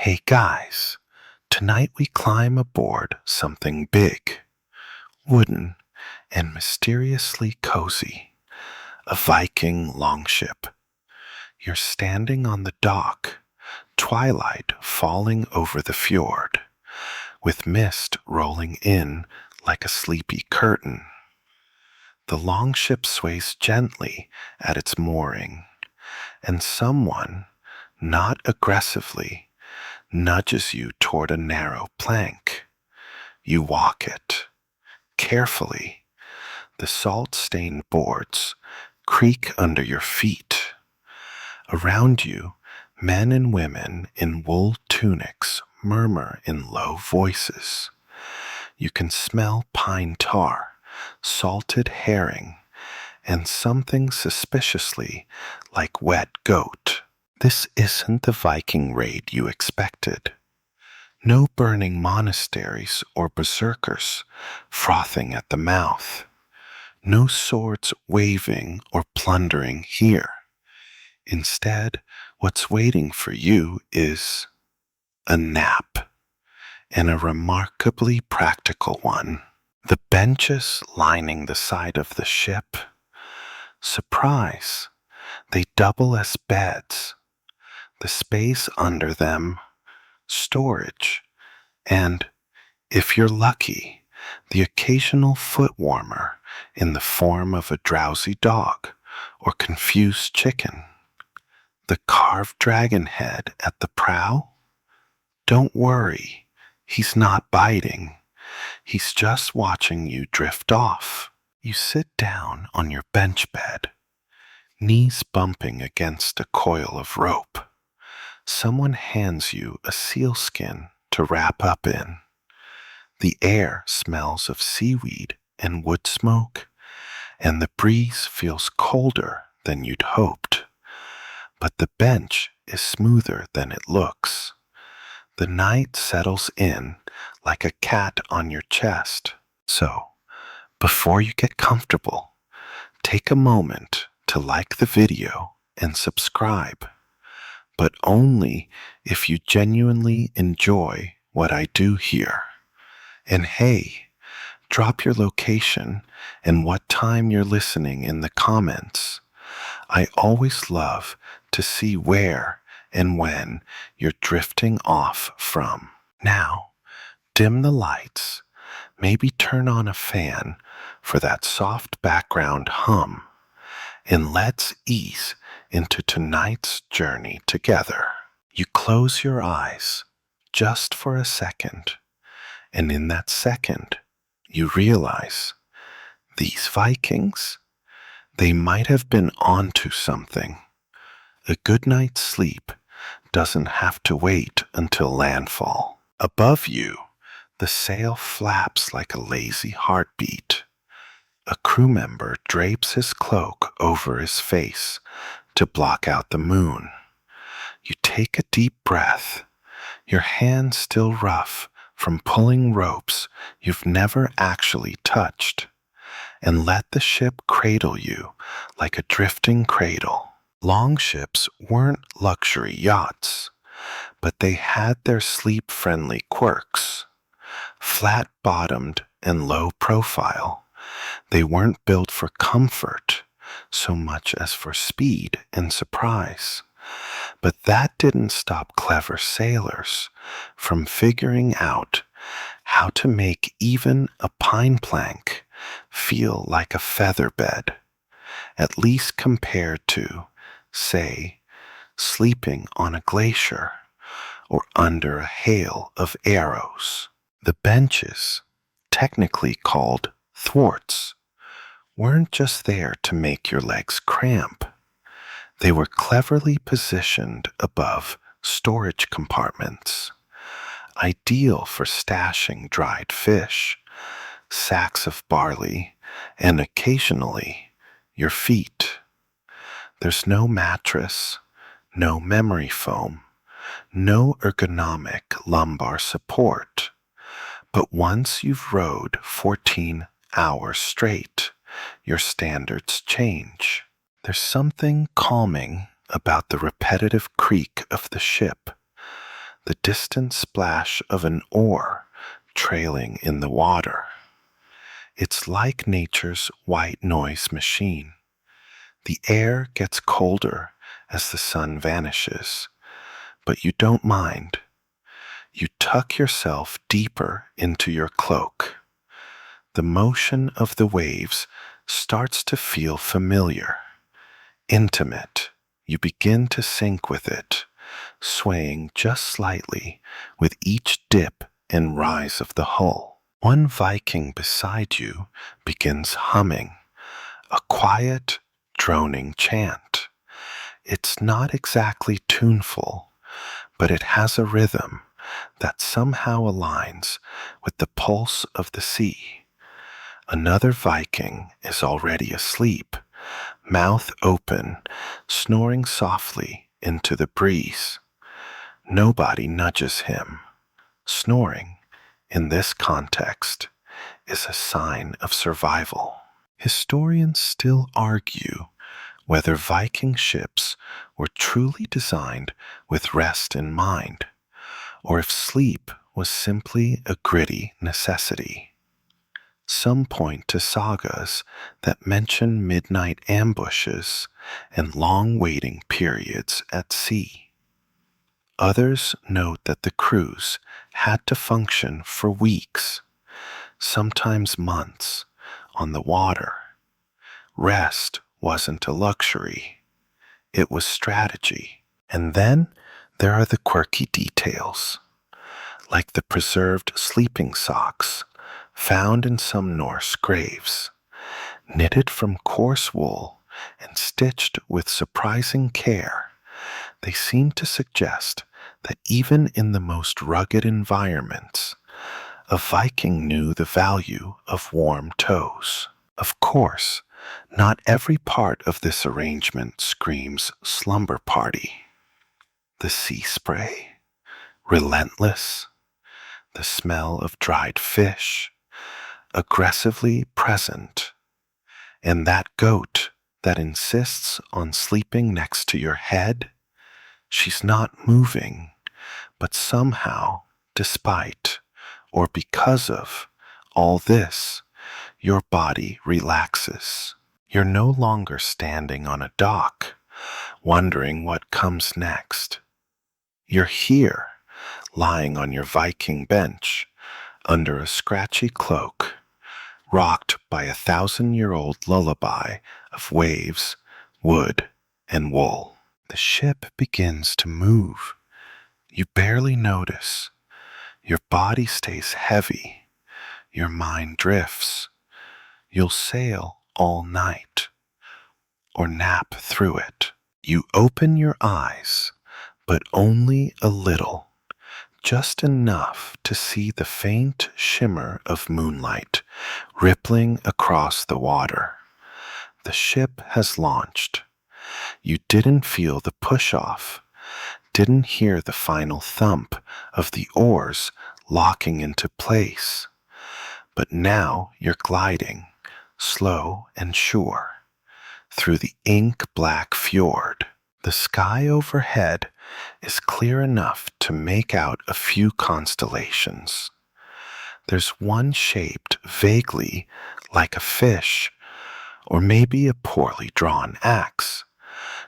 Hey guys, tonight we climb aboard something big, wooden, and mysteriously cozy, a Viking longship. You're standing on the dock, twilight falling over the fjord, with mist rolling in like a sleepy curtain. The longship sways gently at its mooring, and someone, not aggressively, nudges you toward a narrow plank. You walk it carefully. The salt-stained boards creak under your feet. Around you, men and women in wool tunics murmur in low voices. You can smell pine tar, salted herring, and something suspiciously like wet goat. This isn't the Viking raid you expected. No burning monasteries or berserkers frothing at the mouth. No swords waving or plundering here. Instead, what's waiting for you is a nap, and a remarkably practical one. The benches lining the side of the ship, surprise, they double as beds. The space under them, storage, and, if you're lucky, the occasional foot warmer in the form of a drowsy dog or confused chicken. The carved dragon head at the prow? Don't worry, he's not biting. He's just watching you drift off. You sit down on your bench bed, knees bumping against a coil of rope. Someone hands you a sealskin to wrap up in. The air smells of seaweed and wood smoke, and the breeze feels colder than you'd hoped. But the bench is smoother than it looks. The night settles in like a cat on your chest. So, before you get comfortable, take a moment to like the video and subscribe. But only if you genuinely enjoy what I do here. And hey, drop your location and what time you're listening in the comments. I always love to see where and when you're drifting off from. Now, dim the lights, maybe turn on a fan for that soft background hum, and let's ease into tonight's journey together. You close your eyes just for a second, and in that second, you realize these Vikings, they might have been onto something. A good night's sleep doesn't have to wait until landfall. Above you, the sail flaps like a lazy heartbeat. A crew member drapes his cloak over his face to block out the moon. You take a deep breath, your hands still rough from pulling ropes you've never actually touched, and let the ship cradle you like a drifting cradle. Longships weren't luxury yachts, but they had their sleep-friendly quirks. Flat-bottomed and low profile, they weren't built for comfort so much as for speed and surprise. But that didn't stop clever sailors from figuring out how to make even a pine plank feel like a feather bed, at least compared to, say, sleeping on a glacier or under a hail of arrows. The benches, technically called thwarts, weren't just there to make your legs cramp. They were cleverly positioned above storage compartments, ideal for stashing dried fish, sacks of barley, and occasionally your feet. There's no mattress, no memory foam, no ergonomic lumbar support. But once you've rowed 14 hours straight, your standards change. There's something calming about the repetitive creak of the ship, the distant splash of an oar trailing in the water. It's like nature's white noise machine. The air gets colder as the sun vanishes, but you don't mind. You tuck yourself deeper into your cloak. The motion of the waves starts to feel familiar, intimate. You begin to sink with it, swaying just slightly with each dip and rise of the hull. One Viking beside you begins humming, a quiet, droning chant. It's not exactly tuneful, but it has a rhythm that somehow aligns with the pulse of the sea. Another Viking is already asleep, mouth open, snoring softly into the breeze. Nobody nudges him. Snoring, in this context, is a sign of survival. Historians still argue whether Viking ships were truly designed with rest in mind, or if sleep was simply a gritty necessity. Some point to sagas that mention midnight ambushes and long waiting periods at sea. Others note that the crews had to function for weeks, sometimes months, on the water. Rest wasn't a luxury, it was strategy. And then there are the quirky details, like the preserved sleeping socks found in some Norse graves, knitted from coarse wool and stitched with surprising care. They seem to suggest that even in the most rugged environments, a Viking knew the value of warm toes. Of course, not every part of this arrangement screams slumber party. The sea spray, relentless, the smell of dried fish, aggressively present, and that goat that insists on sleeping next to your head. She's not moving, but somehow, despite or because of all this, your body relaxes. You're no longer standing on a dock, wondering what comes next. You're here, lying on your Viking bench, under a scratchy cloak, rocked by a 1,000-year-old lullaby of waves, wood, and wool. The ship begins to move. You barely notice. Your body stays heavy. Your mind drifts. You'll sail all night, or nap through it. You open your eyes, but only a little, just enough to see the faint shimmer of moonlight rippling across the water. The ship has launched. You didn't feel the push-off, didn't hear the final thump of the oars locking into place. But now you're gliding, slow and sure, through the ink-black fjord. The sky overhead is clear enough to make out a few constellations. There's one shaped vaguely like a fish, or maybe a poorly drawn axe.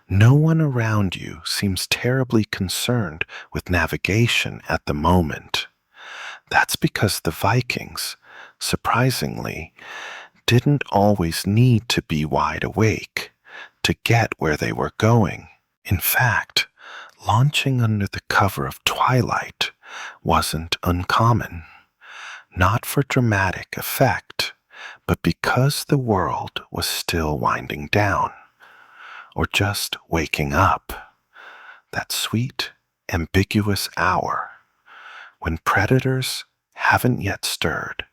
No one around you seems terribly concerned with navigation at the moment. That's because the Vikings, surprisingly, didn't always need to be wide awake to get where they were going. In fact, launching under the cover of twilight wasn't uncommon, not for dramatic effect, but because the world was still winding down, or just waking up. That sweet, ambiguous hour when predators haven't yet stirred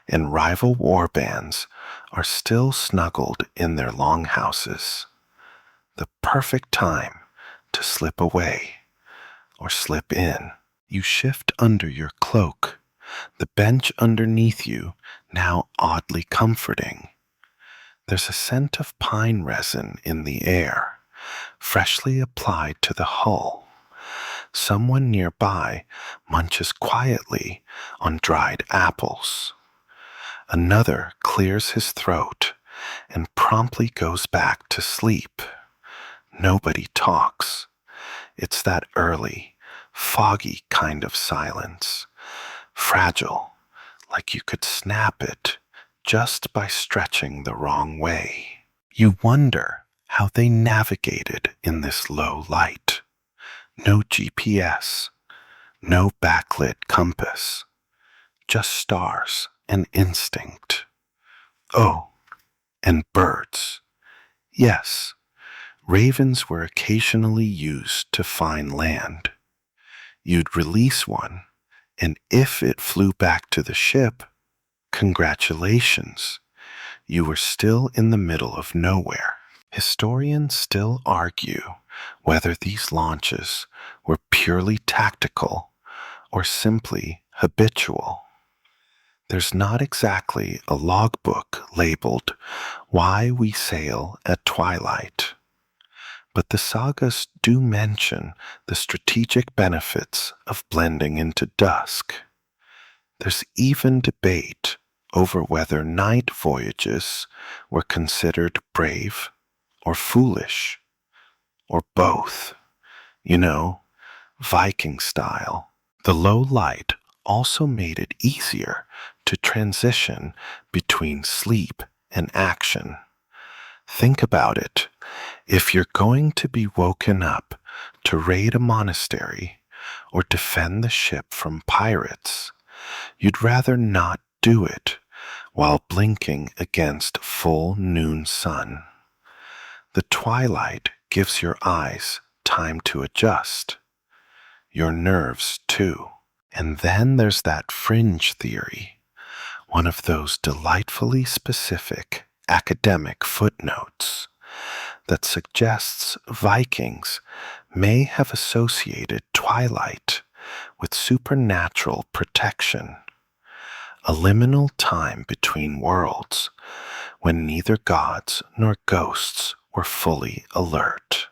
and rival war bands are still snuggled in their longhouses. The perfect time to slip away or slip in. You shift under your cloak, the bench underneath you now oddly comforting. There's a scent of pine resin in the air, freshly applied to the hull. someone nearby munches quietly on dried apples. Another clears his throat and promptly goes back to sleep. Nobody talks. It's that early, foggy kind of silence, fragile, like you could snap it just by stretching the wrong way. You wonder how they navigated in this low light. No GPS, no backlit compass, just stars and instinct. Oh, and birds. Yes, ravens were occasionally used to find land. You'd release one, and if it flew back to the ship, congratulations, you were still in the middle of nowhere. Historians still argue whether these launches were purely tactical or simply habitual. There's not exactly a logbook labeled "Why We Sail at Twilight," but the sagas do mention the strategic benefits of blending into dusk. There's even debate over whether night voyages were considered brave or foolish, or both, you know, Viking style. The low light also made it easier to transition between sleep and action. Think about it. If you're going to be woken up to raid a monastery or defend the ship from pirates, you'd rather not do it while blinking against full noon sun. The twilight gives your eyes time to adjust, your nerves too. And then there's that fringe theory, one of those delightfully specific academic footnotes that suggests Vikings may have associated twilight with supernatural protection, a liminal time between worlds when neither gods nor ghosts were fully alert.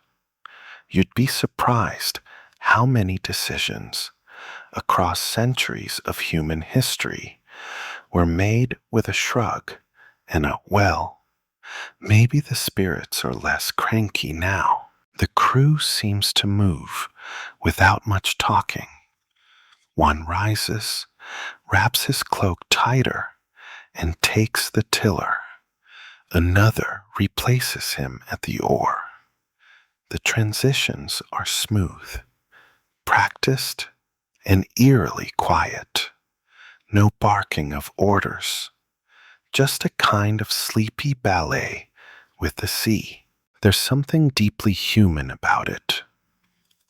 You'd be surprised how many decisions across centuries of human history were made with a shrug and a, well, maybe the spirits are less cranky now. The crew seems to move without much talking. One rises, wraps his cloak tighter, and takes the tiller. Another replaces him at the oar. The transitions are smooth, practiced, and eerily quiet. No barking of orders, just a kind of sleepy ballet with the sea. There's something deeply human about it.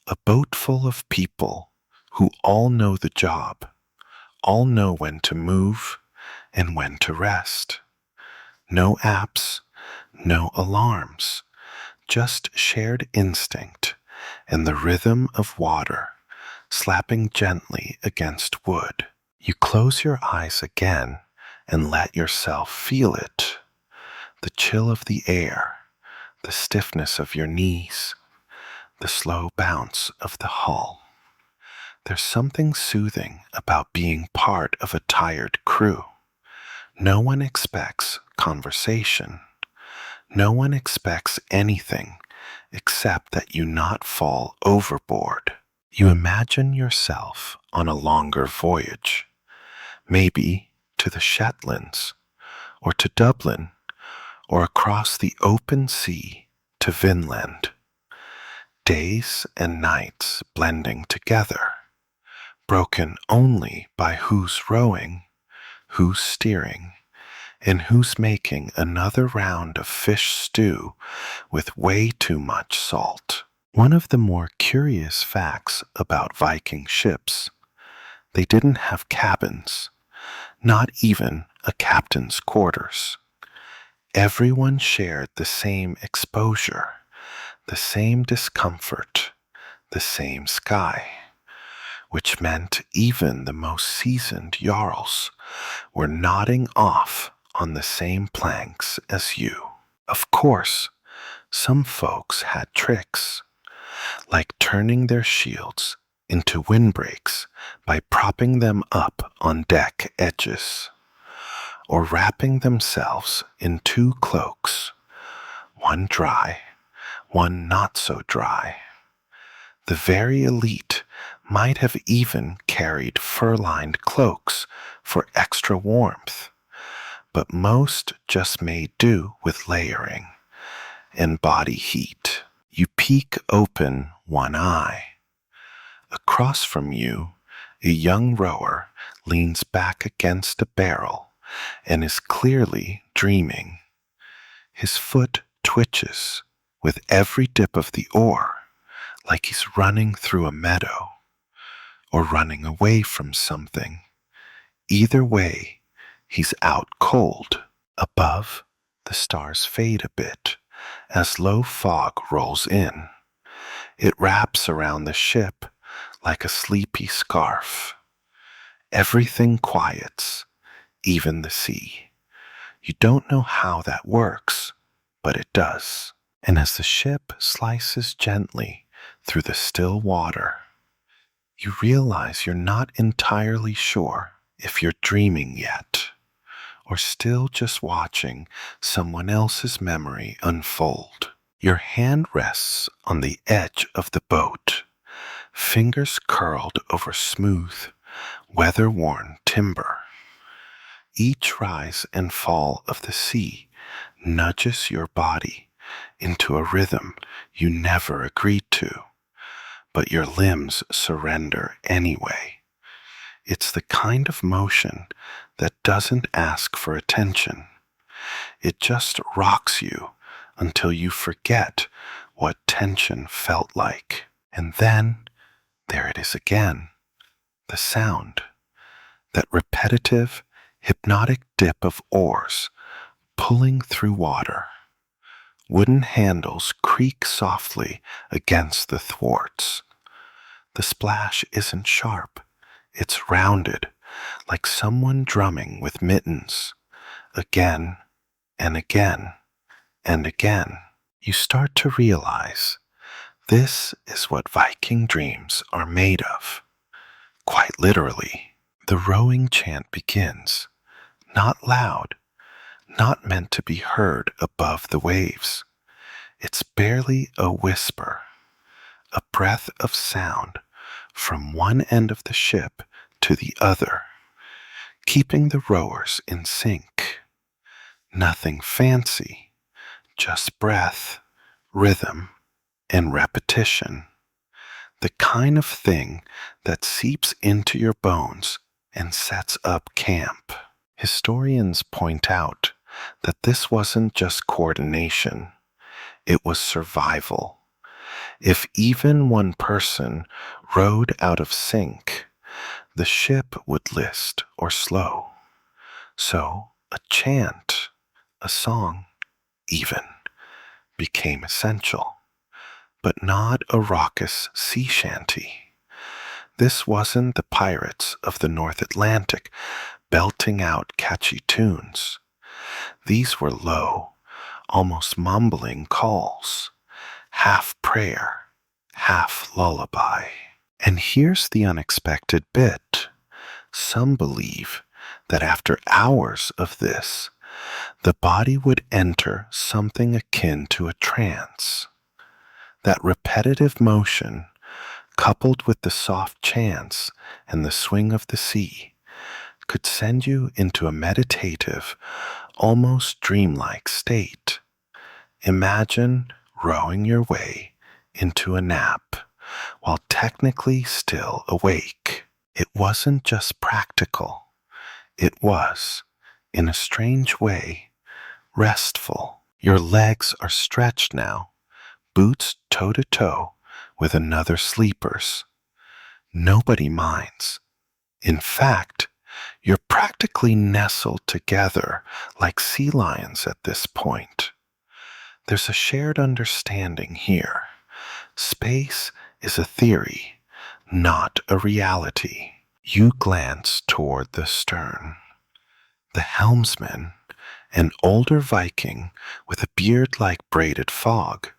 A boat full of people who all know the job, all know when to move and when to rest. No apps, no alarms, just shared instinct and the rhythm of water slapping gently against wood. You close your eyes again and let yourself feel it. The chill of the air, the stiffness of your knees, the slow bounce of the hull. There's something soothing about being part of a tired crew. No one expects conversation. No one expects anything except that you not fall overboard. You imagine yourself on a longer voyage, maybe to the Shetlands, or to Dublin, or across the open sea to Vinland. Days and nights blending together, broken only by who's rowing, who's steering, and who's making another round of fish stew with way too much salt. One of the more curious facts about Viking ships, they didn't have cabins, not even a captain's quarters. Everyone shared the same exposure, the same discomfort, the same sky, which meant even the most seasoned jarls were nodding off on the same planks as you. Of course, some folks had tricks, like turning their shields into windbreaks by propping them up on deck edges, or wrapping themselves in two cloaks, one dry, one not so dry. The very elite might have even carried fur-lined cloaks for extra warmth, but most just made do with layering and body heat. You peek open one eye. Across from you, a young rower leans back against a barrel and is clearly dreaming. His foot twitches with every dip of the oar, like he's running through a meadow or running away from something. Either way, he's out cold. Above, the stars fade a bit as low fog rolls in. It wraps around the ship like a sleepy scarf. Everything quiets, even the sea. You don't know how that works, but it does. And as the ship slices gently through the still water, you realize you're not entirely sure if you're dreaming yet, or still just watching someone else's memory unfold. Your hand rests on the edge of the boat, fingers curled over smooth, weather-worn timber. Each rise and fall of the sea nudges your body into a rhythm you never agreed to, but your limbs surrender anyway. It's the kind of motion that doesn't ask for attention. It just rocks you until you forget what tension felt like. And then there it is again, the sound, that repetitive, hypnotic dip of oars pulling through water. Wooden handles creak softly against the thwarts. The splash isn't sharp, it's rounded, like someone drumming with mittens. Again and again and again. You start to realize this is what Viking dreams are made of. Quite literally, the rowing chant begins, not loud, not meant to be heard above the waves. It's barely a whisper, a breath of sound from one end of the ship to the other, keeping the rowers in sync. Nothing fancy, just breath, rhythm, and repetition. The kind of thing that seeps into your bones and sets up camp. Historians point out that this wasn't just coordination, it was survival. If even one person rowed out of sync, the ship would list or slow. So a chant, a song, even, became essential. But not a raucous sea shanty. This wasn't the pirates of the North Atlantic belting out catchy tunes. These were low, almost mumbling calls, half prayer, half lullaby. And here's the unexpected bit. Some believe that after hours of this, the body would enter something akin to a trance. That repetitive motion, coupled with the soft chants and the swing of the sea, could send you into a meditative, almost dreamlike state. Imagine rowing your way into a nap while technically still awake. It wasn't just practical. It was, in a strange way, restful. Your legs are stretched now, boots toe-to-toe with another sleeper's. Nobody minds. In fact, you're practically nestled together like sea lions at this point. There's a shared understanding here. Space is a theory, not a reality. You glance toward the stern. The helmsman, an older Viking with a beard like braided fog,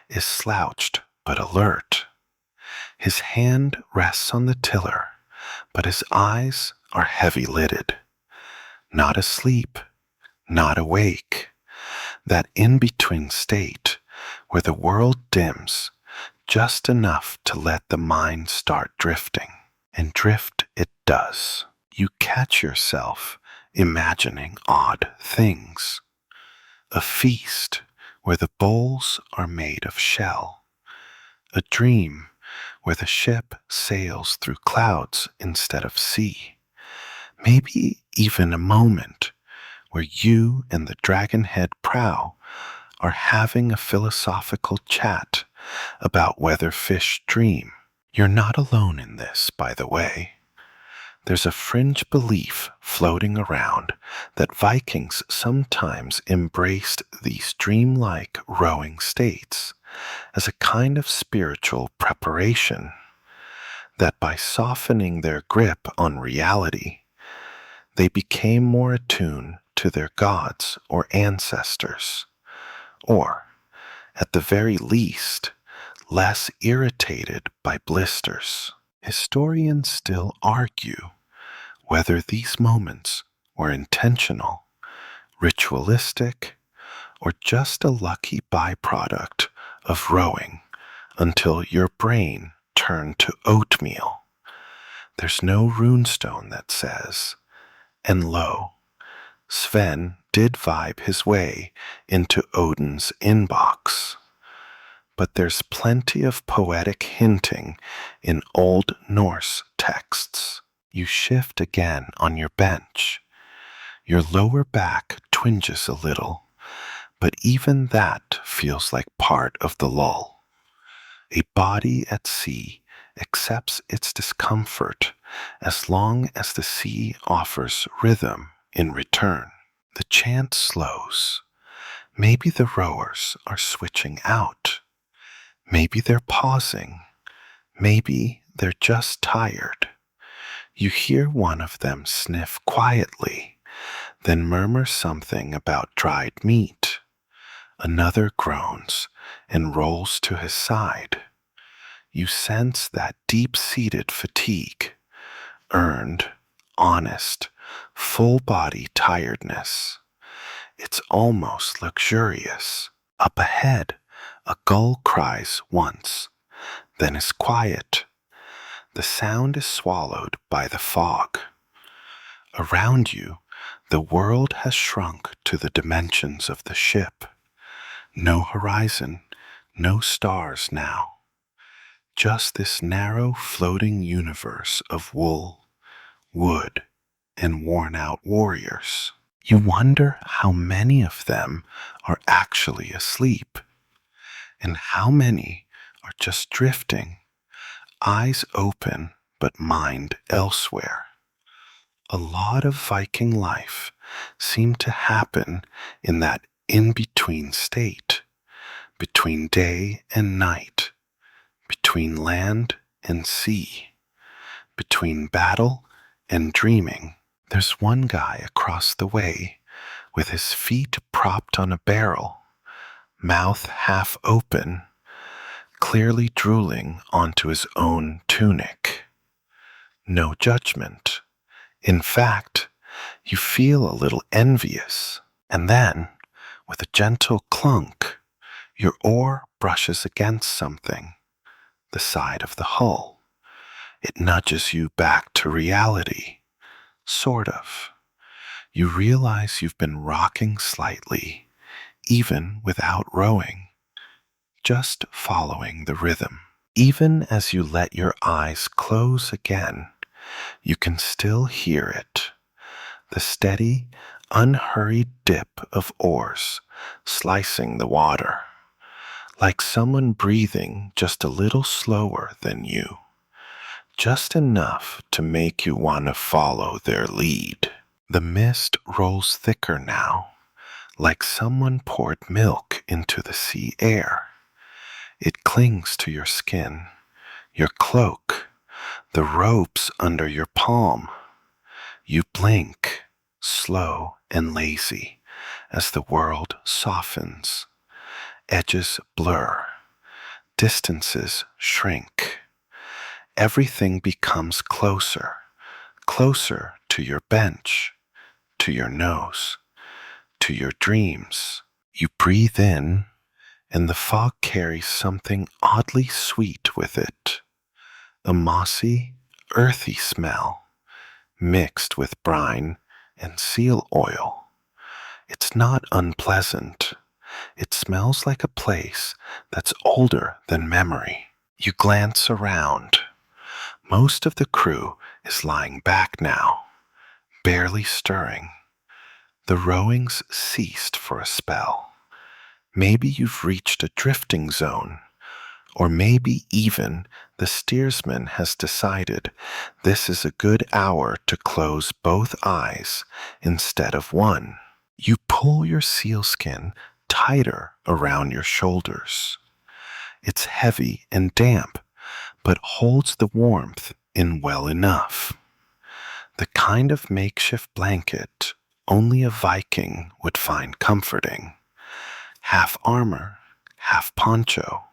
is slouched but alert. His hand rests on the tiller, but his eyes are heavy-lidded. Not asleep, not awake. That in-between state where the world dims just enough to let the mind start drifting. And drift it does. You catch yourself imagining odd things. A feast where the bowls are made of shell. A dream where the ship sails through clouds instead of sea. Maybe even a moment where you and the dragonhead prow are having a philosophical chat about whether fish dream. You're not alone in this, by the way. There's a fringe belief floating around that Vikings sometimes embraced these dreamlike rowing states as a kind of spiritual preparation, that by softening their grip on reality, they became more attuned to their gods or ancestors, or, at the very least, less irritated by blisters. Historians still argue whether these moments were intentional, ritualistic, or just a lucky byproduct of rowing until your brain turned to oatmeal. There's no runestone that says, and lo, Sven did vibe his way into Odin's inbox. But there's plenty of poetic hinting in Old Norse texts. You shift again on your bench. Your lower back twinges a little, but even that feels like part of the lull. A body at sea accepts its discomfort as long as the sea offers rhythm in return. The chant slows. Maybe the rowers are switching out. Maybe they're pausing. Maybe they're just tired. You hear one of them sniff quietly, then murmur something about dried meat. Another groans and rolls to his side. You sense that deep-seated fatigue, earned, honest, full-body tiredness. It's almost luxurious. Up ahead, a gull cries once, then is quiet. The sound is swallowed by the fog. Around you, the world has shrunk to the dimensions of the ship. No horizon, no stars now. Just this narrow floating universe of wool, wood, and worn-out warriors. You wonder how many of them are actually asleep, and how many are just drifting, eyes open but mind elsewhere. A lot of Viking life seemed to happen in that in-between state, between day and night, between land and sea, between battle and dreaming. There's one guy across the way with his feet propped on a barrel, mouth half open, clearly drooling onto his own tunic. No judgment. In fact, you feel a little envious, and then, with a gentle clunk, your oar brushes against something, the side of the hull. It nudges you back to reality, sort of. You realize you've been rocking slightly, even without rowing, just following the rhythm. Even as you let your eyes close again, you can still hear it, the steady, unhurried dip of oars slicing the water, like someone breathing just a little slower than you, just enough to make you want to follow their lead. The mist rolls thicker now, like someone poured milk into the sea air. It clings to your skin, your cloak, the ropes under your palm. You blink, slow and lazy, as the world softens. Edges blur, distances shrink. Everything becomes closer, closer to your bench, to your nose, to your dreams. You breathe in, and the fog carries something oddly sweet with it, a mossy, earthy smell mixed with brine and seal oil. It's not unpleasant. It smells like a place that's older than memory. You glance around. Most of the crew is lying back now, barely stirring. The rowing's ceased for a spell. Maybe you've reached a drifting zone, or maybe even the steersman has decided this is a good hour to close both eyes instead of one. You pull your sealskin tighter around your shoulders. It's heavy and damp, but holds the warmth in well enough. The kind of makeshift blanket only a Viking would find comforting. Half armor, half poncho,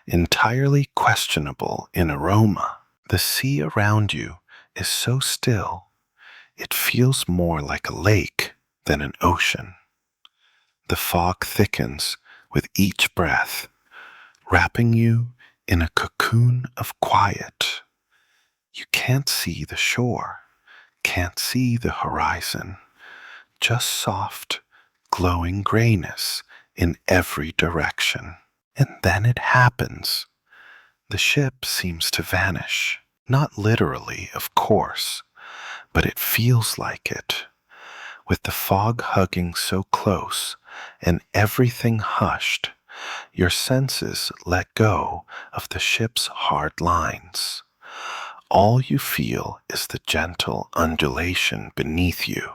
entirely questionable in aroma. The sea around you is so still, it feels more like a lake than an ocean. The fog thickens with each breath, wrapping you in a cocoon of quiet. You can't see the shore, can't see the horizon, just soft, glowing grayness in every direction. And then it happens. The ship seems to vanish. Not literally, of course, but it feels like it. With the fog hugging so close and everything hushed, your senses let go of the ship's hard lines. All you feel is the gentle undulation beneath you.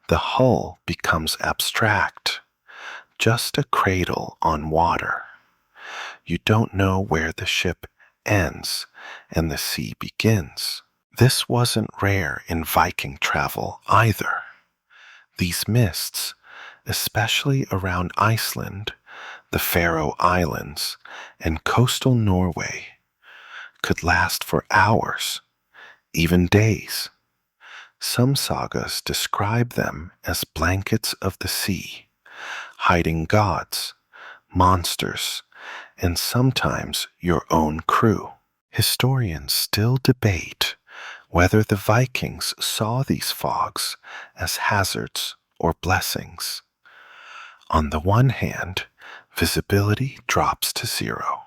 The hull becomes abstract, just a cradle on water. You don't know where the ship ends and the sea begins. This wasn't rare in Viking travel either. These mists, especially around Iceland, the Faroe Islands, and coastal Norway, could last for hours, even days. Some sagas describe them as blankets of the sea, hiding gods, monsters, and sometimes your own crew. Historians still debate whether the Vikings saw these fogs as hazards or blessings. On the one hand, visibility drops to zero.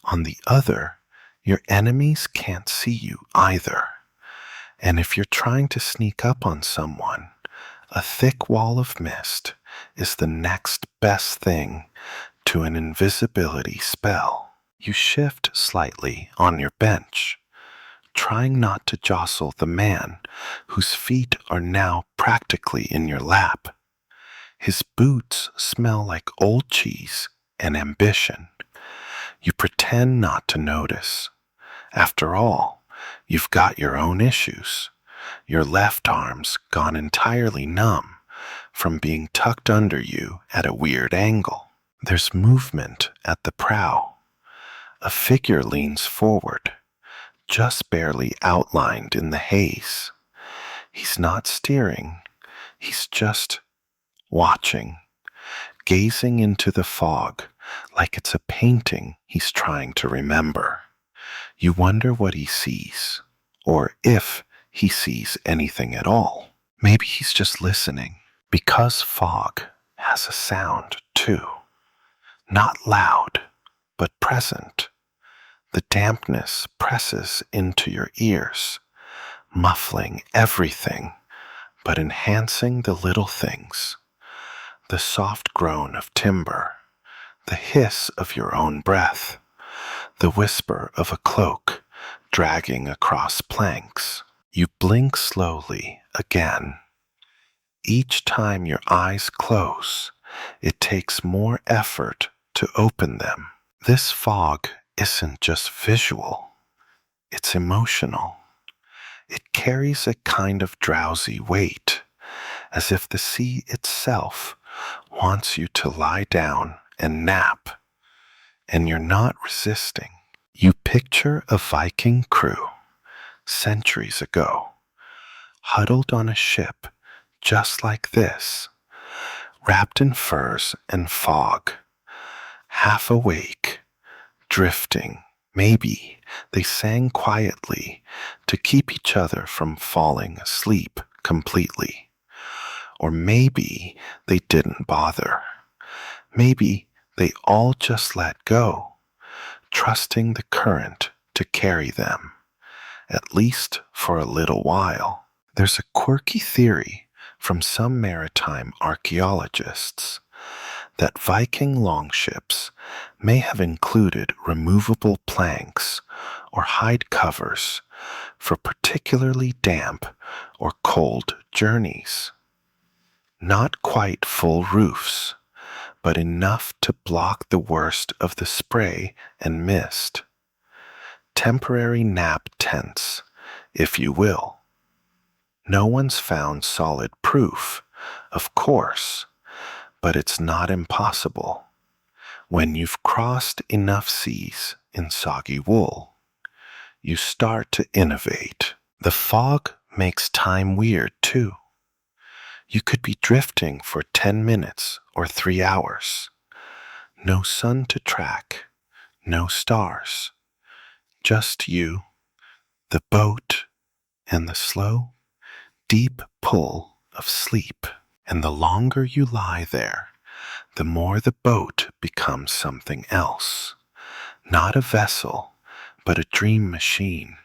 On the other, your enemies can't see you either. And if you're trying to sneak up on someone, a thick wall of mist is the next best thing to an invisibility spell. You shift slightly on your bench, trying not to jostle the man whose feet are now practically in your lap. His boots smell like old cheese and ambition. You pretend not to notice. After all, you've got your own issues. Your left arm's gone entirely numb from being tucked under you at a weird angle. There's movement at the prow. A figure leans forward, just barely outlined in the haze. He's not steering, he's just watching, gazing into the fog like it's a painting he's trying to remember. You wonder what he sees, or if he sees anything at all. Maybe he's just listening, because fog has a sound too. Not loud, but present. The dampness presses into your ears, muffling everything, but enhancing the little things. The soft groan of timber, the hiss of your own breath, the whisper of a cloak dragging across planks. You blink slowly again. Each time your eyes close, it takes more effort to open them. This fog isn't just visual, it's emotional. It carries a kind of drowsy weight, as if the sea itself wants you to lie down and nap, and you're not resisting. You picture a Viking crew centuries ago, huddled on a ship just like this, wrapped in furs and fog, half awake, drifting. Maybe they sang quietly to keep each other from falling asleep completely. Or maybe they didn't bother. Maybe they all just let go, trusting the current to carry them, at least for a little while. There's a quirky theory from some maritime archaeologists that Viking longships may have included removable planks or hide covers for particularly damp or cold journeys. Not quite full roofs, but enough to block the worst of the spray and mist. Temporary nap tents, if you will. No one's found solid proof, of course, but it's not impossible. When you've crossed enough seas in soggy wool, you start to innovate. The fog makes time weird, too. You could be drifting for 10 minutes or 3 hours. No sun to track, no stars. Just you, the boat, and the slow, deep pull of sleep. And the longer you lie there, the more the boat becomes something else. Not a vessel, but a dream machine,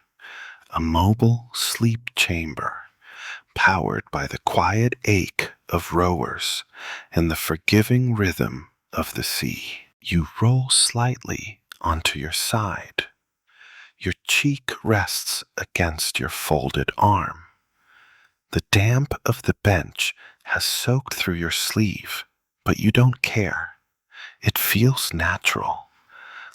a mobile sleep chamber, powered by the quiet ache of rowers and the forgiving rhythm of the sea. You roll slightly onto your side. Your cheek rests against your folded arm. The damp of the bench has soaked through your sleeve, but you don't care. It feels natural,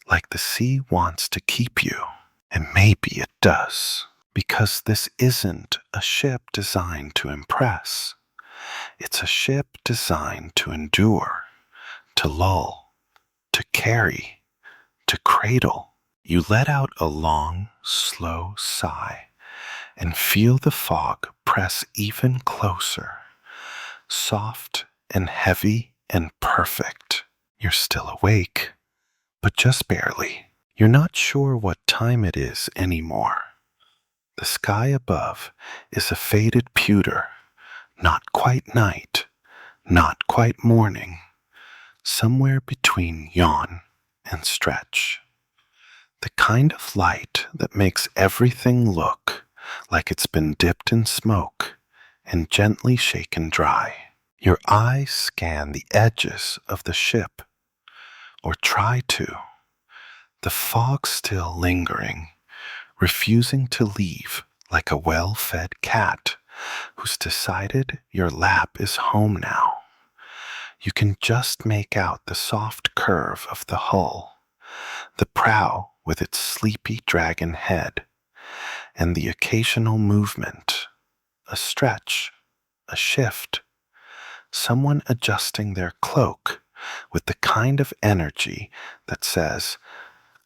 like the sea wants to keep you. And maybe it does, because this isn't a ship designed to impress. It's a ship designed to endure, to lull, to carry, to cradle. You let out a long, slow sigh and feel the fog press even closer, soft and heavy and perfect. You're still awake, but just barely. You're not sure what time it is anymore. The sky above is a faded pewter, not quite night, not quite morning, somewhere between yawn and stretch. The kind of light that makes everything look like it's been dipped in smoke and gently shaken dry. Your eyes scan the edges of the ship, or try to, the fog still lingering, refusing to leave like a well-fed cat who's decided your lap is home now. You can just make out the soft curve of the hull, the prow with its sleepy dragon head, and the occasional movement, a stretch, a shift, someone adjusting their cloak with the kind of energy that says,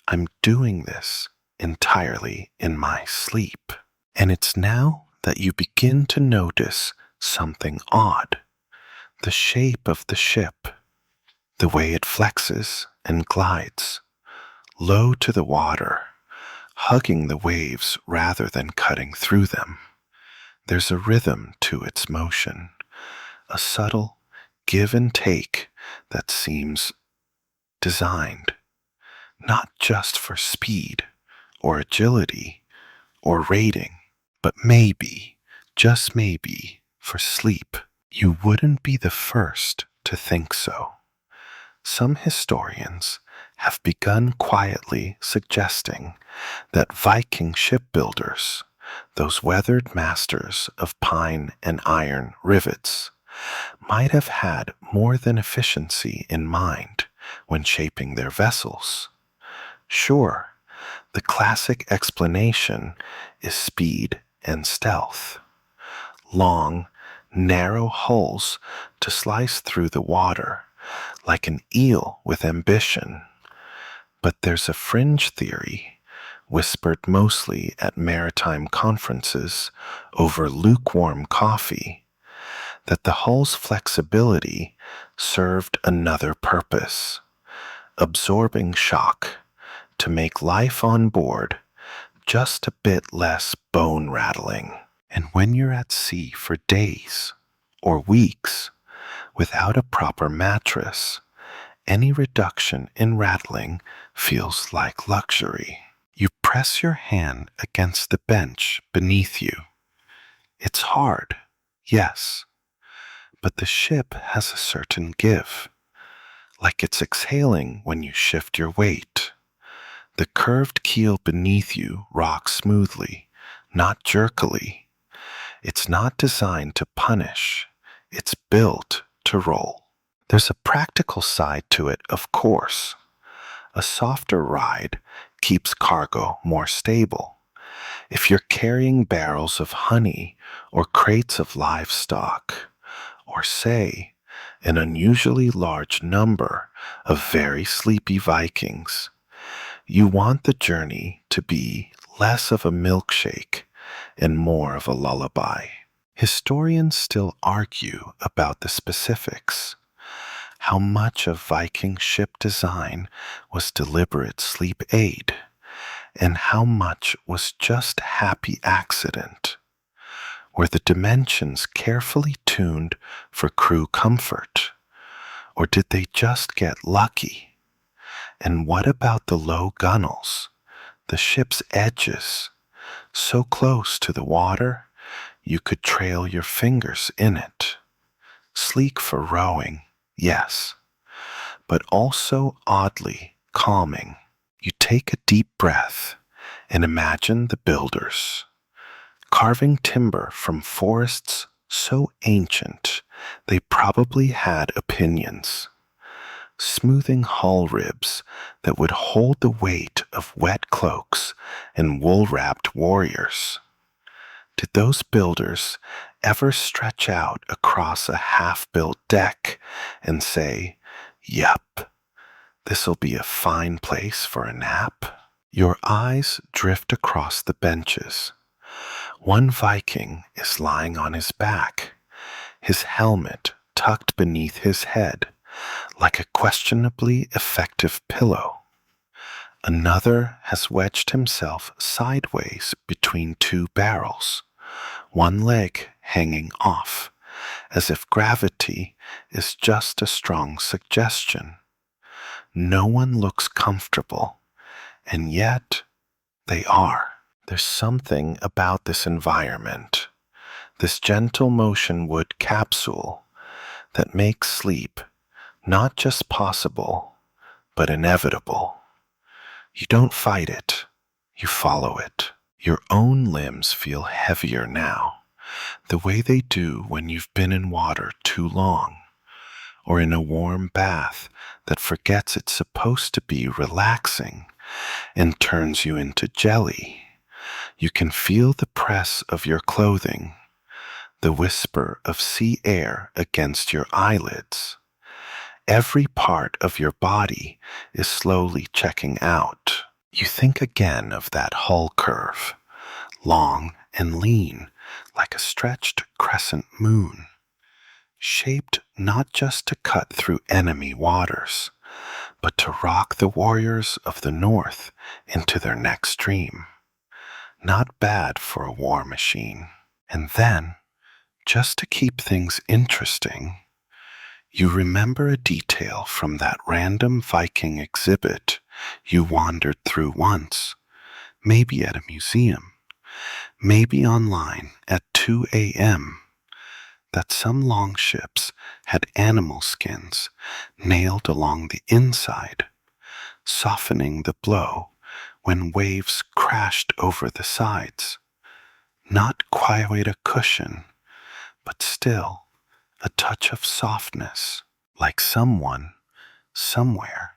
I'm doing this entirely in my sleep. And it's now that you begin to notice something odd. The shape of the ship, the way it flexes and glides, low to the water, hugging the waves rather than cutting through them. There's a rhythm to its motion, a subtle give and take that seems designed, not just for speed or agility or rating, but maybe, just maybe, for sleep. You wouldn't be the first to think so. Some historians have begun quietly suggesting that Viking shipbuilders, those weathered masters of pine and iron rivets, might have had more than efficiency in mind when shaping their vessels. Sure, the classic explanation is speed and stealth. Long, narrow hulls to slice through the water, like an eel with ambition. But there's a fringe theory whispered mostly at maritime conferences over lukewarm coffee, that the hull's flexibility served another purpose, absorbing shock to make life on board just a bit less bone-rattling. And when you're at sea for days or weeks without a proper mattress, any reduction in rattling feels like luxury. You press your hand against the bench beneath you. It's hard, yes, but the ship has a certain give, like it's exhaling when you shift your weight. The curved keel beneath you rocks smoothly, not jerkily. It's not designed to punish, it's built to roll. There's a practical side to it, of course. A softer ride keeps cargo more stable. If you're carrying barrels of honey or crates of livestock, or say, an unusually large number of very sleepy Vikings, you want the journey to be less of a milkshake and more of a lullaby. Historians still argue about the specifics. How much of Viking ship design was deliberate sleep aid, and how much was just happy accident? Were the dimensions carefully tuned for crew comfort, or did they just get lucky? And what about the low gunnels, the ship's edges, so close to the water you could trail your fingers in it? Sleek for rowing, yes, but also oddly calming. You take a deep breath and imagine the builders, carving timber from forests so ancient they probably had opinions, smoothing hull ribs that would hold the weight of wet cloaks and wool-wrapped warriors. Did those builders ever stretch out across a half-built deck and say, "Yup, this'll be a fine place for a nap"? Your eyes drift across the benches. One Viking is lying on his back, his helmet tucked beneath his head, like a questionably effective pillow. Another has wedged himself sideways between two barrels, one leg hanging off, as if gravity is just a strong suggestion. No one looks comfortable, and yet they are. There's something about this environment, this gentle motion wood capsule, that makes sleep not just possible, but inevitable. You don't fight it, you follow it. Your own limbs feel heavier now, the way they do when you've been in water too long, or in a warm bath that forgets it's supposed to be relaxing and turns you into jelly. You can feel the press of your clothing, the whisper of sea air against your eyelids. Every part of your body is slowly checking out. You think again of that hull curve, long and lean, like a stretched crescent moon, shaped not just to cut through enemy waters, but to rock the warriors of the north into their next dream. Not bad for a war machine. And then, just to keep things interesting, you remember a detail from that random Viking exhibit you wandered through once, maybe at a museum, maybe online at 2 a.m., that some longships had animal skins nailed along the inside, softening the blow when waves crashed over the sides. Not quite a cushion, but still a touch of softness, like someone, somewhere,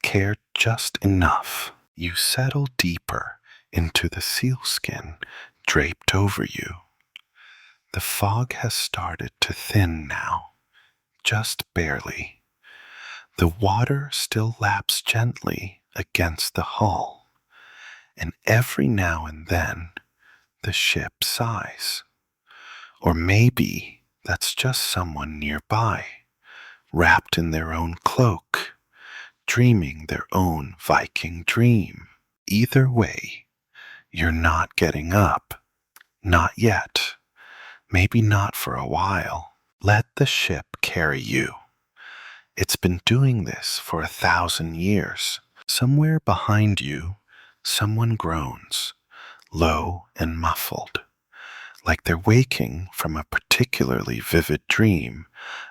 cared just enough. You settle deeper into the sealskin draped over you. The fog has started to thin now, just barely. The water still laps gently against the hull, And every now and then, the ship sighs. Or maybe that's just someone nearby, wrapped in their own cloak, dreaming their own Viking dream. Either way, you're not getting up. Not yet. Maybe not for a while. Let the ship carry you. It's been doing this for 1,000 years. Somewhere behind you, someone groans, low and muffled, like they're waking from a particularly vivid dream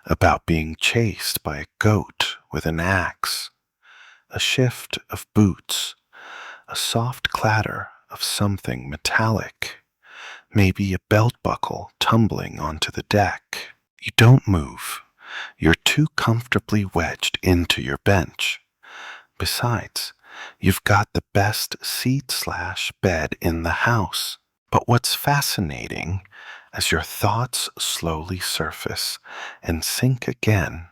about being chased by a goat with an axe. A shift of boots, a soft clatter of something metallic, maybe a belt buckle tumbling onto the deck. You don't move. You're too comfortably wedged into your bench. Besides, you've got the best seat/bed in the house. But what's fascinating, as your thoughts slowly surface and sink again,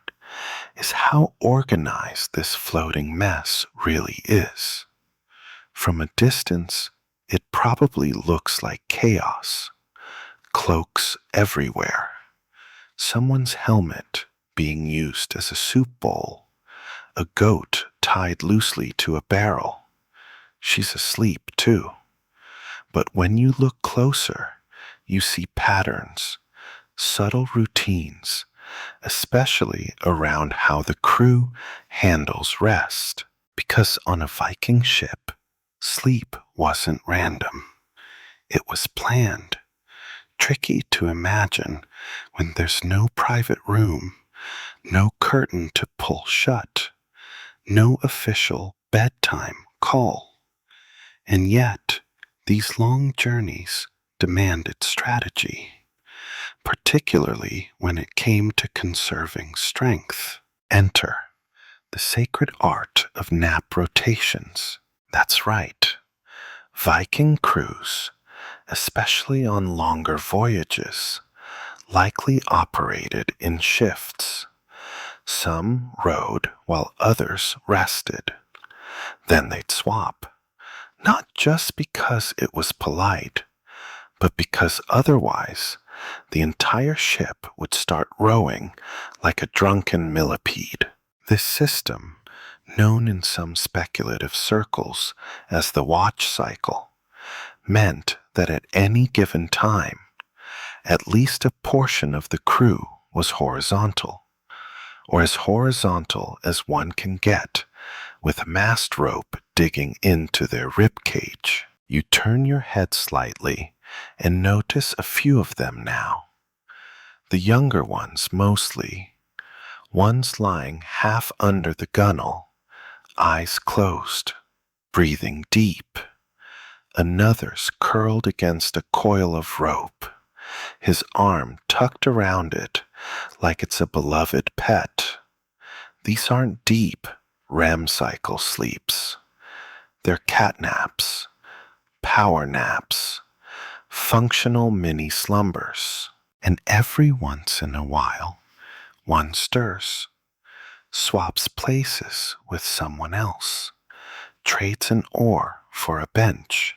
is how organized this floating mess really is. From a distance, it probably looks like chaos. Cloaks everywhere. Someone's helmet being used as a soup bowl. A goat tied loosely to a barrel. She's asleep, too. But when you look closer, you see patterns, subtle routines, especially around how the crew handles rest. Because on a Viking ship, sleep wasn't random. It was planned. Tricky to imagine when there's no private room, no curtain to pull shut, no official bedtime call. And yet, these long journeys demanded strategy, particularly when it came to conserving strength. Enter the sacred art of nap rotations. That's right. Viking crews, especially on longer voyages, likely operated in shifts. Some rode while others rested. Then they'd swap, not just because it was polite, but because otherwise the entire ship would start rowing like a drunken millipede. This system, known in some speculative circles as the watch cycle, meant that at any given time, at least a portion of the crew was horizontal, or as horizontal as one can get, with a mast rope digging into their rib cage. You turn your head slightly and notice a few of them now. The younger ones mostly. One's lying half under the gunwale, eyes closed, breathing deep. Another's curled against a coil of rope, his arm tucked around it like it's a beloved pet. These aren't deep REM cycle sleeps. They're cat naps, power naps, functional mini slumbers. And every once in a while, one stirs, swaps places with someone else, trades an oar for a bench.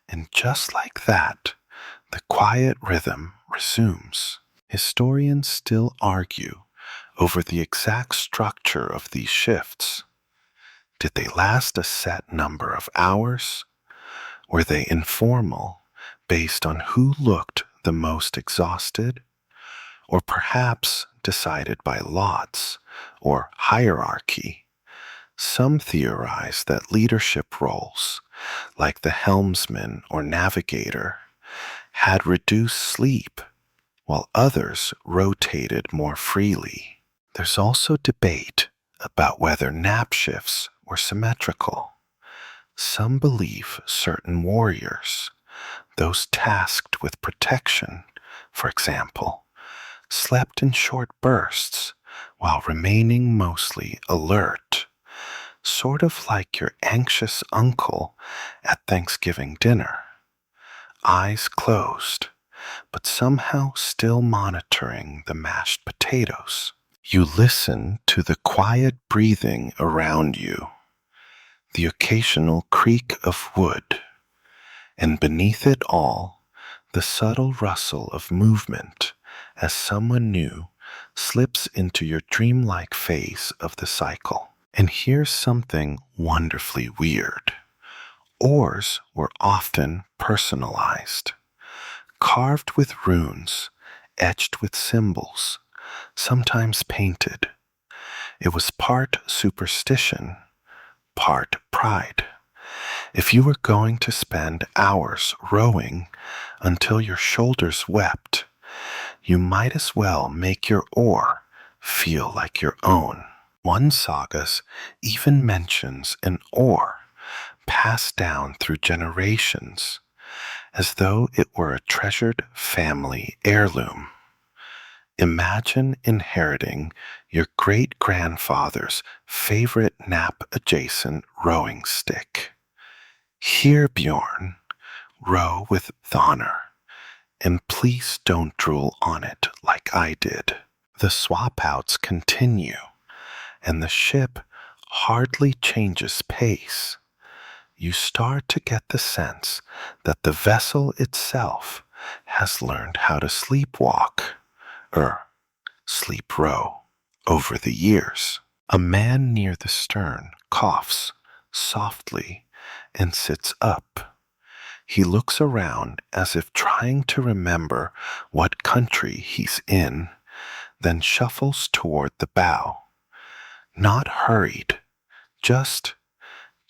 And just like that, the quiet rhythm resumes. Historians still argue over the exact structure of these shifts. Did they last a set number of hours? Were they informal, based on who looked the most exhausted? Or perhaps decided by lots or hierarchy? Some theorize that leadership roles, like the helmsman or navigator, had reduced sleep, while others rotated more freely. There's also debate about whether nap shifts were symmetrical. Some believe certain warriors, those tasked with protection, for example, slept in short bursts while remaining mostly alert, sort of like your anxious uncle at Thanksgiving dinner, eyes closed, but somehow still monitoring the mashed potatoes. You listen to the quiet breathing around you, the occasional creak of wood, and beneath it all, the subtle rustle of movement as someone new slips into your dreamlike phase of the cycle. And here's something wonderfully weird. Oars were often personalized, carved with runes, etched with symbols, sometimes painted. It was part superstition, part pride. If you were going to spend hours rowing until your shoulders wept, you might as well make your oar feel like your own. One sagas even mentions an oar passed down through generations as though it were a treasured family heirloom. Imagine inheriting your great-grandfather's favorite nap-adjacent rowing stick. Here, Bjorn, row with honor, and please don't drool on it like I did. The swap-outs continue, and the ship hardly changes pace. You start to get the sense that the vessel itself has learned how to sleepwalk, sleep row, over the years. A man near the stern coughs softly and sits up. He looks around as if trying to remember what country he's in, then shuffles toward the bow. Not hurried, just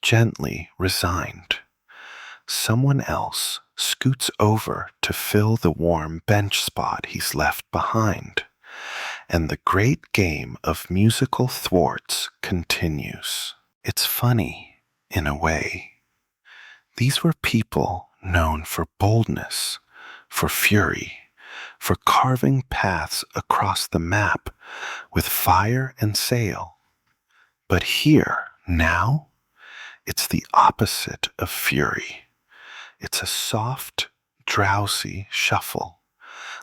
gently resigned. Someone else scoots over to fill the warm bench spot he's left behind, and the great game of musical thwarts continues. It's funny, in a way. These were people known for boldness, for fury, for carving paths across the map with fire and sail. But here, now, it's the opposite of fury. It's a soft, drowsy shuffle,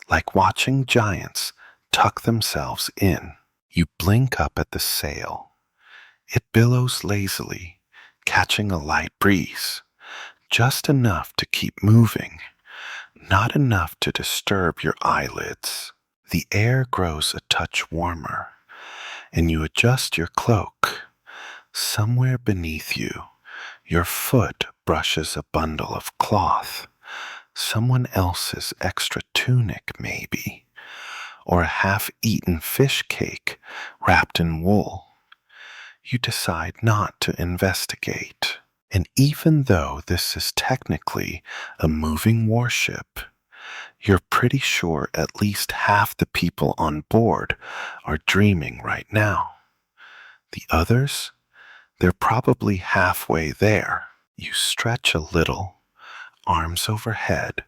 like watching giants tuck themselves in. You blink up at the sail. It billows lazily, catching a light breeze, just enough to keep moving, not enough to disturb your eyelids. The air grows a touch warmer, and you adjust your cloak. Somewhere beneath you, your foot brushes a bundle of cloth, someone else's extra tunic maybe, or a half-eaten fish cake wrapped in wool. You decide not to investigate. And even though this is technically a moving warship, you're pretty sure at least half the people on board are dreaming right now. The others? They're probably halfway there. You stretch a little, arms overhead,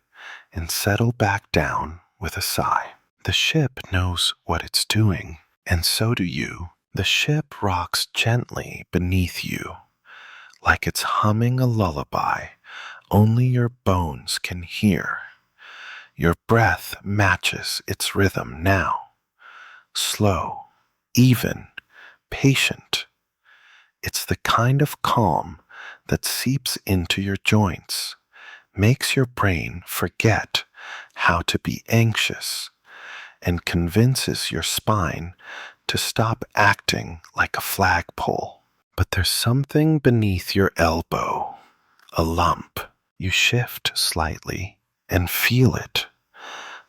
and settle back down with a sigh. The ship knows what it's doing, and so do you. The ship rocks gently beneath you, like it's humming a lullaby only your bones can hear. Your breath matches its rhythm now. Slow, even, patient. It's the kind of calm that seeps into your joints, makes your brain forget how to be anxious, and convinces your spine to stop acting like a flagpole. But there's something beneath your elbow, a lump. You shift slightly and feel it,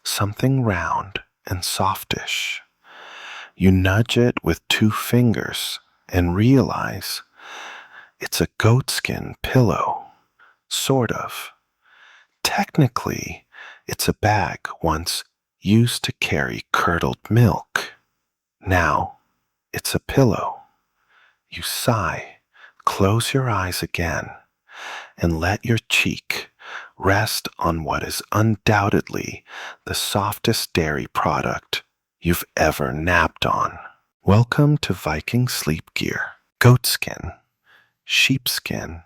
something round and softish. You nudge it with 2 fingers and realize it's a goatskin pillow, sort of. Technically, it's a bag once used to carry curdled milk. Now, it's a pillow. You sigh, close your eyes again, and let your cheek rest on what is undoubtedly the softest dairy product you've ever napped on. Welcome to Viking sleep gear. Goatskin, sheepskin,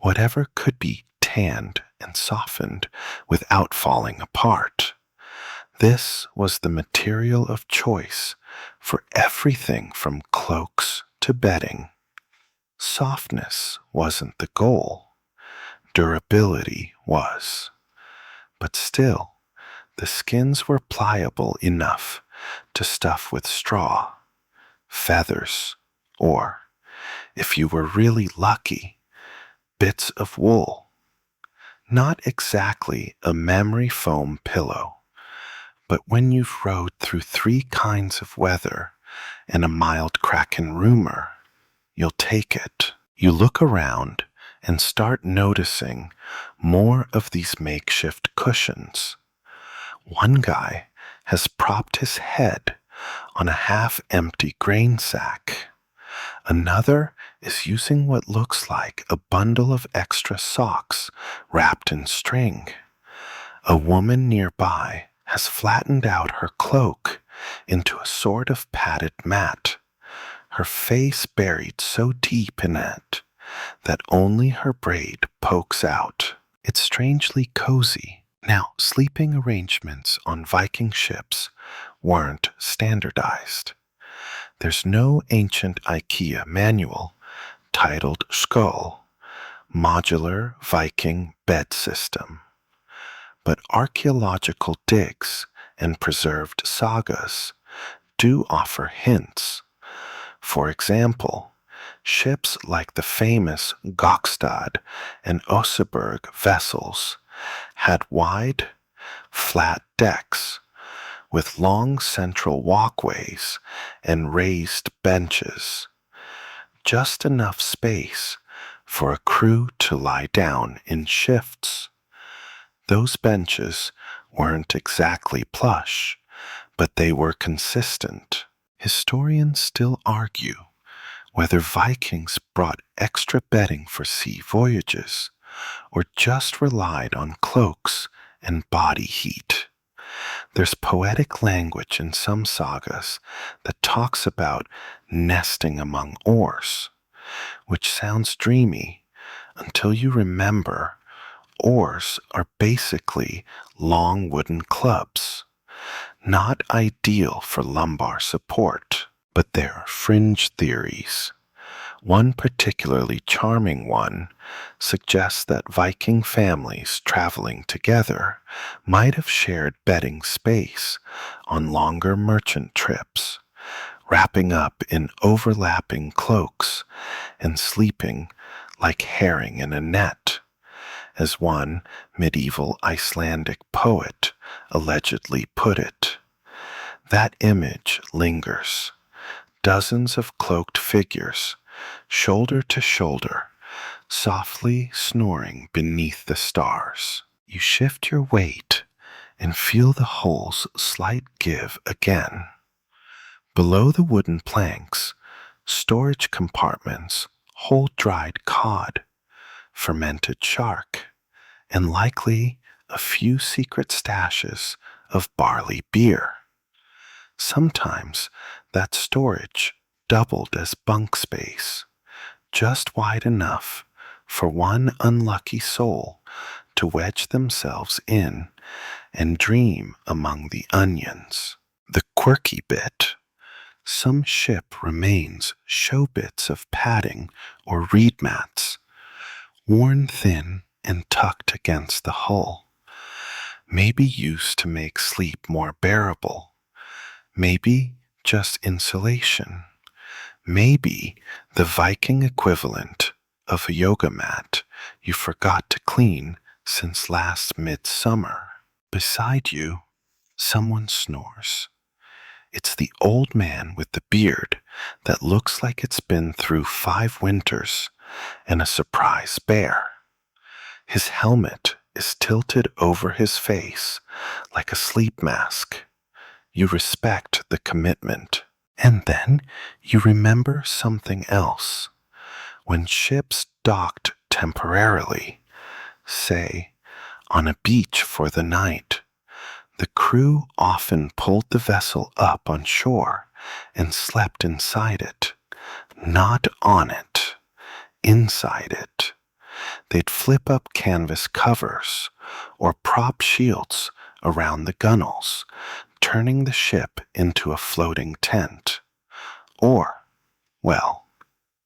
whatever could be tanned and softened without falling apart. This was the material of choice for everything from cloaks to bedding. Softness wasn't the goal, durability was. But still, the skins were pliable enough to stuff with straw, feathers, or, if you were really lucky, bits of wool. Not exactly a memory foam pillow, but when you've rode through 3 kinds of weather and a mild crack in rumor, you'll take it. You look around and start noticing more of these makeshift cushions. One guy has propped his head on a half-empty grain sack. Another is using what looks like a bundle of extra socks wrapped in string. A woman nearby has flattened out her cloak into a sort of padded mat, her face buried so deep in it that only her braid pokes out. It's strangely cozy. Now, sleeping arrangements on Viking ships weren't standardized. There's no ancient IKEA manual titled Skull, Modular Viking Bed System. But archaeological digs and preserved sagas do offer hints. For example, ships like the famous Gokstad and Oseberg vessels had wide, flat decks with long central walkways and raised benches, just enough space for a crew to lie down in shifts. Those benches weren't exactly plush, but they were consistent. Historians still argue whether Vikings brought extra bedding for sea voyages or just relied on cloaks and body heat. There's poetic language in some sagas that talks about nesting among oars, which sounds dreamy until you remember oars are basically long wooden clubs, not ideal for lumbar support. But there are fringe theories. One particularly charming one suggests that Viking families traveling together might have shared bedding space on longer merchant trips, wrapping up in overlapping cloaks and sleeping like herring in a net, as one medieval Icelandic poet allegedly put it. That image lingers. Dozens of cloaked figures, shoulder to shoulder, softly snoring beneath the stars. You shift your weight and feel the hull's slight give again. Below the wooden planks, storage compartments hold dried cod, fermented shark, and likely a few secret stashes of barley beer. Sometimes that storage doubled as bunk space, just wide enough for one unlucky soul to wedge themselves in and dream among the onions. The quirky bit. Some ship remains show bits of padding or reed mats, worn thin and tucked against the hull, maybe used to make sleep more bearable. Maybe just insulation. Maybe the Viking equivalent of a yoga mat you forgot to clean since last midsummer. Beside you, someone snores. It's the old man with the beard that looks like it's been through 5 winters and a surprise bear. His helmet is tilted over his face like a sleep mask. You respect the commitment. And then you remember something else. When ships docked temporarily, say, on a beach for the night, the crew often pulled the vessel up on shore and slept inside it, not on it, inside it. They'd flip up canvas covers or prop shields around the gunwales, turning the ship into a floating tent. Or, well,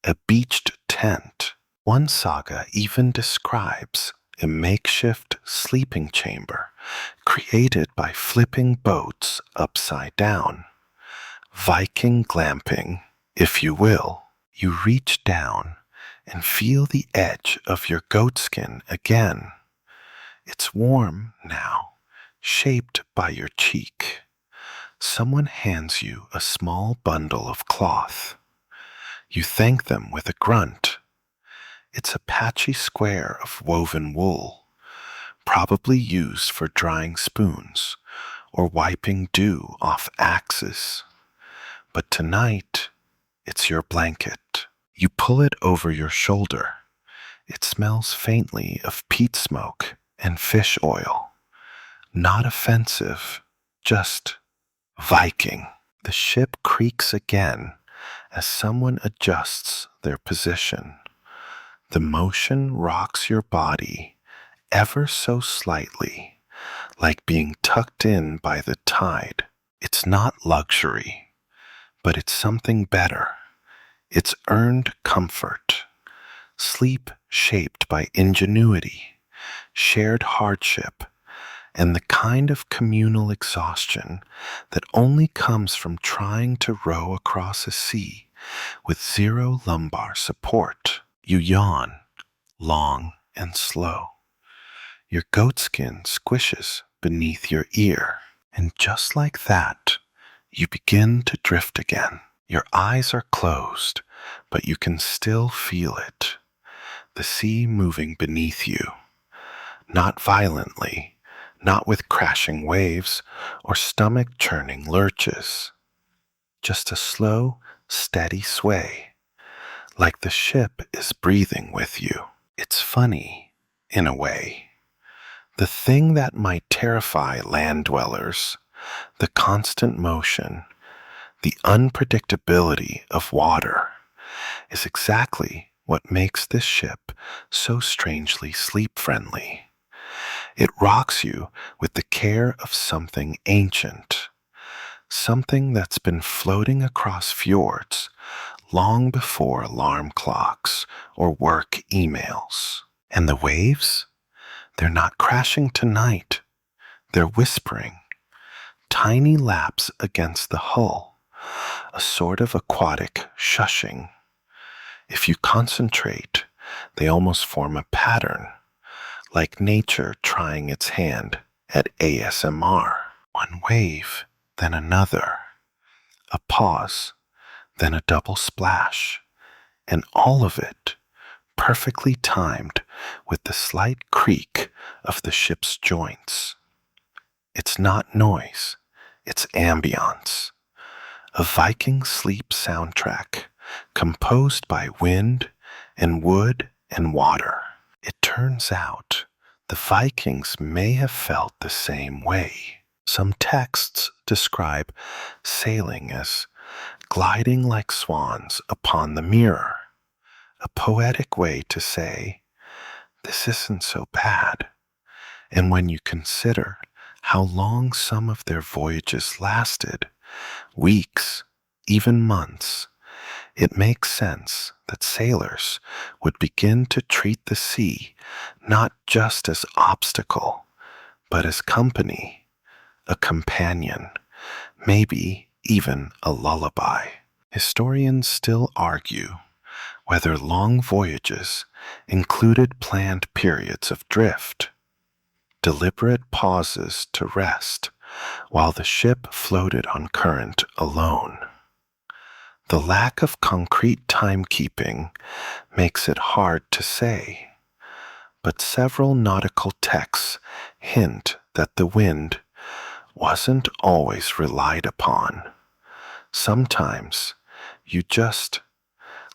a beached tent. One saga even describes a makeshift sleeping chamber created by flipping boats upside down. Viking glamping, if you will. You reach down and feel the edge of your goatskin again. It's warm now, shaped by your cheek. Someone hands you a small bundle of cloth. You thank them with a grunt. It's a patchy square of woven wool, probably used for drying spoons or wiping dew off axes. But tonight, it's your blanket. You pull it over your shoulder. It smells faintly of peat smoke and fish oil. Not offensive, just Viking. The ship creaks again as someone adjusts their position. The motion rocks your body ever so slightly, like being tucked in by the tide. It's not luxury, but it's something better. It's earned comfort. Sleep shaped by ingenuity, shared hardship, and the kind of communal exhaustion that only comes from trying to row across a sea with zero lumbar support. You yawn, long and slow. Your goatskin squishes beneath your ear, and just like that, you begin to drift again. Your eyes are closed, but you can still feel it. The sea moving beneath you. Not violently, not with crashing waves or stomach-churning lurches. Just a slow, steady sway, like the ship is breathing with you. It's funny, in a way. The thing that might terrify land dwellers, the constant motion, the unpredictability of water, is exactly what makes this ship so strangely sleep-friendly. It rocks you with the care of something ancient, something that's been floating across fjords long before alarm clocks or work emails. And the waves? They're not crashing tonight. They're whispering. Tiny laps against the hull, a sort of aquatic shushing. If you concentrate, they almost form a pattern, like nature trying its hand at ASMR. One wave, then another. A pause, then a double splash, and all of it perfectly timed with the slight creak of the ship's joints. It's not noise, it's ambience. A Viking sleep soundtrack composed by wind and wood and water. It turns out the Vikings may have felt the same way. Some texts describe sailing as gliding like swans upon the mirror, a poetic way to say, this isn't so bad. And when you consider how long some of their voyages lasted, weeks, even months, it makes sense that sailors would begin to treat the sea not just as obstacle, but as company, a companion, maybe even a lullaby. Historians still argue whether long voyages included planned periods of drift, deliberate pauses to rest while the ship floated on current alone. The lack of concrete timekeeping makes it hard to say, but several nautical texts hint that the wind wasn't always relied upon. Sometimes you just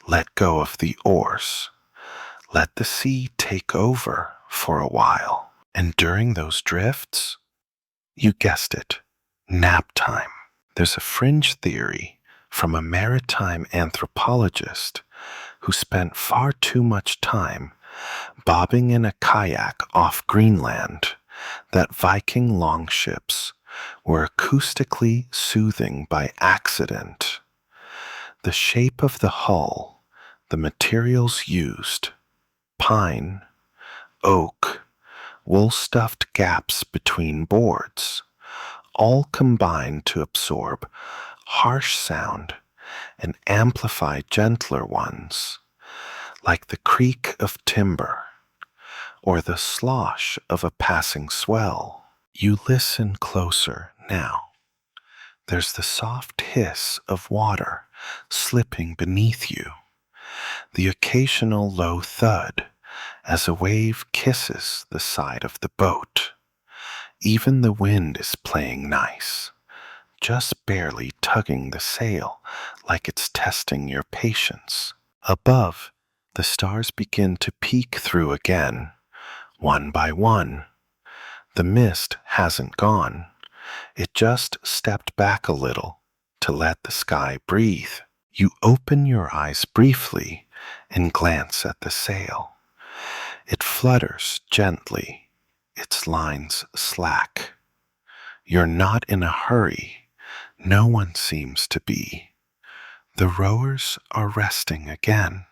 let go of the oars, let the sea take over for a while. And during those drifts, you guessed it, nap time. There's a fringe theory from a maritime anthropologist who spent far too much time bobbing in a kayak off Greenland that Viking longships were acoustically soothing by accident. The shape of the hull, the materials used, pine, oak, wool-stuffed gaps between boards, all combine to absorb harsh sound and amplify gentler ones, like the creak of timber or the slosh of a passing swell. You listen closer now. There's the soft hiss of water slipping beneath you, the occasional low thud as a wave kisses the side of the boat. Even the wind is playing nice, just barely tugging the sail like it's testing your patience. Above, the stars begin to peek through again, one by one. The mist hasn't gone. It just stepped back a little to let the sky breathe. You open your eyes briefly and glance at the sail. It flutters gently, its lines slack. You're not in a hurry. No one seems to be. The rowers are resting again.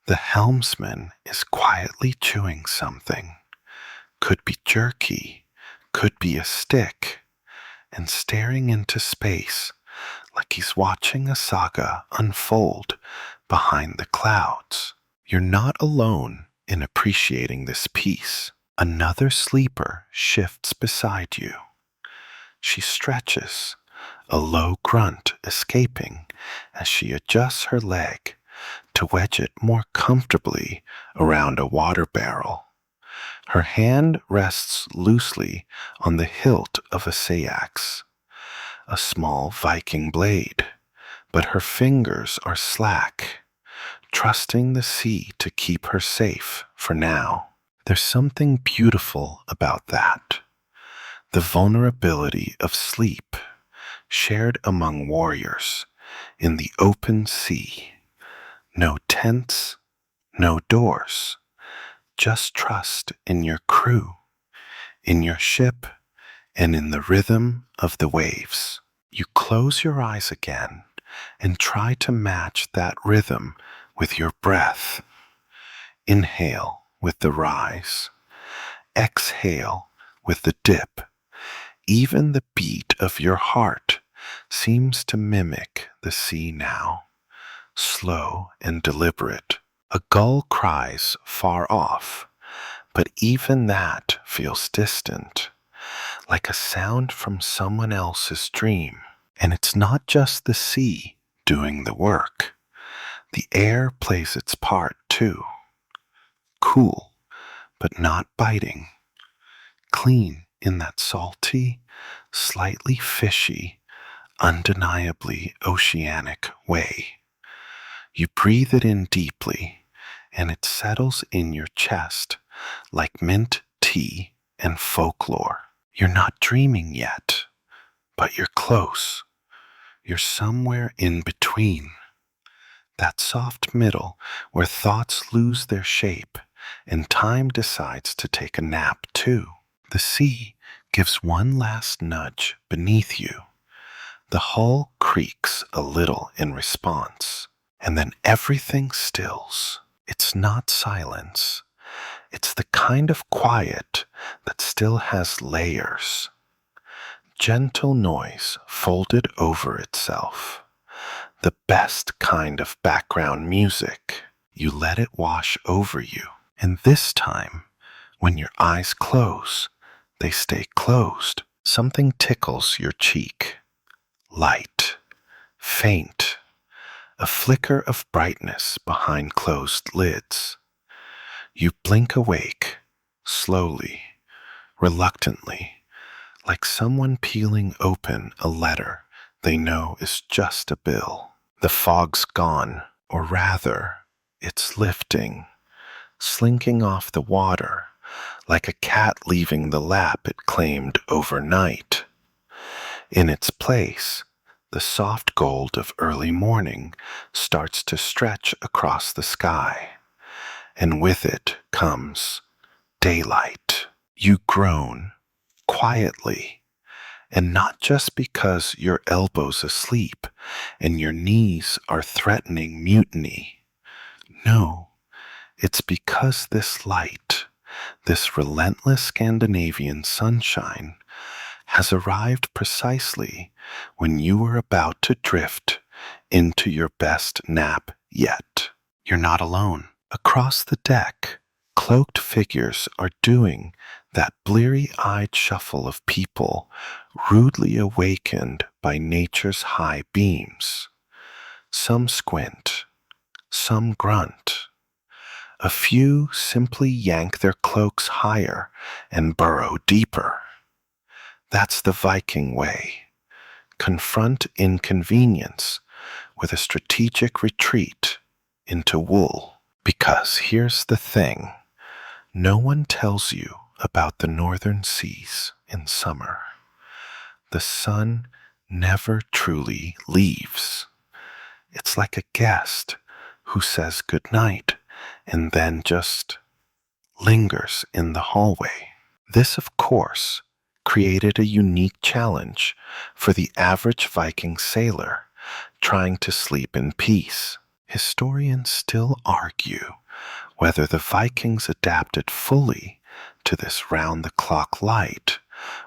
The helmsman is quietly chewing something. Could be jerky, could be a stick, and staring into space like he's watching a saga unfold behind the clouds. You're not alone in appreciating this piece. Another sleeper shifts beside you. She stretches, a low grunt escaping as she adjusts her leg to wedge it more comfortably around a water barrel. Her hand rests loosely on the hilt of a sayax, a small Viking blade, but her fingers are slack, trusting the sea to keep her safe for now. There's something beautiful about that. The vulnerability of sleep, shared among warriors in the open sea. No tents, no doors, just trust in your crew, in your ship, and in the rhythm of the waves. You close your eyes again and try to match that rhythm with your breath. Inhale with the rise, exhale with the dip. Even the beat of your heart seems to mimic the sea now, slow and deliberate. A gull cries far off, but even that feels distant, like a sound from someone else's dream. And it's not just the sea doing the work. The air plays its part too. Cool, but not biting. Clean in that salty, slightly fishy, undeniably oceanic way. You breathe it in deeply, and it settles in your chest like mint tea and folklore. You're not dreaming yet, but you're close. You're somewhere in between. That soft middle where thoughts lose their shape and time decides to take a nap too. The sea gives one last nudge beneath you. The hull creaks a little in response, and then everything stills. It's not silence. It's the kind of quiet that still has layers. Gentle noise folded over itself. The best kind of background music. You let it wash over you. And this time, when your eyes close, they stay closed. Something tickles your cheek. Light, faint, a flicker of brightness behind closed lids. You blink awake, slowly, reluctantly, like someone peeling open a letter they know is just a bill. The fog's gone, or rather, it's lifting, slinking off the water, like a cat leaving the lap it claimed overnight. In its place, the soft gold of early morning starts to stretch across the sky, and with it comes daylight. You groan, quietly, and not just because your elbow's asleep and your knees are threatening mutiny. No, it's because this light, this relentless Scandinavian sunshine, has arrived precisely when you are about to drift into your best nap yet. You're not alone. Across the deck, cloaked figures are doing that bleary-eyed shuffle of people rudely awakened by nature's high beams. Some squint, some grunt. A few simply yank their cloaks higher and burrow deeper. That's the Viking way. Confront inconvenience with a strategic retreat into wool. Because here's the thing, no one tells you about the northern seas in summer. The sun never truly leaves. It's like a guest who says goodnight and then just lingers in the hallway. This, of course, created a unique challenge for the average Viking sailor trying to sleep in peace. Historians still argue whether the Vikings adapted fully to this round-the-clock light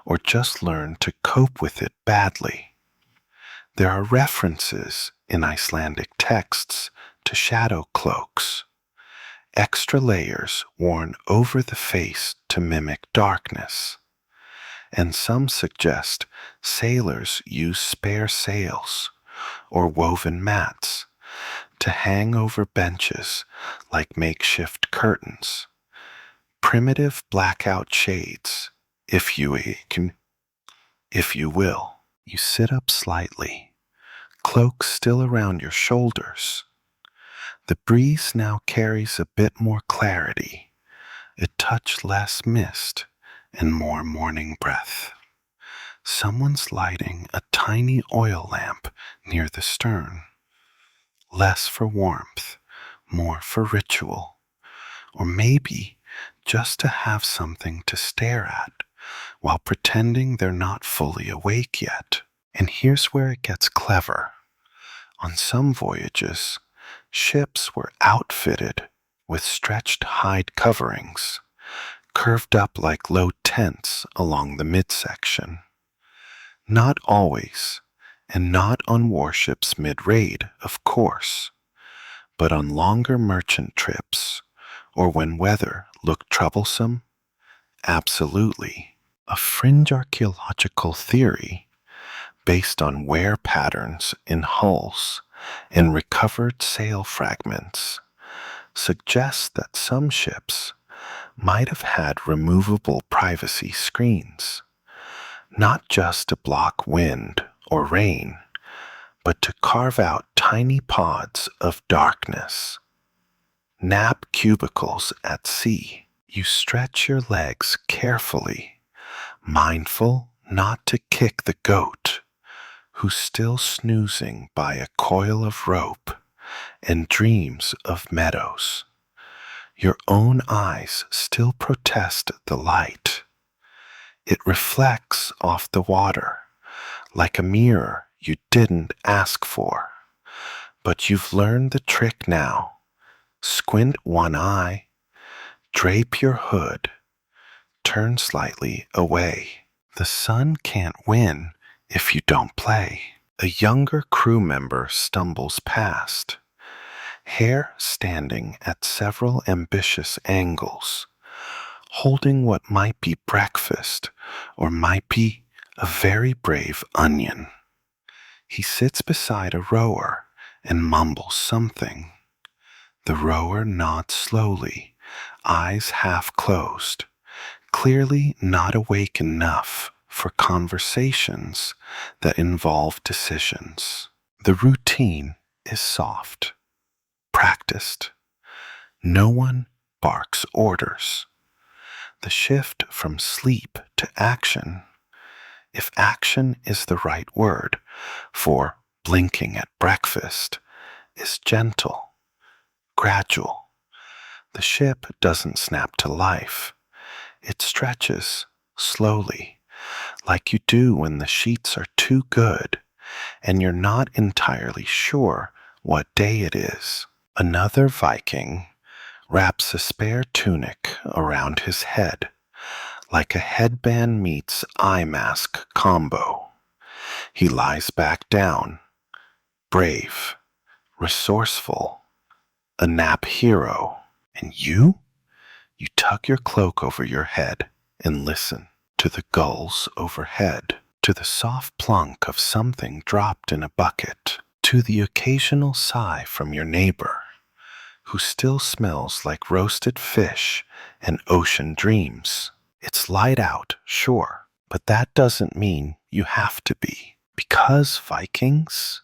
or just learned to cope with it badly. There are references in Icelandic texts to shadow cloaks, extra layers worn over the face to mimic darkness, and some suggest sailors use spare sails or woven mats to hang over benches like makeshift curtains. Primitive blackout shades, if you will. You sit up slightly, cloak still around your shoulders. The breeze now carries a bit more clarity, a touch less mist, and more morning breath. Someone's lighting a tiny oil lamp near the stern. Less for warmth, more for ritual, or maybe just to have something to stare at while pretending they're not fully awake yet. And here's where it gets clever. On some voyages, ships were outfitted with stretched hide coverings, curved up like low tents along the midsection. Not always, and not on warships mid-raid, of course, but on longer merchant trips, or when weather looked troublesome, absolutely. A fringe archaeological theory based on wear patterns in hulls and recovered sail fragments suggests that some ships might have had removable privacy screens, not just to block wind or rain, but to carve out tiny pods of darkness. Nap cubicles at sea. You stretch your legs carefully, mindful not to kick the goat, who's still snoozing by a coil of rope and dreams of meadows. Your own eyes still protest the light. It reflects off the water like a mirror you didn't ask for. But you've learned the trick now. Squint one eye, drape your hood, turn slightly away. The sun can't win if you don't play. A younger crew member stumbles past, hair standing at several ambitious angles, holding what might be breakfast or might be a very brave onion. He sits beside a rower and mumbles something. The rower nods slowly, eyes half closed, clearly not awake enough for conversations that involve decisions. The routine is soft, practiced. No one barks orders. The shift from sleep to action, if action is the right word for blinking at breakfast, is gentle, gradual. The ship doesn't snap to life. It stretches slowly, like you do when the sheets are too good and you're not entirely sure what day it is. Another Viking wraps a spare tunic around his head, like a headband meets eye mask combo. He lies back down, brave, resourceful, a nap hero. And you? You tuck your cloak over your head and listen to the gulls overhead, to the soft plunk of something dropped in a bucket, to the occasional sigh from your neighbor, who still smells like roasted fish and ocean dreams. It's light out, sure, but that doesn't mean you have to be. Because Vikings,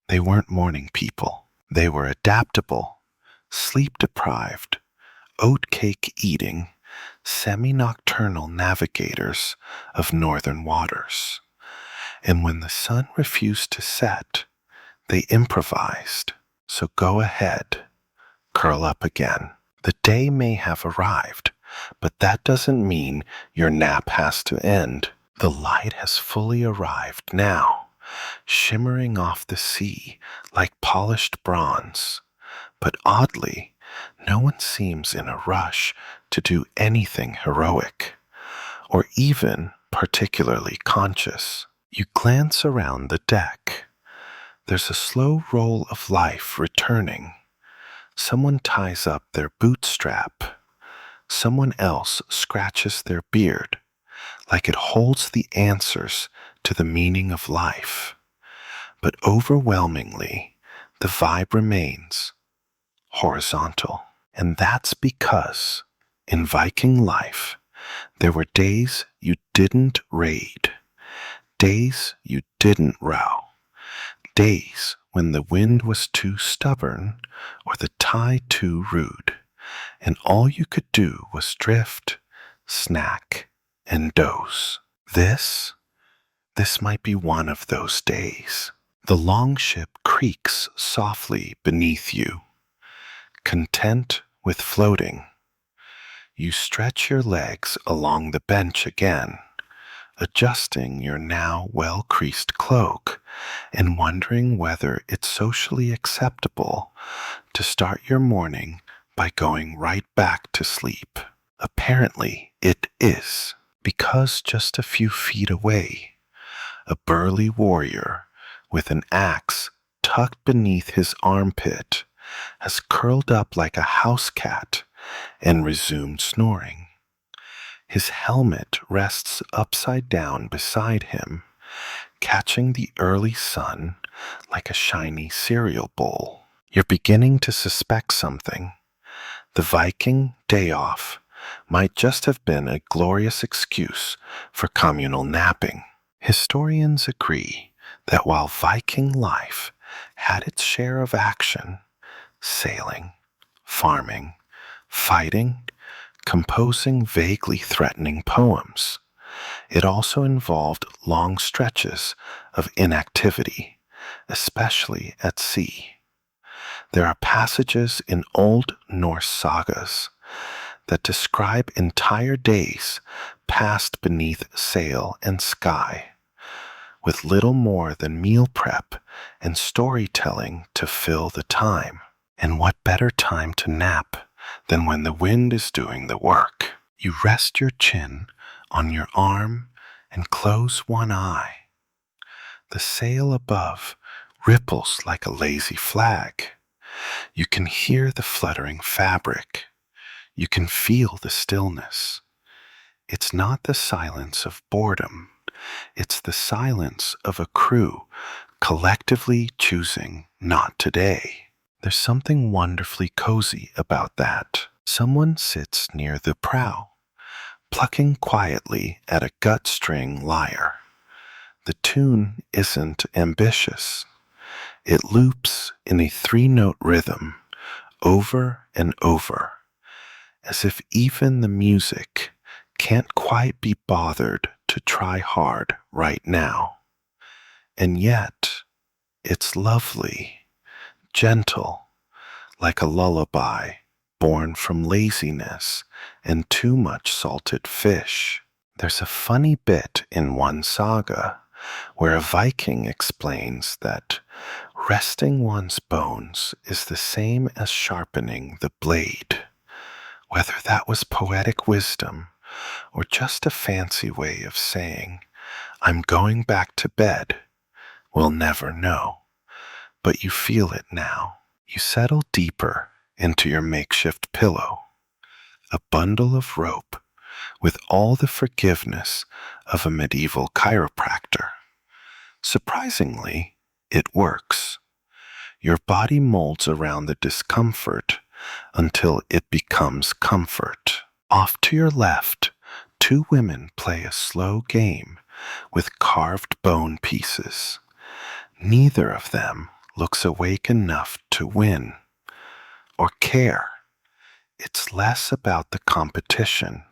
they weren't morning people. They were adaptable, sleep-deprived, oatcake eating, semi-nocturnal navigators of northern waters. And when the sun refused to set, they improvised. So go ahead, curl up again. The day may have arrived, but that doesn't mean your nap has to end. The light has fully arrived now, shimmering off the sea like polished bronze. But oddly, no one seems in a rush to do anything heroic, or even particularly conscious. You glance around the deck. There's a slow roll of life returning. Someone ties up their bootstrap. Someone else scratches their beard, like it holds the answers to the meaning of life. But overwhelmingly, the vibe remains horizontal. And that's because in Viking life, there were days you didn't raid, days you didn't row, days when the wind was too stubborn or the tide too rude, and all you could do was drift, snack, and doze. This might be one of those days. The longship creaks softly beneath you, content with floating. You stretch your legs along the bench again, adjusting your now well-creased cloak and wondering whether it's socially acceptable to start your morning by going right back to sleep. Apparently it is, because just a few feet away, a burly warrior with an axe tucked beneath his armpit has curled up like a house cat and resumed snoring. His helmet rests upside down beside him, catching the early sun like a shiny cereal bowl. You're beginning to suspect something. The Viking day off might just have been a glorious excuse for communal napping. Historians agree that while Viking life had its share of action, sailing, farming, fighting, composing vaguely threatening poems, it also involved long stretches of inactivity, especially at sea. There are passages in Old Norse sagas that describe entire days passed beneath sail and sky, with little more than meal prep and storytelling to fill the time. And what better time to nap than when the wind is doing the work? You rest your chin on your arm and close one eye. The sail above ripples like a lazy flag. You can hear the fluttering fabric. You can feel the stillness. It's not the silence of boredom. It's the silence of a crew collectively choosing not today. There's something wonderfully cozy about that. Someone sits near the prow, plucking quietly at a gut-string lyre. The tune isn't ambitious. It loops in a three-note rhythm, over and over, as if even the music can't quite be bothered to try hard right now. And yet, it's lovely, gentle, like a lullaby born from laziness and too much salted fish. There's a funny bit in one saga where a Viking explains that resting one's bones is the same as sharpening the blade. Whether that was poetic wisdom or just a fancy way of saying, I'm going back to bed, we'll never know. But you feel it now. You settle deeper into your makeshift pillow, a bundle of rope with all the forgiveness of a medieval chiropractor. Surprisingly, it works. Your body molds around the discomfort until it becomes comfort. Off to your left, two women play a slow game with carved bone pieces. Neither of them looks awake enough to win or care. It's less about the competition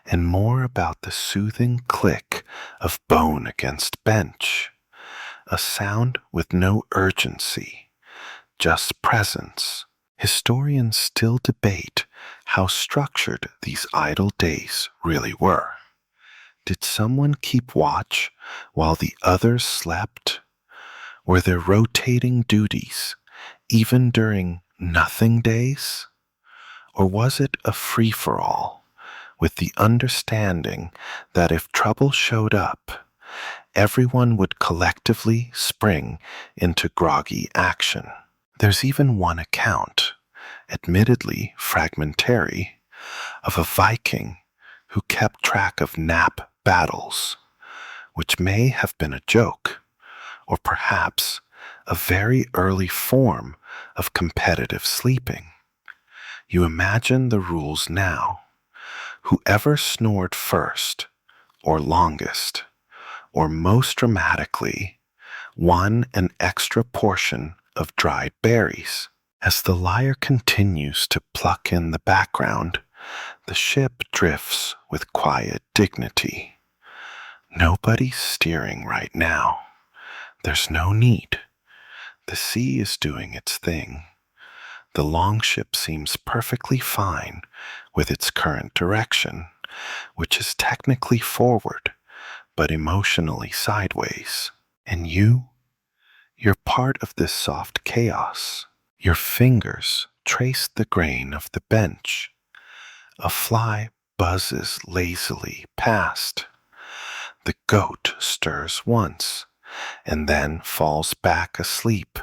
and more about the soothing click of bone against bench, a sound with no urgency, just presence. Historians still debate how structured these idle days really were. Did someone keep watch while the others slept? Were there rotating duties, even during nothing days? Or was it a free-for-all, with the understanding that if trouble showed up, everyone would collectively spring into groggy action? There's even one account, admittedly fragmentary, of a Viking who kept track of nap battles, which may have been a joke, or perhaps a very early form of competitive sleeping. You imagine the rules now. Whoever snored first, or longest, or most dramatically, won an extra portion of dried berries. As the lyre continues to pluck in the background, the ship drifts with quiet dignity. Nobody's steering right now. There's no need. The sea is doing its thing. The longship seems perfectly fine with its current direction, which is technically forward, but emotionally sideways. And you're part of this soft chaos. Your fingers trace the grain of the bench. A fly buzzes lazily past. The goat stirs once, and then falls back asleep,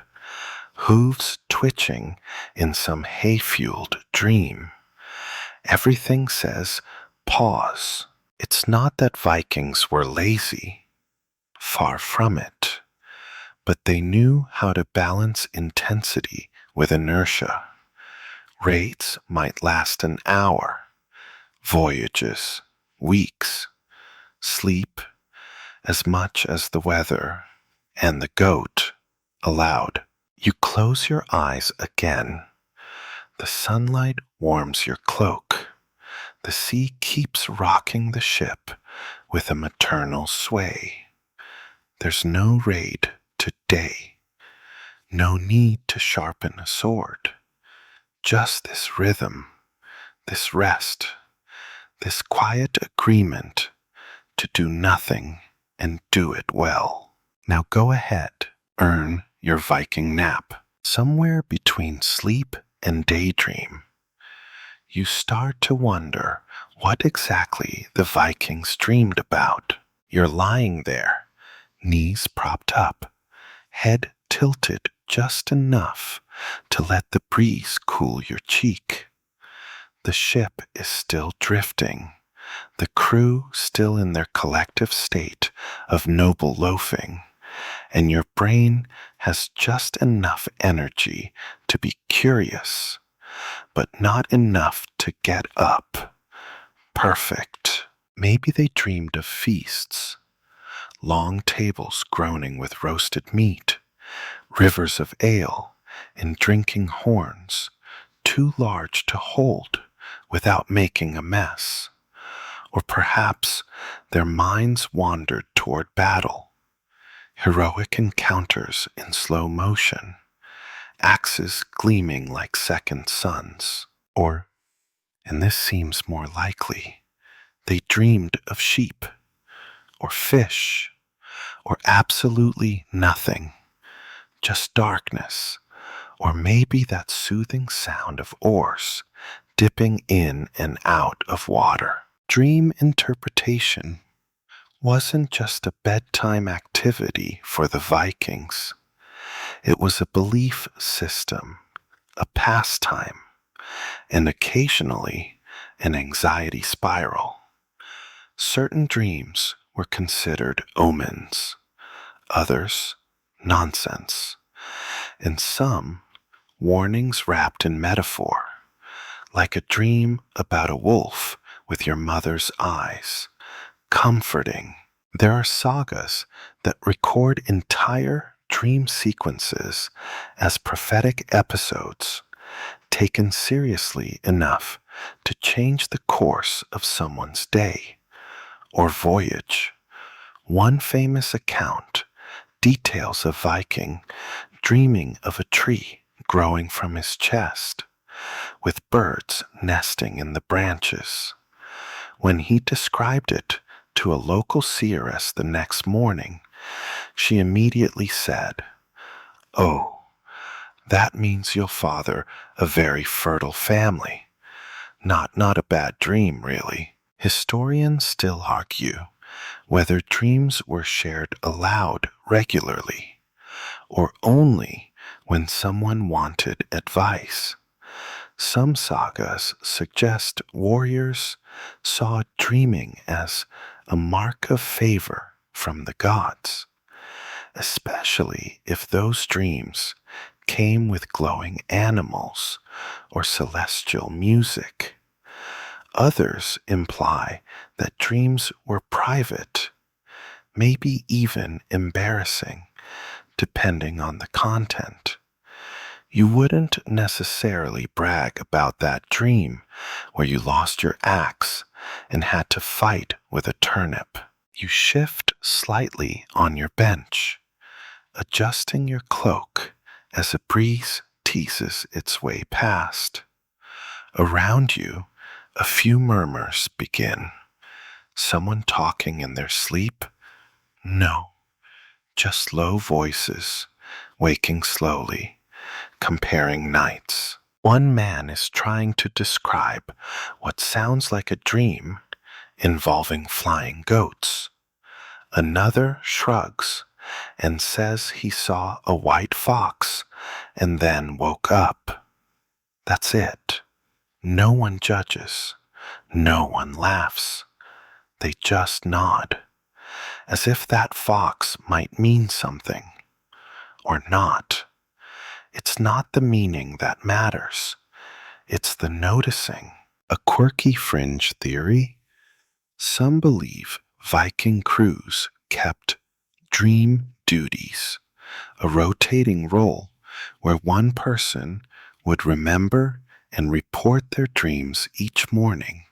hooves twitching in some hay-fueled dream. Everything says, pause. It's not that Vikings were lazy. Far from it. But they knew how to balance intensity with inertia. Raids might last an hour, voyages, weeks, sleep as much as the weather and the goat allowed. You close your eyes again. The sunlight warms your cloak. The sea keeps rocking the ship with a maternal sway. There's no raid today. No need to sharpen a sword. Just this rhythm, this rest, this quiet agreement to do nothing and do it well. Now go ahead, earn your Viking nap. Somewhere between sleep and daydream, you start to wonder what exactly the Vikings dreamed about. You're lying there, knees propped up, head tilted just enough to let the breeze cool your cheek. The ship is still drifting, the crew still in their collective state of noble loafing, and your brain has just enough energy to be curious, but not enough to get up. Perfect. Maybe they dreamed of feasts, long tables groaning with roasted meat, rivers of ale and drinking horns, too large to hold without making a mess. Or perhaps their minds wandered toward battle, heroic encounters in slow motion, axes gleaming like second suns. Or, and this seems more likely, they dreamed of sheep or fish or absolutely nothing, just darkness, or maybe that soothing sound of oars dipping in and out of water. Dream interpretation wasn't just a bedtime activity for the Vikings. It was a belief system, a pastime, and occasionally an anxiety spiral. Certain dreams were considered omens, others nonsense, and some warnings wrapped in metaphor, like a dream about a wolf with your mother's eyes, comforting. There are sagas that record entire dream sequences as prophetic episodes, taken seriously enough to change the course of someone's day or voyage. One famous account details a Viking dreaming of a tree growing from his chest, with birds nesting in the branches. When he described it to a local seeress the next morning, she immediately said, "Oh, that means you'll father a very fertile family. Not a bad dream, really." Historians still argue whether dreams were shared aloud regularly or only when someone wanted advice. Some sagas suggest warriors saw dreaming as a mark of favor from the gods, especially if those dreams came with glowing animals or celestial music. Others imply that dreams were private, maybe even embarrassing, depending on the content. You wouldn't necessarily brag about that dream where you lost your axe and had to fight with a turnip. You shift slightly on your bench, adjusting your cloak as a breeze teases its way past. Around you, a few murmurs begin. Someone talking in their sleep? No, just low voices, waking slowly, comparing nights. One man is trying to describe what sounds like a dream involving flying goats. Another shrugs and says he saw a white fox and then woke up. That's it. No one judges. No one laughs. They just nod, as if that fox might mean something, or not. It's not the meaning that matters. It's the noticing. A quirky fringe theory? Some believe Viking crews kept dream duties, a rotating role where one person would remember and report their dreams each morning,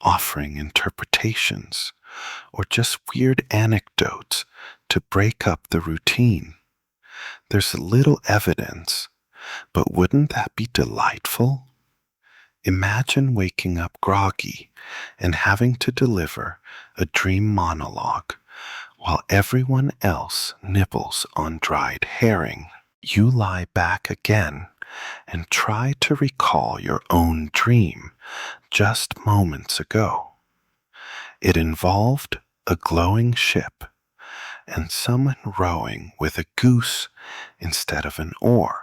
offering interpretations or just weird anecdotes to break up the routine. There's little evidence, but wouldn't that be delightful? Imagine waking up groggy and having to deliver a dream monologue while everyone else nibbles on dried herring. You lie back again and try to recall your own dream just moments ago. It involved a glowing ship and someone rowing with a goose instead of an oar,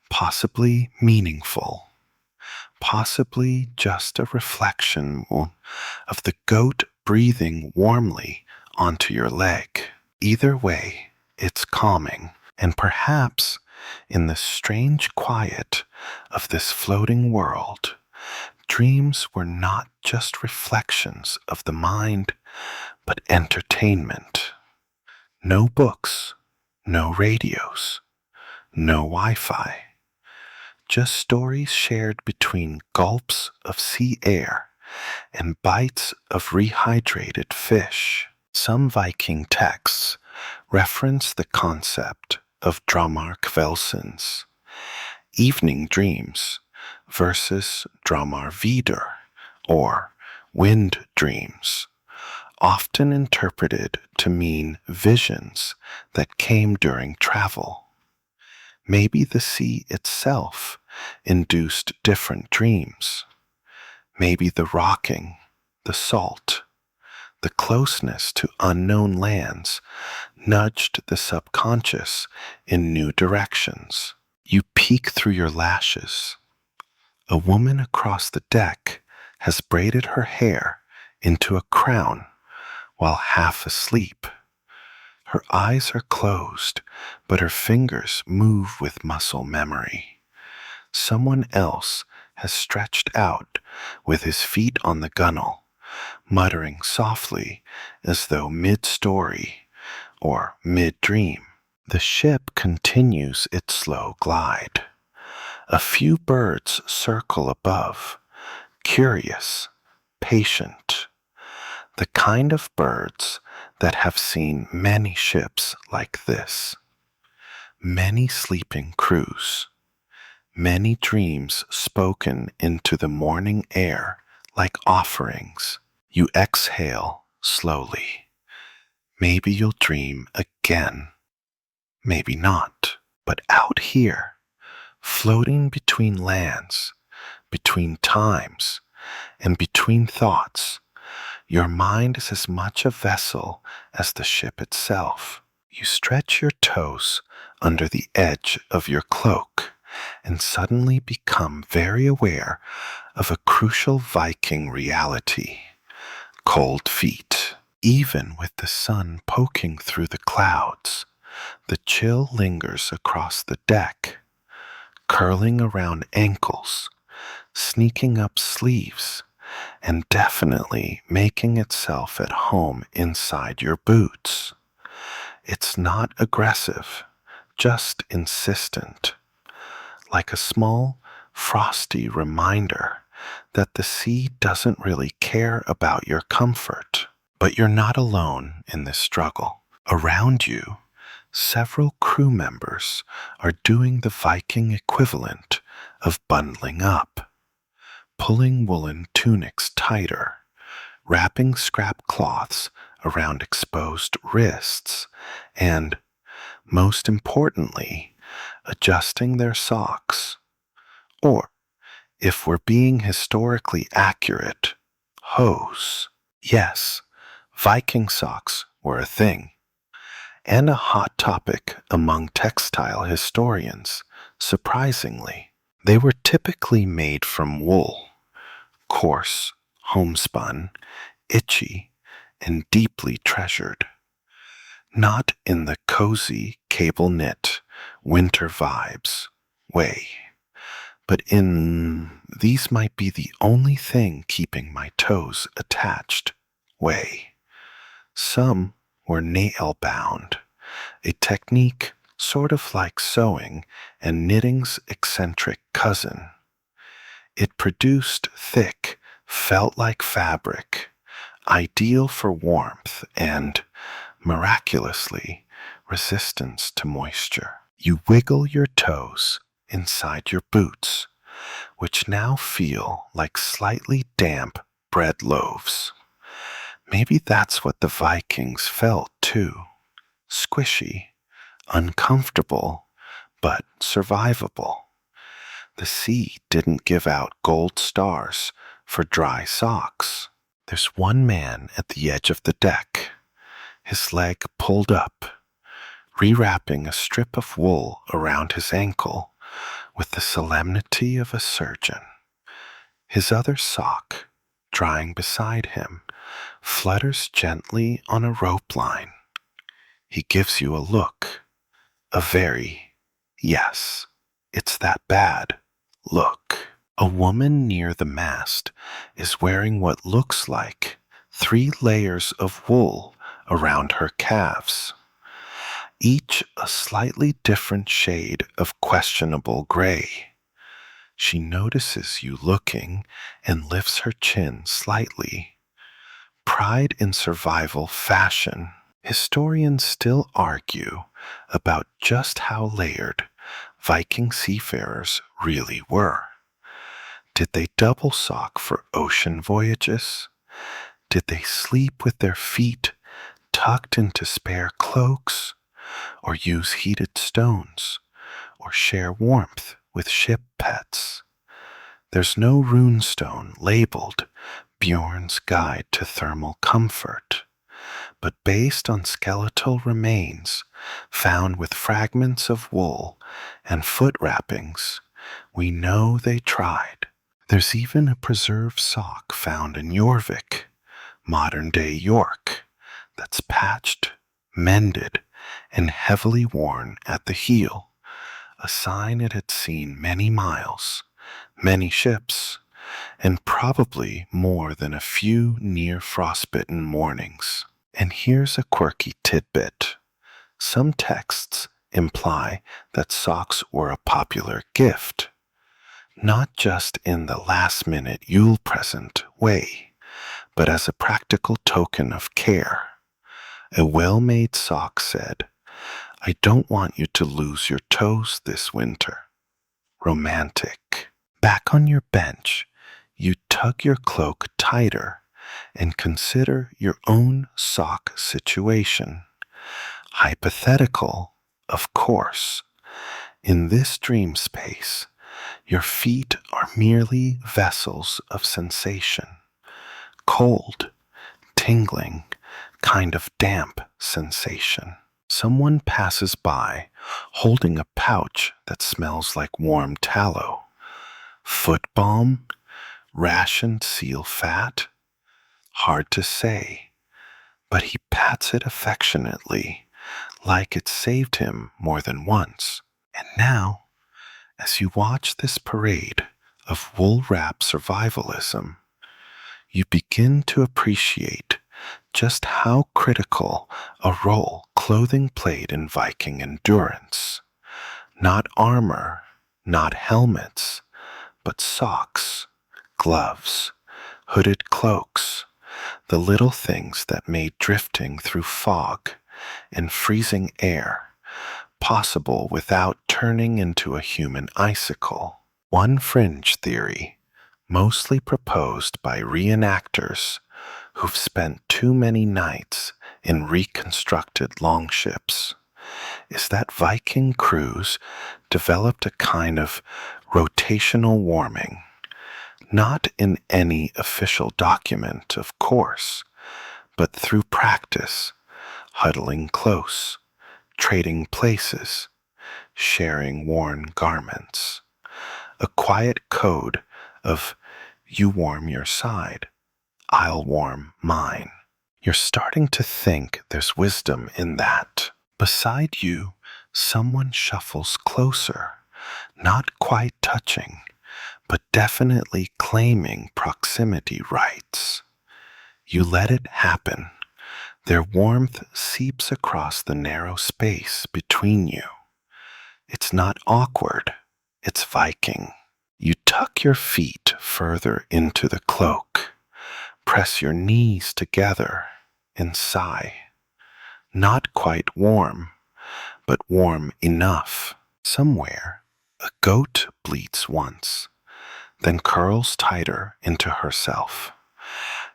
possibly meaningful, possibly just a reflection of the goat breathing warmly onto your leg. Either way, it's calming, and perhaps in the strange quiet of this floating world, dreams were not just reflections of the mind, but entertainment. No books, no radios, no Wi-Fi, just stories shared between gulps of sea air and bites of rehydrated fish. Some Viking texts reference the concept of dramarkvelsens, evening dreams, versus dramarvider, or wind dreams, often interpreted to mean visions that came during travel. Maybe the sea itself induced different dreams. Maybe the rocking, the salt, the closeness to unknown lands nudged the subconscious in new directions. You peek through your lashes. A woman across the deck has braided her hair into a crown while half asleep. Her eyes are closed, but her fingers move with muscle memory. Someone else has stretched out with his feet on the gunwale, muttering softly as though mid-story or mid-dream. The ship continues its slow glide. A few birds circle above, curious, patient, the kind of birds that have seen many ships like this, many sleeping crews, many dreams spoken into the morning air like offerings. You exhale slowly. Maybe you'll dream again, maybe not. But out here, floating between lands, between times, and between thoughts, your mind is as much a vessel as the ship itself. You stretch your toes under the edge of your cloak and suddenly become very aware of a crucial Viking reality: cold feet. Even with the sun poking through the clouds, the chill lingers across the deck, curling around ankles, sneaking up sleeves, and definitely making itself at home inside your boots. It's not aggressive, just insistent, like a small, frosty reminder that the sea doesn't really care about your comfort. But you're not alone in this struggle. Around you, several crew members are doing the Viking equivalent of bundling up, pulling woolen tunics tighter, wrapping scrap cloths around exposed wrists, and, most importantly, adjusting their socks. Or, if we're being historically accurate, hose. Yes, Viking socks were a thing, and a hot topic among textile historians, surprisingly. They were typically made from wool, coarse, homespun, itchy, and deeply treasured. Not in the cozy, cable-knit, winter vibes way, but in these might be the only thing keeping my toes attached way. Some were nail-bound, a technique sort of like sewing and knitting's eccentric cousin. It produced thick, felt-like fabric, ideal for warmth and, miraculously, resistance to moisture. You wiggle your toes inside your boots, which now feel like slightly damp bread loaves. Maybe that's what the Vikings felt too. Squishy, uncomfortable, but survivable. The sea didn't give out gold stars for dry socks. There's one man at the edge of the deck, his leg pulled up, rewrapping a strip of wool around his ankle with the solemnity of a surgeon. His other sock, drying beside him, flutters gently on a rope line. He gives you a look, a very, yes, it's that bad look. A woman near the mast is wearing what looks like 3 layers of wool around her calves, each a slightly different shade of questionable gray. She notices you looking and lifts her chin slightly. Pride in survival fashion. Historians still argue about just how layered Viking seafarers really were. Did they double sock for ocean voyages? Did they sleep with their feet tucked into spare cloaks, or use heated stones, or share warmth with ship pets? There's no runestone labeled Bjorn's Guide to Thermal Comfort, but based on skeletal remains found with fragments of wool and foot wrappings, we know they tried. There's even a preserved sock found in Jorvik, modern-day York, that's patched, mended, and heavily worn at the heel, a sign it had seen many miles, many ships, and probably more than a few near frostbitten mornings. And here's a quirky tidbit. Some texts imply that socks were a popular gift, not just in the last-minute Yule present way, but as a practical token of care. A well-made sock said, "I don't want you to lose your toes this winter." Romantic. Back on your bench, you tug your cloak tighter and consider your own sock situation. Hypothetical, of course. In this dream space, your feet are merely vessels of sensation. Cold, tingling, kind of damp sensation. Someone passes by holding a pouch that smells like warm tallow. Foot balm? Rationed seal fat? Hard to say, but he pats it affectionately, like it saved him more than once. And now, as you watch this parade of wool-wrap survivalism, you begin to appreciate just how critical a role clothing played in Viking endurance. Not armor, not helmets, but socks, gloves, hooded cloaks, the little things that made drifting through fog and freezing air possible without turning into a human icicle. One fringe theory, mostly proposed by reenactors who've spent too many nights in reconstructed longships, is that Viking crews developed a kind of rotational warming. Not in any official document, of course, but through practice, huddling close, trading places, sharing worn garments. A quiet code of you warm your side, I'll warm mine. You're starting to think there's wisdom in that. Beside you, someone shuffles closer, not quite touching, but definitely claiming proximity rights. You let it happen. Their warmth seeps across the narrow space between you. It's not awkward, it's Viking. You tuck your feet further into the cloak, press your knees together, and sigh. Not quite warm, but warm enough. Somewhere, a goat bleats once, then curls tighter into herself.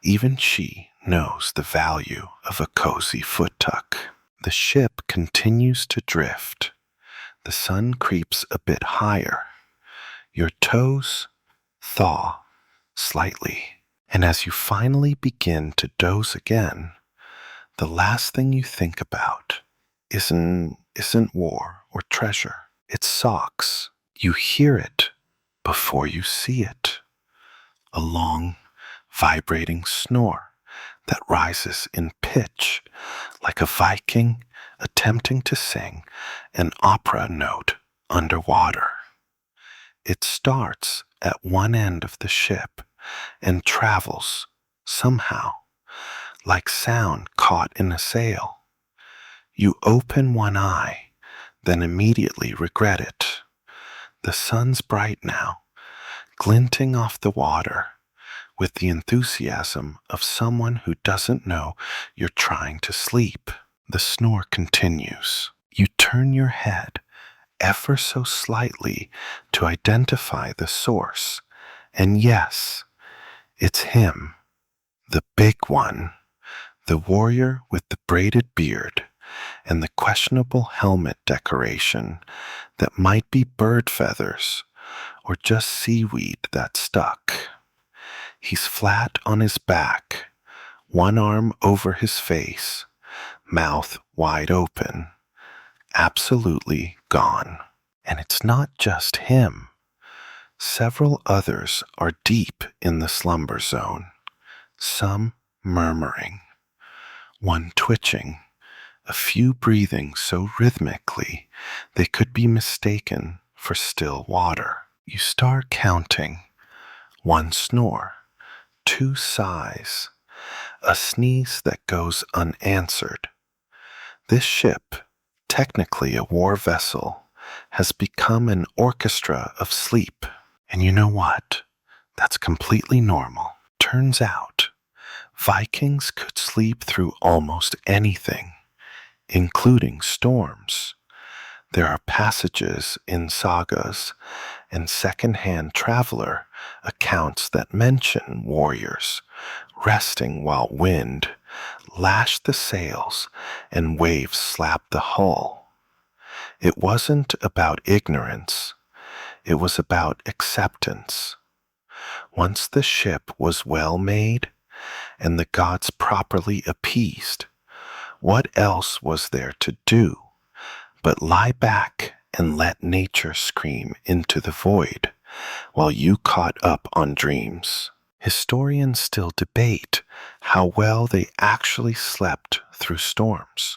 Even she knows the value of a cozy foot tuck. The ship continues to drift. The sun creeps a bit higher. Your toes thaw slightly. And as you finally begin to doze again, the last thing you think about isn't war or treasure. It's socks. You hear it before you see it. A long, vibrating snore that rises in pitch like a Viking attempting to sing an opera note underwater. It starts at one end of the ship and travels, somehow, like sound caught in a sail. You open one eye, then immediately regret it. The sun's bright now, glinting off the water with the enthusiasm of someone who doesn't know you're trying to sleep. The snore continues. You turn your head ever so slightly to identify the source, and yes, it's him, The big one, the warrior with the braided beard and the questionable helmet decoration that might be bird feathers or just seaweed that stuck. He's flat on his back, one arm over his face, mouth wide open, absolutely gone. And it's not just him. Several others are deep in the slumber zone, some murmuring, one twitching, a few breathing so rhythmically they could be mistaken for still water. You start counting. One snore, two sighs, a sneeze that goes unanswered. This ship, technically a war vessel, has become an orchestra of sleep. And you know what? That's completely normal. Turns out, Vikings could sleep through almost anything, including storms. There are passages in sagas and second-hand traveler accounts that mention warriors resting while wind lashed the sails and waves slapped the hull. It wasn't about ignorance. It was about acceptance. Once the ship was well made and the gods properly appeased, what else was there to do but lie back and let nature scream into the void while you caught up on dreams? Historians still debate how well they actually slept through storms.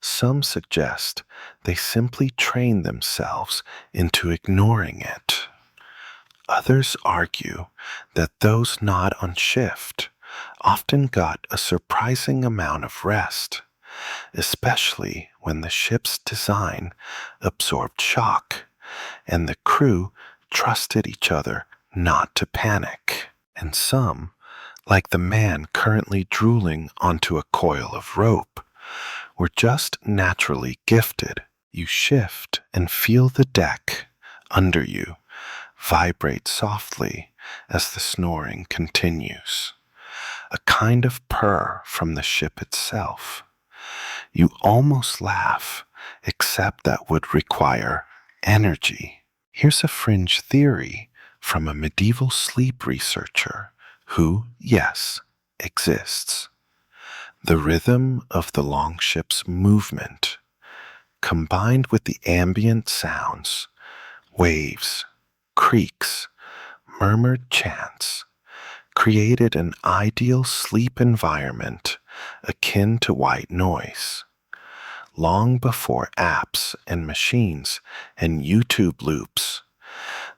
Some suggest they simply trained themselves into ignoring it. Others argue that those not on shift often got a surprising amount of rest, especially when the ship's design absorbed shock and the crew trusted each other not to panic. And some, like the man currently drooling onto a coil of rope, were just naturally gifted. You shift and feel the deck under you vibrate softly as the snoring continues, a kind of purr from the ship itself. You almost laugh, except that would require energy. Here's a fringe theory from a medieval sleep researcher who, yes, exists. The rhythm of the longship's movement, combined with the ambient sounds, waves, creaks, murmured chants, created an ideal sleep environment akin to white noise. Long before apps and machines and YouTube loops,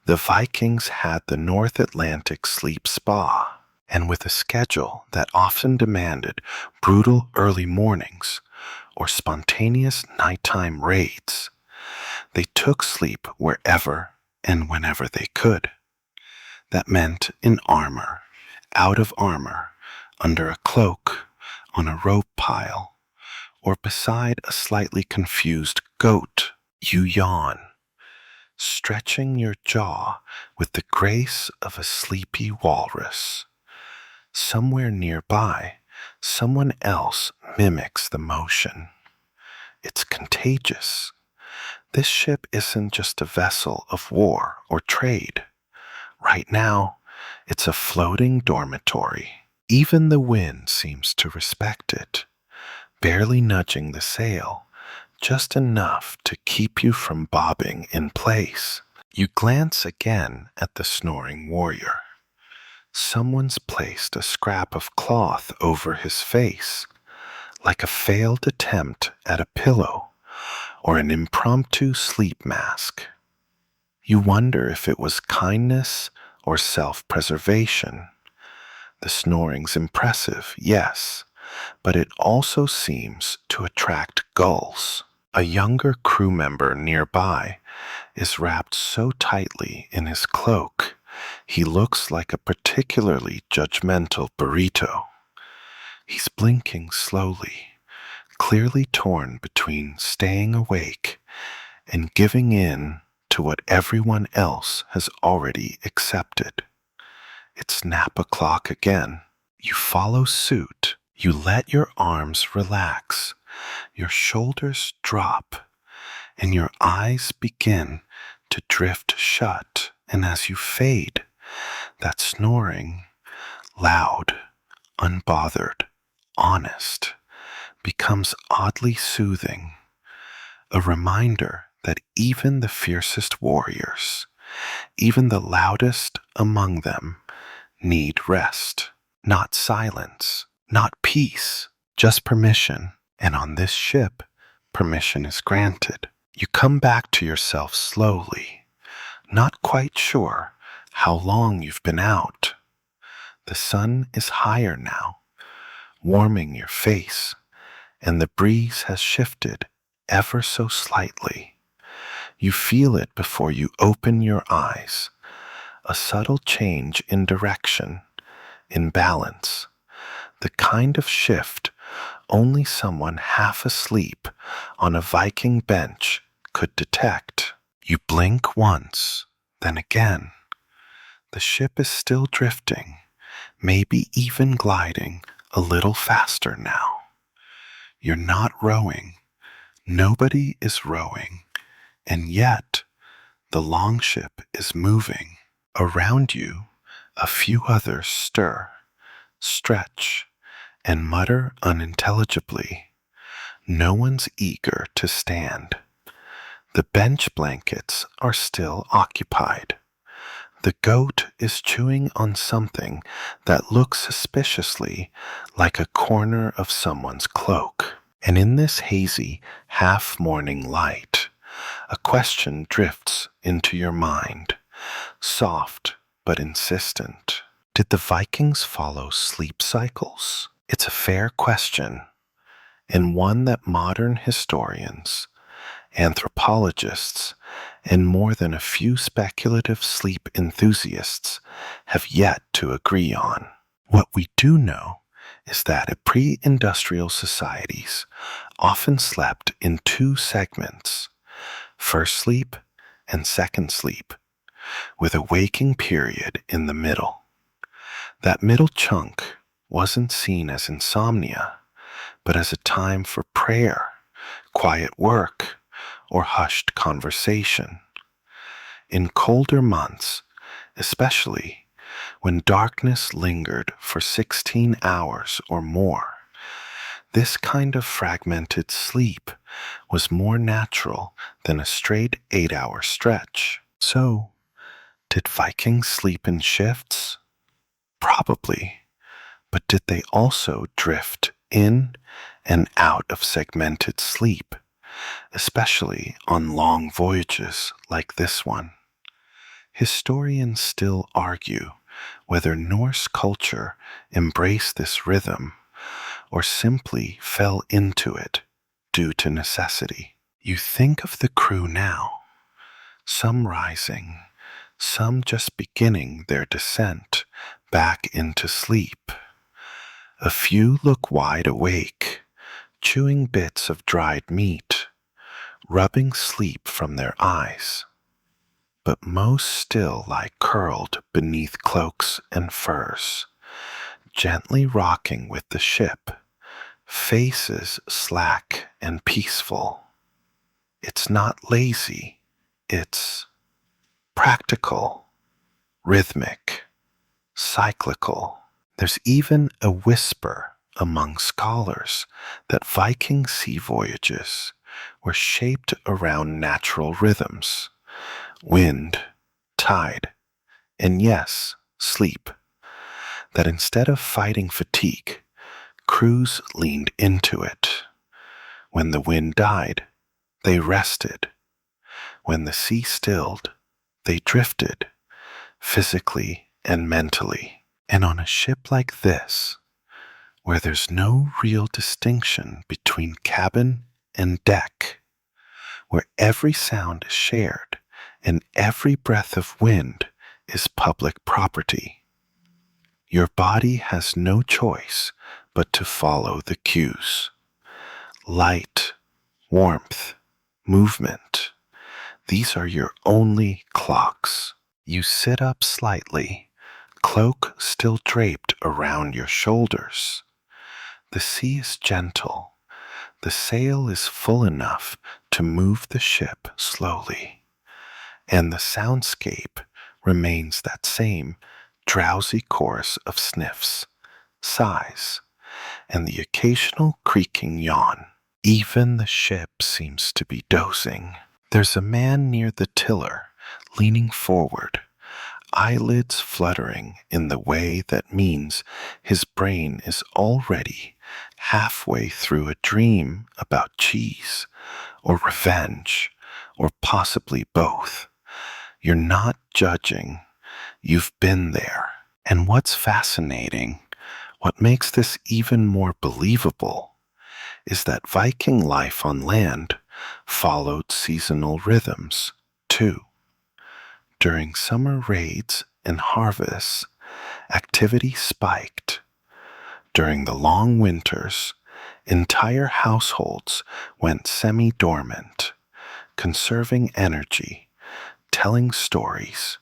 the Vikings had the North Atlantic sleep spa, and with a schedule that often demanded brutal early mornings or spontaneous nighttime raids, they took sleep wherever and whenever they could. That meant in armor, out of armor, under a cloak, on a rope pile, or beside a slightly confused goat. You yawn, stretching your jaw with the grace of a sleepy walrus. Somewhere nearby, someone else mimics the motion. It's contagious. This ship isn't just a vessel of war or trade. Right now, it's a floating dormitory. Even the wind seems to respect it, barely nudging the sail, just enough to keep you from bobbing in place. You glance again at the snoring warrior. Someone's placed a scrap of cloth over his face, like a failed attempt at a pillow or an impromptu sleep mask. You wonder if it was kindness or self-preservation. The snoring's impressive, yes, but it also seems to attract gulls. A younger crew member nearby is wrapped so tightly in his cloak, he looks like a particularly judgmental burrito. He's blinking slowly, clearly torn between staying awake and giving in to what everyone else has already accepted. It's nap o'clock again. You follow suit. You let your arms relax, your shoulders drop, and your eyes begin to drift shut. And as you fade, that snoring, loud, unbothered, honest, becomes oddly soothing, a reminder that even the fiercest warriors, even the loudest among them, need rest, not silence, not peace, just permission. And on this ship, permission is granted. You come back to yourself slowly, not quite sure how long you've been out. The sun is higher now, warming your face, and the breeze has shifted ever so slightly. You feel it before you open your eyes, a subtle change in direction, in balance, the kind of shift only someone half asleep on a Viking bench could detect. You blink once, then again. The ship is still drifting, maybe even gliding a little faster now. You're not rowing. Nobody is rowing. And yet, the longship is moving. Around you, a few others stir, stretch, and mutter unintelligibly. No one's eager to stand. The bench blankets are still occupied. The goat is chewing on something that looks suspiciously like a corner of someone's cloak. And in this hazy, half-morning light, a question drifts into your mind, soft but insistent. Did the Vikings follow sleep cycles? It's a fair question, and one that modern historians, anthropologists, and more than a few speculative sleep enthusiasts have yet to agree on. What we do know is that pre-industrial societies often slept in two segments, first sleep and second sleep, with a waking period in the middle. That middle chunk wasn't seen as insomnia, but as a time for prayer, quiet work, or hushed conversation. In colder months, especially when darkness lingered for 16 hours or more, this kind of fragmented sleep was more natural than a straight 8-hour stretch. So, did Vikings sleep in shifts? Probably. But did they also drift in and out of segmented sleep, especially on long voyages like this one? Historians still argue whether Norse culture embraced this rhythm or simply fell into it due to necessity. You think of the crew now, some rising, some just beginning their descent back into sleep. A few look wide awake, chewing bits of dried meat, rubbing sleep from their eyes. But most still lie curled beneath cloaks and furs, gently rocking with the ship, faces slack and peaceful. It's not lazy, it's practical, rhythmic, cyclical. There's even a whisper among scholars that Viking sea voyages were shaped around natural rhythms, wind, tide, and yes, sleep. That instead of fighting fatigue, crews leaned into it. When the wind died, they rested. When the sea stilled, they drifted, physically and mentally. And on a ship like this, where there's no real distinction between cabin and deck, where every sound is shared and every breath of wind is public property, your body has no choice but to follow the cues. Light, warmth, movement, these are your only clocks. You sit up slightly, cloak still draped around your shoulders. The sea is gentle. The sail is full enough to move the ship slowly, and the soundscape remains that same drowsy chorus of sniffs, sighs, and the occasional creaking yawn. Even the ship seems to be dozing. There's a man near the tiller, leaning forward, eyelids fluttering in the way that means his brain is already halfway through a dream about cheese or revenge or possibly both. You're not judging. You've been there. And what's fascinating, what makes this even more believable, is that Viking life on land followed seasonal rhythms, too. During summer raids and harvests, activity spiked. During the long winters, entire households went semi-dormant, conserving energy, telling stories,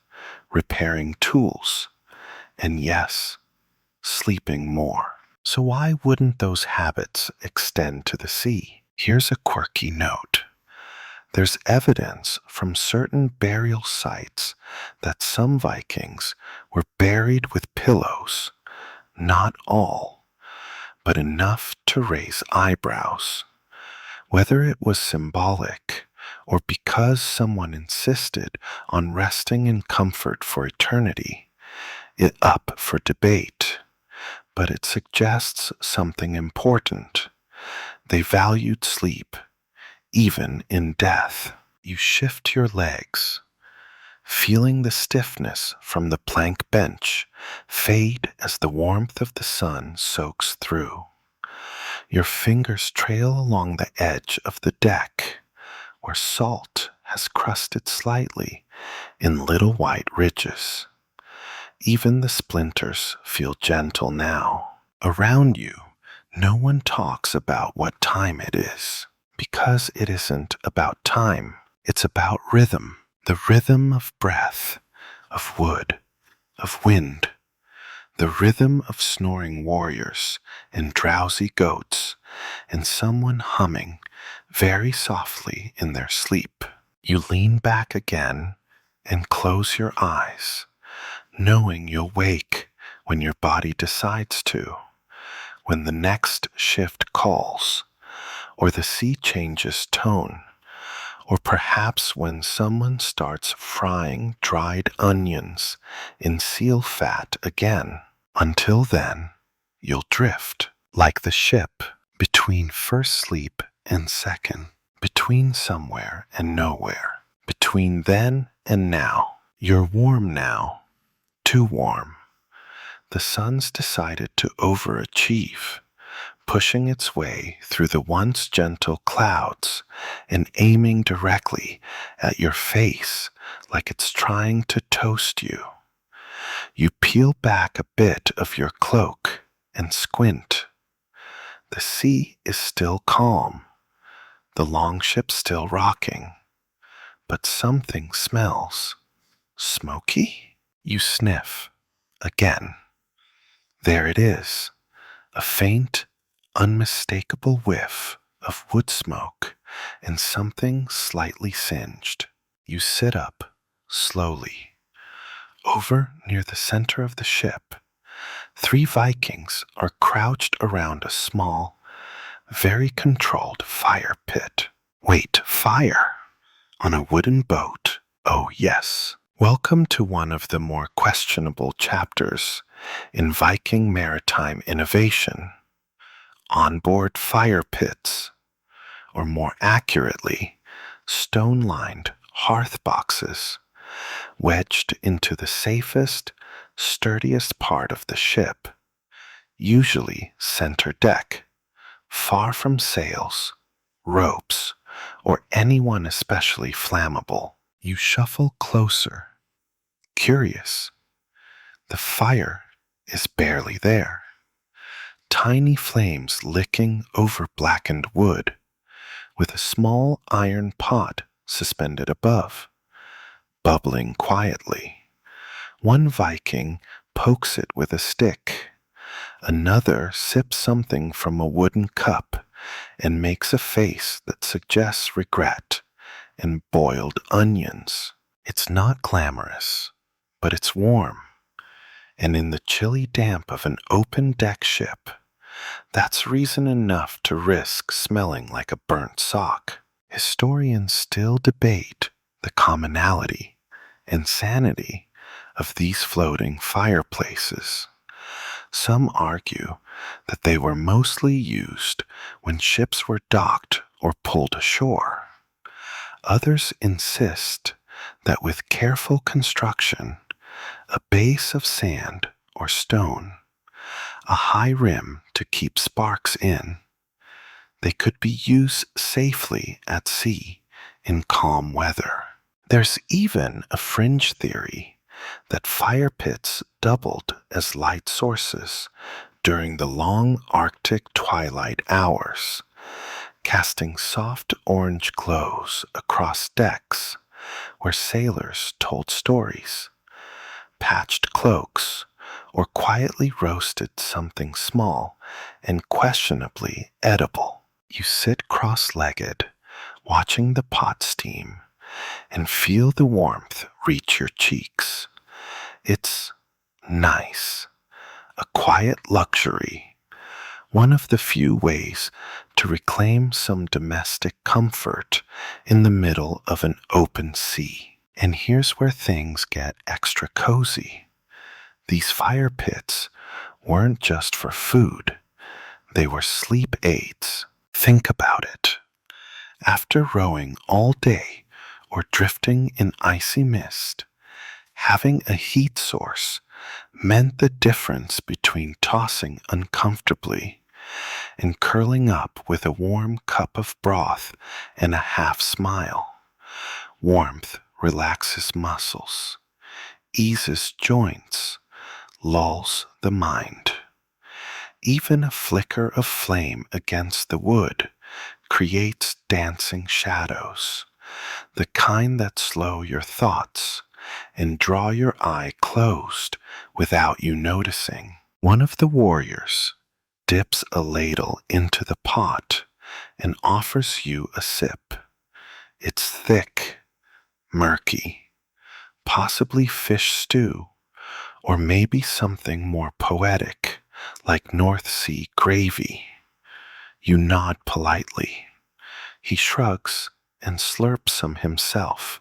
repairing tools, and yes, sleeping more. So why wouldn't those habits extend to the sea? Here's a quirky note. There's evidence from certain burial sites that some Vikings were buried with pillows, not all, but enough to raise eyebrows. Whether it was symbolic or because someone insisted on resting in comfort for eternity, it's up for debate. But it suggests something important. They valued sleep, even in death. You shift your legs, feeling the stiffness from the plank bench fade as the warmth of the sun soaks through. Your fingers trail along the edge of the deck, where salt has crusted slightly in little white ridges. Even the splinters feel gentle now. Around you, no one talks about what time it is, because it isn't about time. It's about rhythm, the rhythm of breath, of wood, of wind, the rhythm of snoring warriors and drowsy goats, and someone humming very softly in their sleep. You lean back again and close your eyes, knowing you'll wake when your body decides to, when the next shift calls, or the sea changes tone, or perhaps when someone starts frying dried onions in seal fat again. Until then, you'll drift, like the ship, between first sleep and second, between somewhere and nowhere, between then and now. You're warm now, too warm. The sun's decided to overachieve, pushing its way through the once gentle clouds and aiming directly at your face like it's trying to toast you. You peel back a bit of your cloak and squint. The sea is still calm, the longship still rocking, but something smells. Smoky? You sniff. Again. There it is, a faint, unmistakable whiff of wood smoke and something slightly singed. You sit up, slowly. Over near the center of the ship, 3 Vikings are crouched around a small, very controlled fire pit. Wait, fire? On a wooden boat? Oh yes. Welcome to one of the more questionable chapters in Viking maritime innovation. Onboard fire pits, or more accurately, stone-lined hearth boxes, wedged into the safest, sturdiest part of the ship, usually center deck, far from sails, ropes, or anyone especially flammable. You shuffle closer, curious. The fire is barely there. Tiny flames licking over blackened wood, with a small iron pot suspended above, bubbling quietly. One Viking pokes it with a stick. Another sips something from a wooden cup and makes a face that suggests regret and boiled onions. It's not glamorous, but it's warm. And in the chilly damp of an open deck ship, that's reason enough to risk smelling like a burnt sock. Historians still debate the commonality and sanity of these floating fireplaces. Some argue that they were mostly used when ships were docked or pulled ashore. Others insist that with careful construction, a base of sand or stone, a high rim to keep sparks in, they could be used safely at sea in calm weather. There's even a fringe theory that fire pits doubled as light sources during the long Arctic twilight hours, casting soft orange glows across decks where sailors told stories, patched cloaks, or quietly roasted something small and questionably edible. You sit cross-legged, watching the pot steam, and feel the warmth reach your cheeks. It's nice, a quiet luxury, one of the few ways to reclaim some domestic comfort in the middle of an open sea. And here's where things get extra cozy. These fire pits weren't just for food, they were sleep aids. Think about it. After rowing all day or drifting in icy mist, having a heat source meant the difference between tossing uncomfortably and curling up with a warm cup of broth and a half smile. Warmth relaxes muscles, eases joints, lulls the mind. Even a flicker of flame against the wood creates dancing shadows, the kind that slow your thoughts and draw your eye closed without you noticing. One of the warriors dips a ladle into the pot and offers you a sip. It's thick, murky, possibly fish stew, or maybe something more poetic, like North Sea gravy. You nod politely. He shrugs and slurps some himself,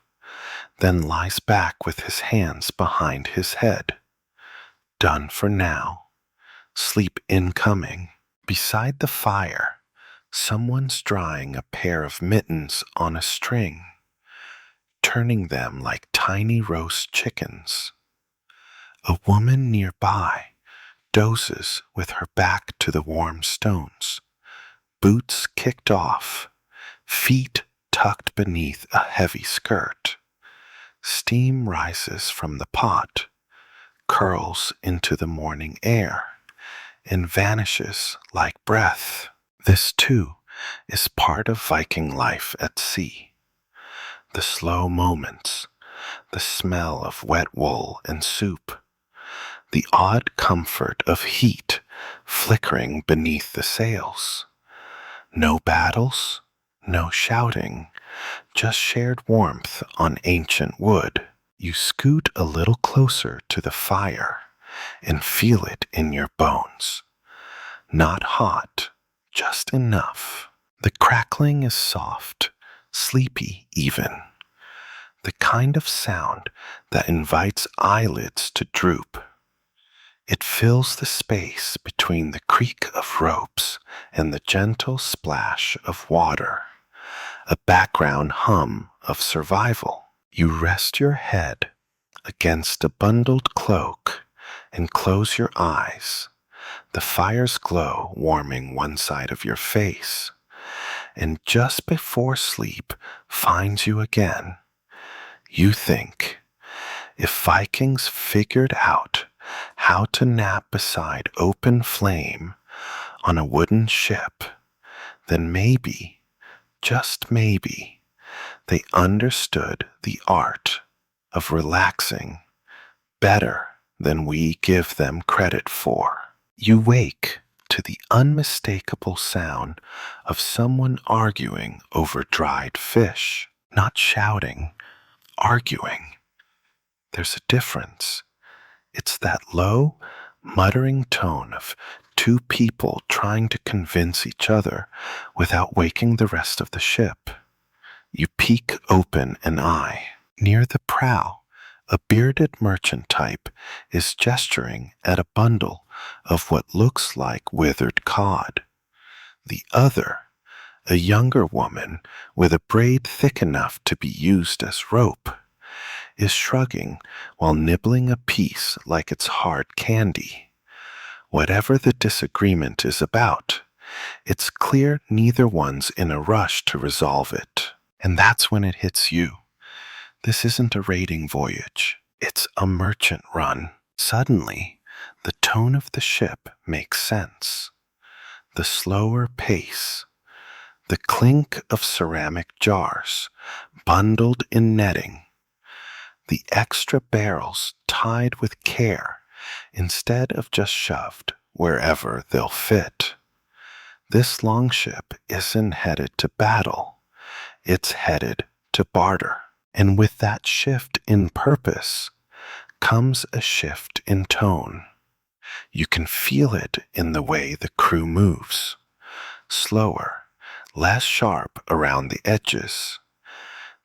then lies back with his hands behind his head. Done for now. Sleep incoming. Beside the fire, someone's drying a pair of mittens on a string, turning them like tiny roast chickens. A woman nearby dozes with her back to the warm stones, boots kicked off, feet tucked beneath a heavy skirt. Steam rises from the pot, curls into the morning air, and vanishes like breath. This, too, is part of Viking life at sea. The slow moments, the smell of wet wool and soup, the odd comfort of heat flickering beneath the sails. No battles, no shouting, just shared warmth on ancient wood. You scoot a little closer to the fire and feel it in your bones. Not hot, just enough. The crackling is soft, sleepy even. The kind of sound that invites eyelids to droop. It fills the space between the creak of ropes and the gentle splash of water, a background hum of survival. You rest your head against a bundled cloak and close your eyes, the fire's glow warming one side of your face. And just before sleep finds you again, you think, if Vikings figured out how to nap beside open flame on a wooden ship, then maybe, just maybe, they understood the art of relaxing better than we give them credit for. You wake to the unmistakable sound of someone arguing over dried fish, not shouting, arguing. There's a difference. It's that low, muttering tone of two people trying to convince each other without waking the rest of the ship. You peek open an eye. Near the prow, a bearded merchant type is gesturing at a bundle of what looks like withered cod. The other, a younger woman with a braid thick enough to be used as rope, is shrugging while nibbling a piece like it's hard candy. Whatever the disagreement is about, it's clear neither one's in a rush to resolve it. And that's when it hits you. This isn't a raiding voyage. It's a merchant run. Suddenly, the tone of the ship makes sense. The slower pace, the clink of ceramic jars bundled in netting, the extra barrels tied with care instead of just shoved wherever they'll fit. This longship isn't headed to battle. It's headed to barter. And with that shift in purpose comes a shift in tone. You can feel it in the way the crew moves. Slower, less sharp around the edges.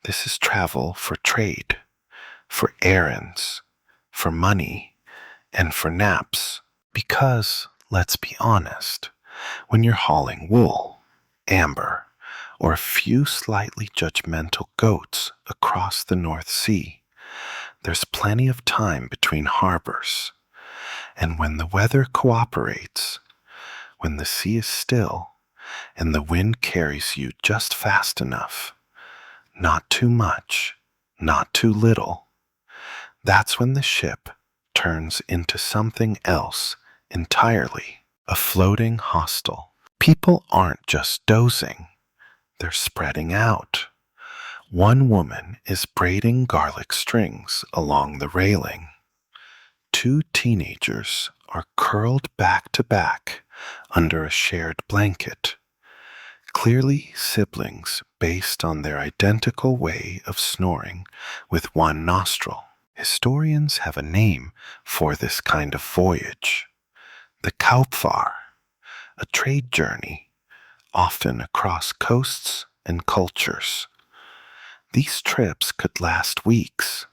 This is travel for trade, for errands, for money, and for naps. Because, let's be honest, when you're hauling wool, amber, or a few slightly judgmental goats across the North Sea, there's plenty of time between harbors. And when the weather cooperates, when the sea is still, and the wind carries you just fast enough, not too much, not too little, that's when the ship turns into something else entirely, a floating hostel. People aren't just dozing, they're spreading out. One woman is braiding garlic strings along the railing. Two teenagers are curled back to back under a shared blanket, clearly siblings based on their identical way of snoring with one nostril. Historians have a name for this kind of voyage, the Kaupfahrt, a trade journey, often across coasts and cultures. These trips could last weeks,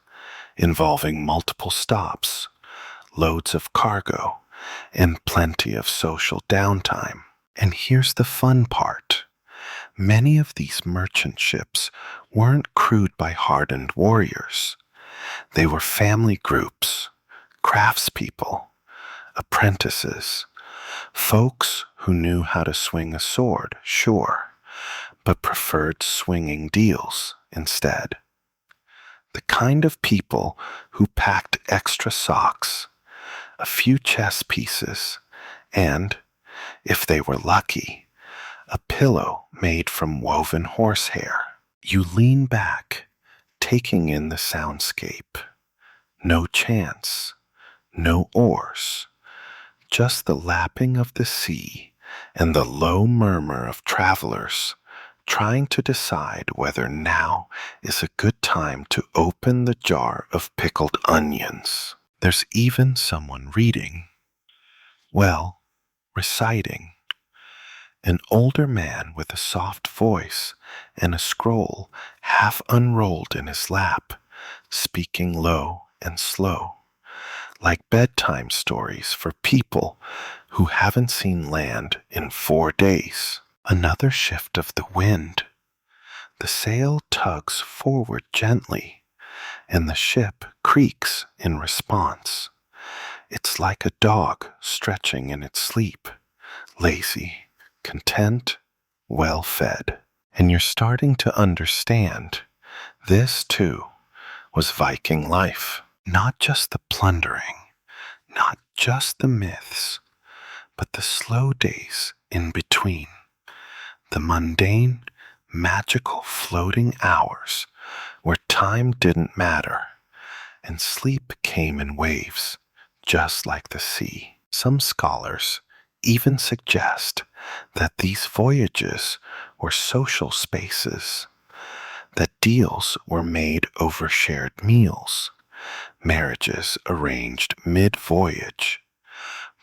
involving multiple stops, loads of cargo, and plenty of social downtime. And here's the fun part. Many of these merchant ships weren't crewed by hardened warriors. They were family groups, craftspeople, apprentices, folks who knew how to swing a sword, sure, but preferred swinging deals instead. The kind of people who packed extra socks, a few chess pieces, and, if they were lucky, a pillow made from woven horsehair. You lean back, taking in the soundscape. No chance, no oars, just the lapping of the sea and the low murmur of travelers trying to decide whether now is a good time to open the jar of pickled onions. There's even someone reading. Well, reciting. An older man with a soft voice and a scroll half unrolled in his lap, speaking low and slow, like bedtime stories for people who haven't seen land in 4 days. Another shift of the wind. The sail tugs forward gently, and the ship creaks in response. It's like a dog stretching in its sleep, lazy, content, well fed. And you're starting to understand this, too, was Viking life. Not just the plundering, not just the myths, but the slow days in between. The mundane, magical floating hours where time didn't matter and sleep came in waves just like the sea. Some scholars even suggest that these voyages were social spaces, that deals were made over shared meals, marriages arranged mid-voyage,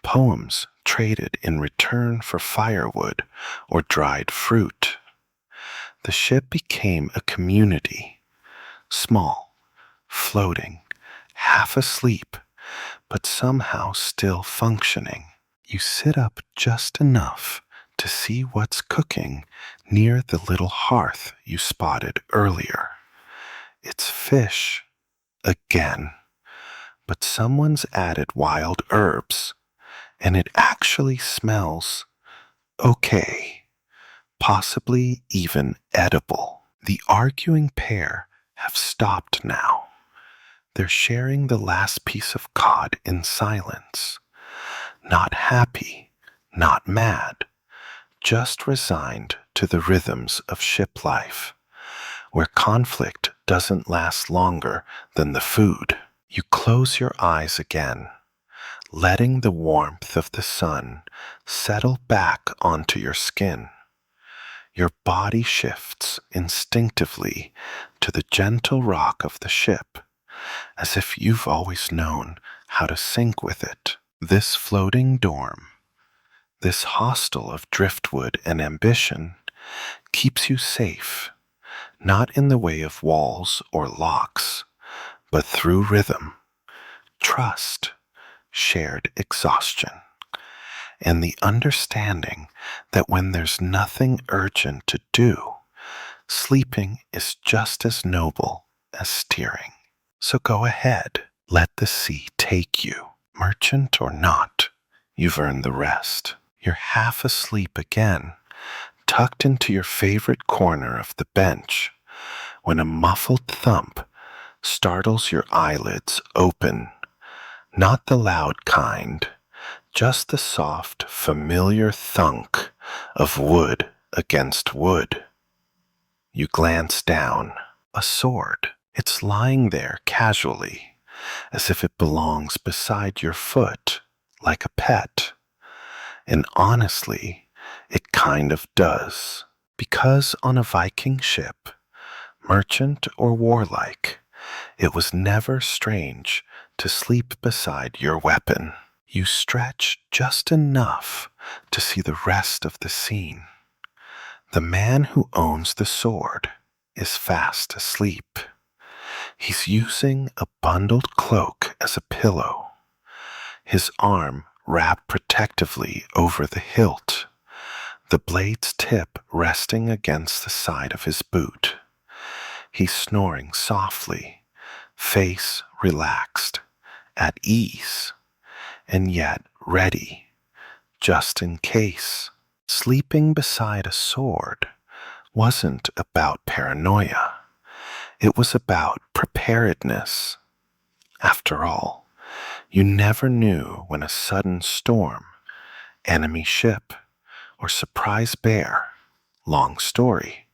poems traded in return for firewood or dried fruit. The ship became a community, small, floating, half asleep, but somehow still functioning. You sit up just enough to see what's cooking near the little hearth you spotted earlier. It's fish again, but someone's added wild herbs, and it actually smells okay, possibly even edible. The arguing pair have stopped now. They're sharing the last piece of cod in silence. Not happy, not mad, just resigned to the rhythms of ship life, where conflict doesn't last longer than the food. You close your eyes again, letting the warmth of the sun settle back onto your skin. Your body shifts instinctively to the gentle rock of the ship, as if you've always known how to sync with it. This floating dorm, this hostel of driftwood and ambition, keeps you safe, not in the way of walls or locks, but through rhythm, trust, shared exhaustion, and the understanding that when there's nothing urgent to do, sleeping is just as noble as steering. So go ahead, let the sea take you. Merchant or not, you've earned the rest. You're half asleep again, tucked into your favorite corner of the bench, when a muffled thump startles your eyelids open. Not the loud kind, just the soft, familiar thunk of wood against wood. You glance down. A sword. It's lying there casually, as if it belongs beside your foot, like a pet. And honestly, it kind of does. Because on a Viking ship, merchant or warlike, it was never strange to sleep beside your weapon. You stretch just enough to see the rest of the scene. The man who owns the sword is fast asleep. He's using a bundled cloak as a pillow, his arm wrapped protectively over the hilt, the blade's tip resting against the side of his boot. He's snoring softly, face relaxed, at ease, and yet ready, just in case. Sleeping beside a sword wasn't about paranoia. It was about preparedness. After all, you never knew when a sudden storm, enemy ship, or surprise bear, long story,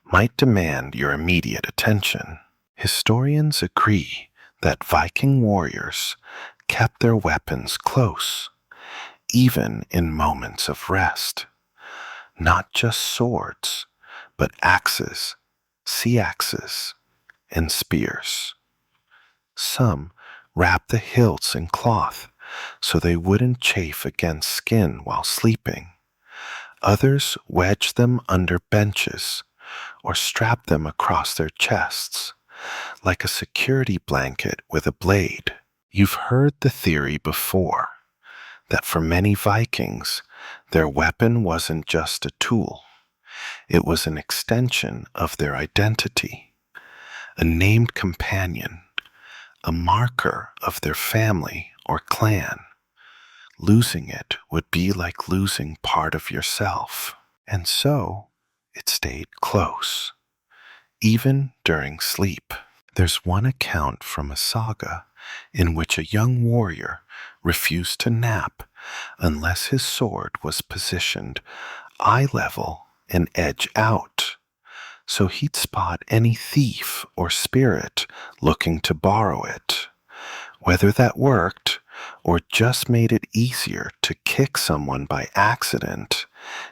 might demand your immediate attention. Historians agree that Viking warriors kept their weapons close, even in moments of rest. Not just swords, but axes, sea axes, and spears. Some wrapped the hilts in cloth so they wouldn't chafe against skin while sleeping. Others wedged them under benches or strapped them across their chests, like a security blanket with a blade. You've heard the theory before, that for many Vikings, their weapon wasn't just a tool. It was an extension of their identity, a named companion, a marker of their family or clan. Losing it would be like losing part of yourself. And so, it stayed close, even during sleep. There's one account from a saga in which a young warrior refused to nap unless his sword was positioned eye level and edge out, so he'd spot any thief or spirit looking to borrow it. Whether that worked or just made it easier to kick someone by accident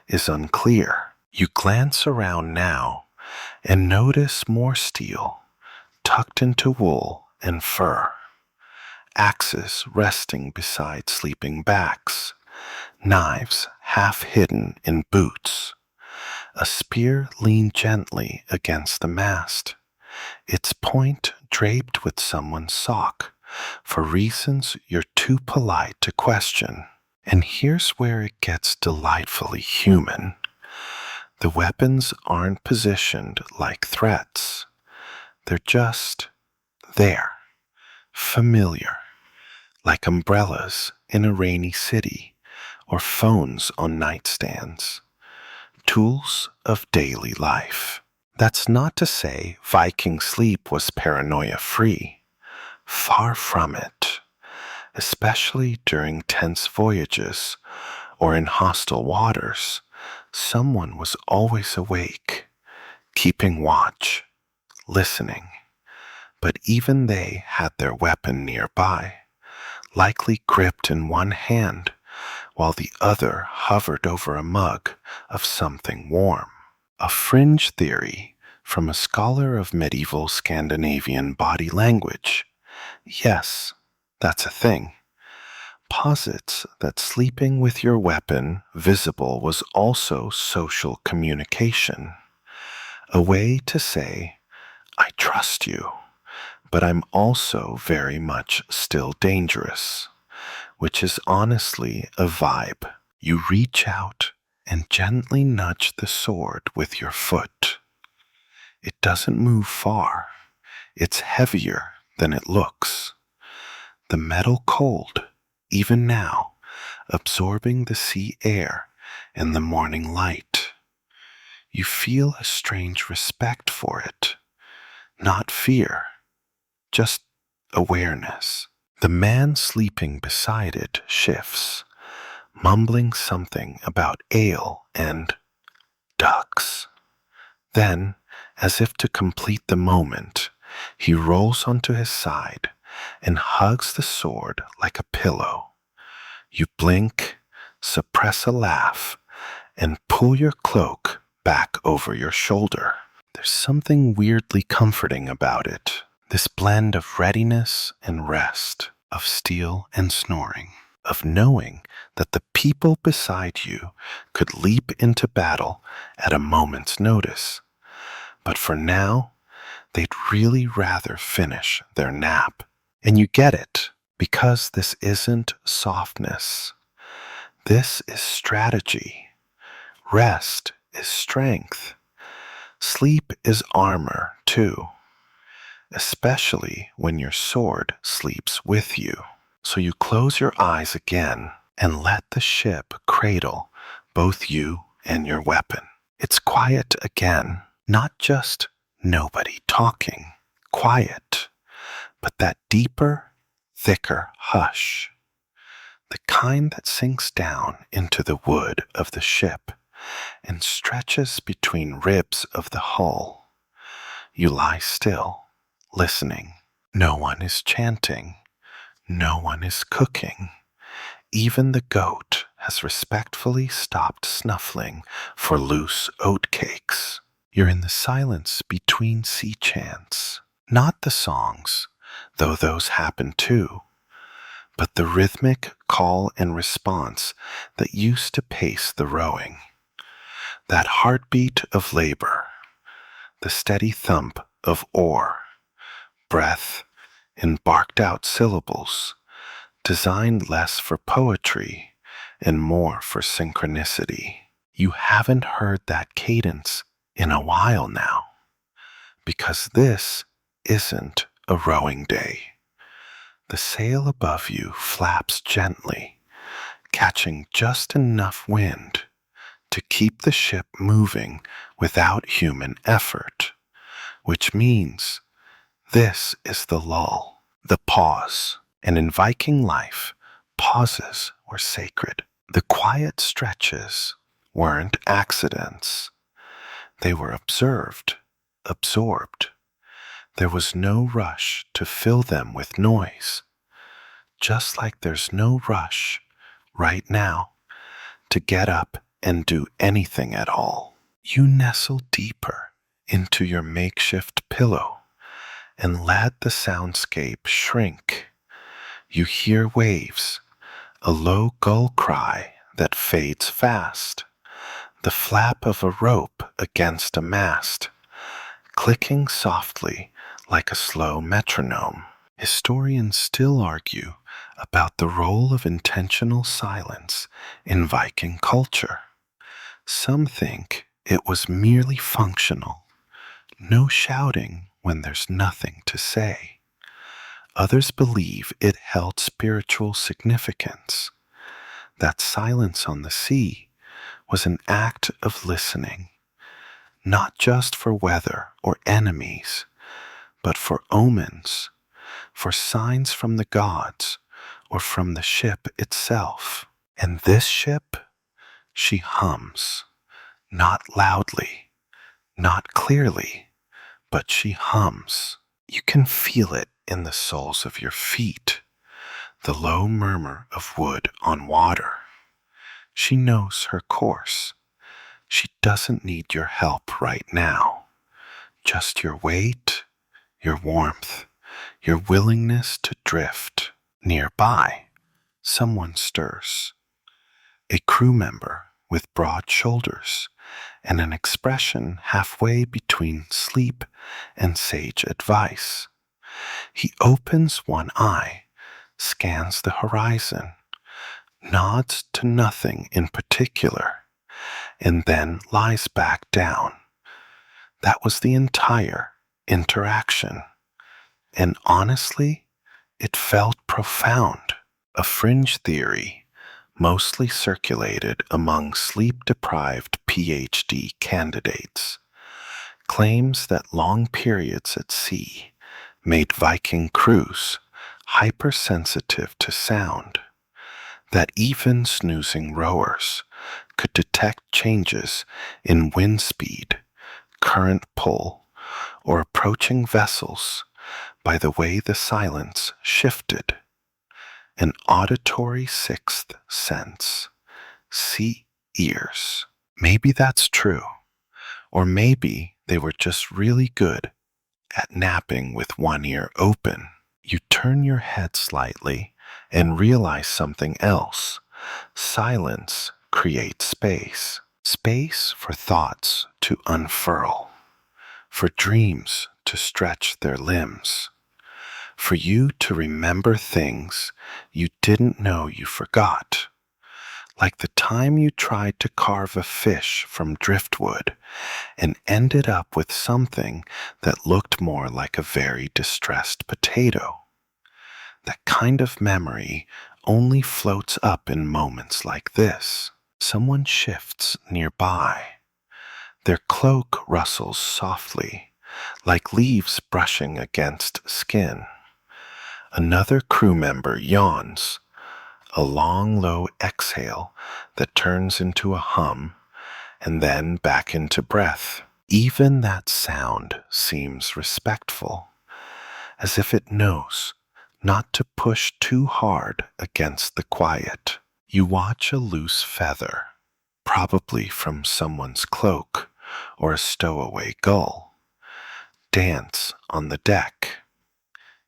is unclear. You glance around now and notice more steel tucked into wool and fur, axes resting beside sleeping backs, knives half hidden in boots. A spear leaned gently against the mast, its point draped with someone's sock, for reasons you're too polite to question. And here's where it gets delightfully human. The weapons aren't positioned like threats. They're just there, familiar, like umbrellas in a rainy city or phones on nightstands. Tools of daily life. That's not to say Viking sleep was paranoia-free. Far from it, especially during tense voyages or in hostile waters. Someone was always awake, keeping watch, listening. But even they had their weapon nearby, likely gripped in one hand while the other hovered over a mug of something warm. A fringe theory from a scholar of medieval Scandinavian body language. Yes, that's a thing. Posits that sleeping with your weapon visible was also social communication. A way to say, I trust you, but I'm also very much still dangerous, which is honestly a vibe. You reach out and gently nudge the sword with your foot. It doesn't move far. It's heavier than it looks. The metal cold, even now, absorbing the sea air and the morning light. You feel a strange respect for it. Not fear, just awareness. The man sleeping beside it shifts, mumbling something about ale and ducks. Then, as if to complete the moment, he rolls onto his side and hugs the sword like a pillow. You blink, suppress a laugh, and pull your cloak back over your shoulder. There's something weirdly comforting about it. This blend of readiness and rest, of steel and snoring, of knowing that the people beside you could leap into battle at a moment's notice. But for now, they'd really rather finish their nap. And you get it, because this isn't softness. This is strategy. Rest is strength. Sleep is armor, too, especially when your sword sleeps with you. So you close your eyes again and let the ship cradle both you and your weapon. It's quiet again, not just nobody talking, quiet, but that deeper, thicker hush, the kind that sinks down into the wood of the ship and stretches between ribs of the hull. You lie still, listening. No one is chanting. No one is cooking. Even the goat has respectfully stopped snuffling for loose oat cakes. You're in the silence between sea chants. Not the songs, though those happen too, but the rhythmic call and response that used to pace the rowing. That heartbeat of labor, the steady thump of oar, breath in barked out syllables, designed less for poetry and more for synchronicity. You haven't heard that cadence in a while now, because this isn't a rowing day. The sail above you flaps gently, catching just enough wind to keep the ship moving without human effort, which means this is the lull, the pause. And in Viking life, pauses were sacred. The quiet stretches weren't accidents. They were observed, absorbed. There was no rush to fill them with noise, just like there's no rush right now to get up and do anything at all. You nestle deeper into your makeshift pillow and let the soundscape shrink. You hear waves, a low gull cry that fades fast, the flap of a rope against a mast, clicking softly like a slow metronome. Historians still argue about the role of intentional silence in Viking culture. Some think it was merely functional, no shouting when there's nothing to say. Others believe it held spiritual significance, that silence on the sea was an act of listening, not just for weather or enemies, but for omens, for signs from the gods or from the ship itself. And this ship, she hums, not loudly, not clearly, but she hums. You can feel it in the soles of your feet, the low murmur of wood on water. She knows her course. She doesn't need your help right now, just your weight, your warmth, your willingness to drift. Nearby, someone stirs. A crew member with broad shoulders and an expression halfway between sleep and sage advice. He opens one eye, scans the horizon, nods to nothing in particular, and then lies back down. That was the entire interaction. And honestly, it felt profound. A fringe theory, mostly circulated among sleep-deprived PhD candidates, claims that long periods at sea made Viking crews hypersensitive to sound, that even snoozing rowers could detect changes in wind speed, current pull, or approaching vessels by the way the silence shifted. An auditory sixth sense. See ears. Maybe that's true. Or maybe they were just really good at napping with one ear open. You turn your head slightly and realize something else. Silence creates space. Space for thoughts to unfurl, for dreams to stretch their limbs, for you to remember things you didn't know you forgot, like the time you tried to carve a fish from driftwood and ended up with something that looked more like a very distressed potato. That kind of memory only floats up in moments like this. Someone shifts nearby. Their cloak rustles softly, like leaves brushing against skin. Another crew member yawns, a long, low exhale that turns into a hum and then back into breath. Even that sound seems respectful, as if it knows not to push too hard against the quiet. You watch a loose feather, probably from someone's cloak or a stowaway gull, dance on the deck.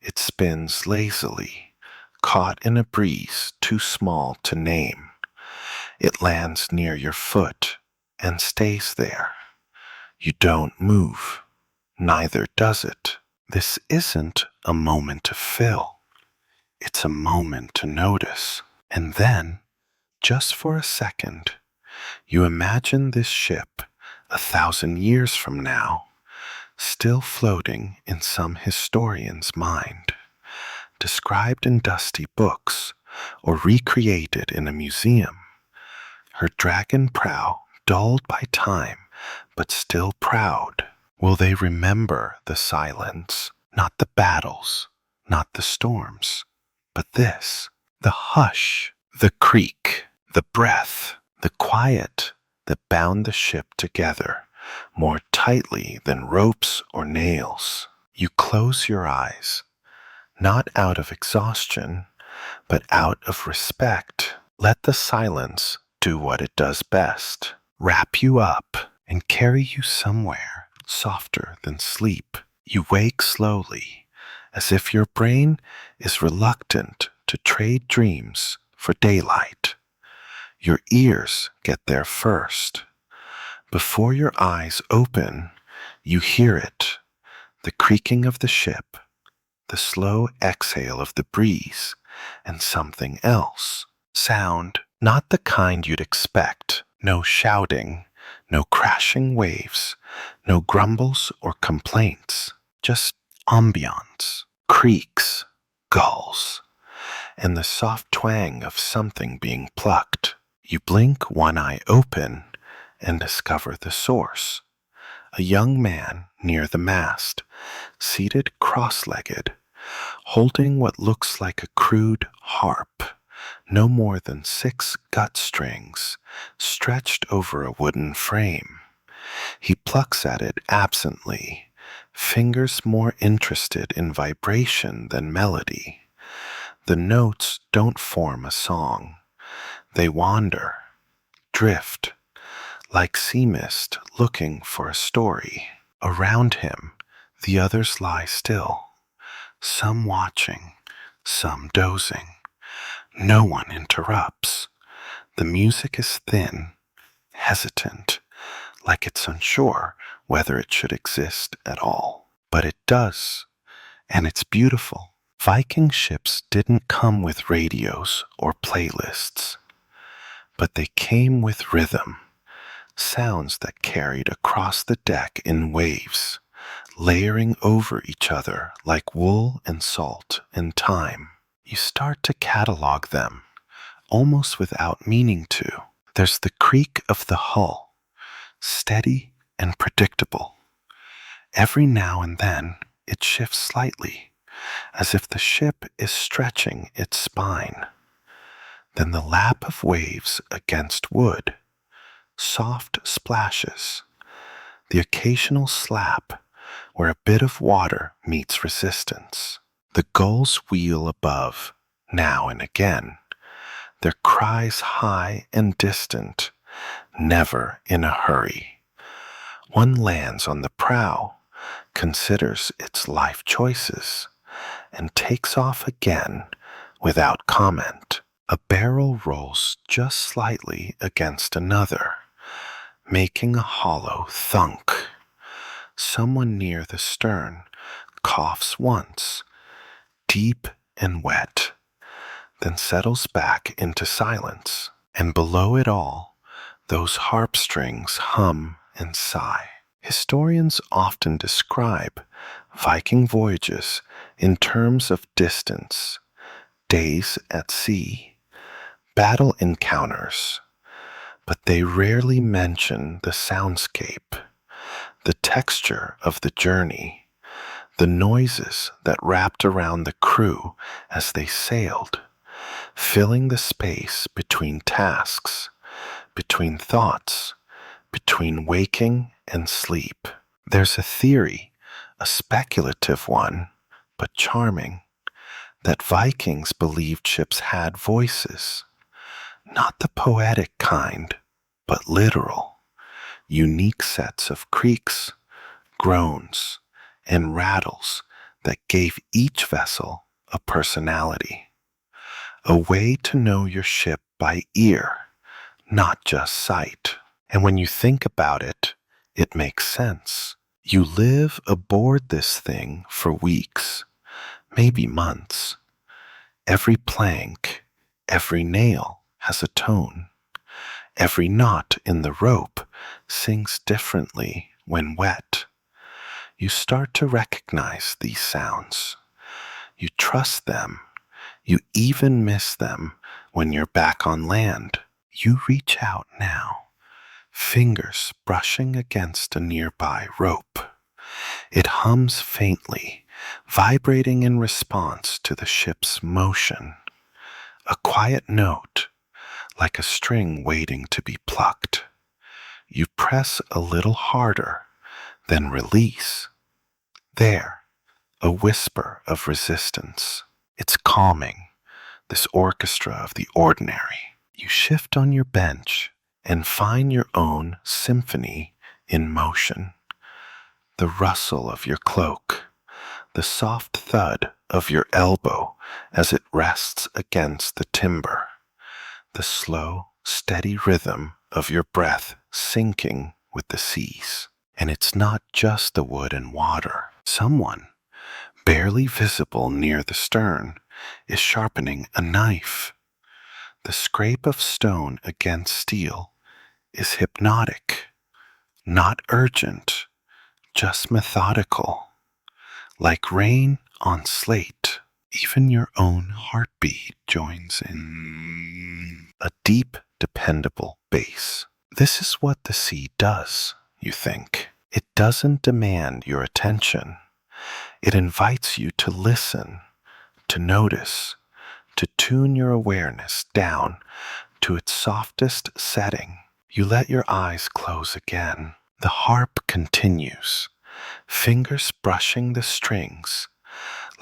It spins lazily, caught in a breeze too small to name. It lands near your foot and stays there. You don't move, neither does it. This isn't a moment to fill. It's a moment to notice. And then, just for a second, you imagine this ship 1,000 years from now, still floating in some historian's mind, described in dusty books or recreated in a museum. Her dragon prow dulled by time, but still proud. Will they remember the silence, not the battles, not the storms, but this, the hush, the creak, the breath, the quiet that bound the ship together more tightly than ropes or nails? You close your eyes, not out of exhaustion, but out of respect, let the silence do what it does best. Wrap you up and carry you somewhere softer than sleep. You wake slowly, as if your brain is reluctant to trade dreams for daylight. Your ears get there first. Before your eyes open, you hear it, the creaking of the ship, the slow exhale of the breeze, and something else. Sound, not the kind you'd expect. No shouting, no crashing waves, no grumbles or complaints. Just ambiance, creaks, gulls, and the soft twang of something being plucked. You blink one eye open and discover the source. A young man near the mast, seated cross-legged, holding what looks like a crude harp, no more than 6 gut strings, stretched over a wooden frame. He plucks at it absently, fingers more interested in vibration than melody. The notes don't form a song. They wander, drift, like sea mist looking for a story. Around him, the others lie still, some watching, some dozing. No one interrupts. The music is thin, hesitant, like it's unsure whether it should exist at all. But it does, and it's beautiful. Viking ships didn't come with radios or playlists, but they came with rhythm, sounds that carried across the deck in waves, layering over each other like wool and salt and time. You start to catalog them, almost without meaning to. There's the creak of the hull, steady and predictable. Every now and then, it shifts slightly, as if the ship is stretching its spine. Then the lap of waves against wood, soft splashes, the occasional slap where a bit of water meets resistance. The gulls wheel above, now and again, their cries high and distant, never in a hurry. One lands on the prow, considers its life choices, and takes off again without comment. A barrel rolls just slightly against another, making a hollow thunk. Someone near the stern coughs once, deep and wet, then settles back into silence, and below it all, those harp strings hum and sigh. Historians often describe Viking voyages in terms of distance, days at sea, battle encounters, but they rarely mention the soundscape, the texture of the journey, the noises that wrapped around the crew as they sailed, filling the space between tasks, between thoughts, between waking and sleep. There's a theory, a speculative one, but charming, that Vikings believed ships had voices, not the poetic kind, but literal, unique sets of creaks, groans, and rattles that gave each vessel a personality, a way to know your ship by ear, not just sight. And when you think about it, it makes sense. You live aboard this thing for weeks, maybe months. Every plank, every nail has a tone. Every knot in the rope sings differently when wet. You start to recognize these sounds. You trust them. You even miss them when you're back on land. You reach out now, fingers brushing against a nearby rope. It hums faintly, vibrating in response to the ship's motion. A quiet note, like a string waiting to be plucked. You press a little harder, then release. There, a whisper of resistance. It's calming, this orchestra of the ordinary. You shift on your bench and find your own symphony in motion. The rustle of your cloak, the soft thud of your elbow as it rests against the timber, the slow, steady rhythm of your breath sinking with the seas. And it's not just the wood and water. Someone, barely visible near the stern, is sharpening a knife. The scrape of stone against steel is hypnotic, not urgent, just methodical, like rain on slate. Even your own heartbeat joins in a deep, dependable bass. This is what the sea does, you think. It doesn't demand your attention. It invites you to listen, to notice, to tune your awareness down to its softest setting. You let your eyes close again. The harp continues, fingers brushing the strings,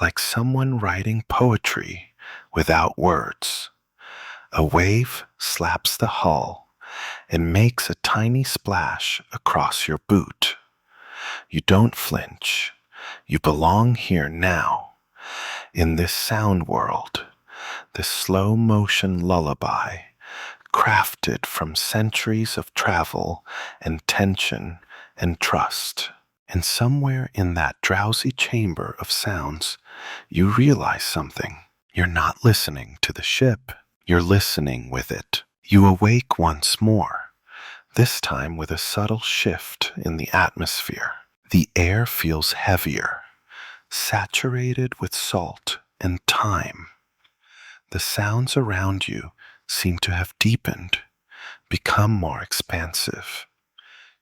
like someone writing poetry without words. A wave slaps the hull and makes a tiny splash across your boot. You don't flinch. You belong here now, in this sound world, this slow motion lullaby, crafted from centuries of travel and tension and trust. And somewhere in that drowsy chamber of sounds, you realize something. You're not listening to the ship. You're listening with it. You awake once more, this time with a subtle shift in the atmosphere. The air feels heavier, saturated with salt and time. The sounds around you seem to have deepened, become more expansive.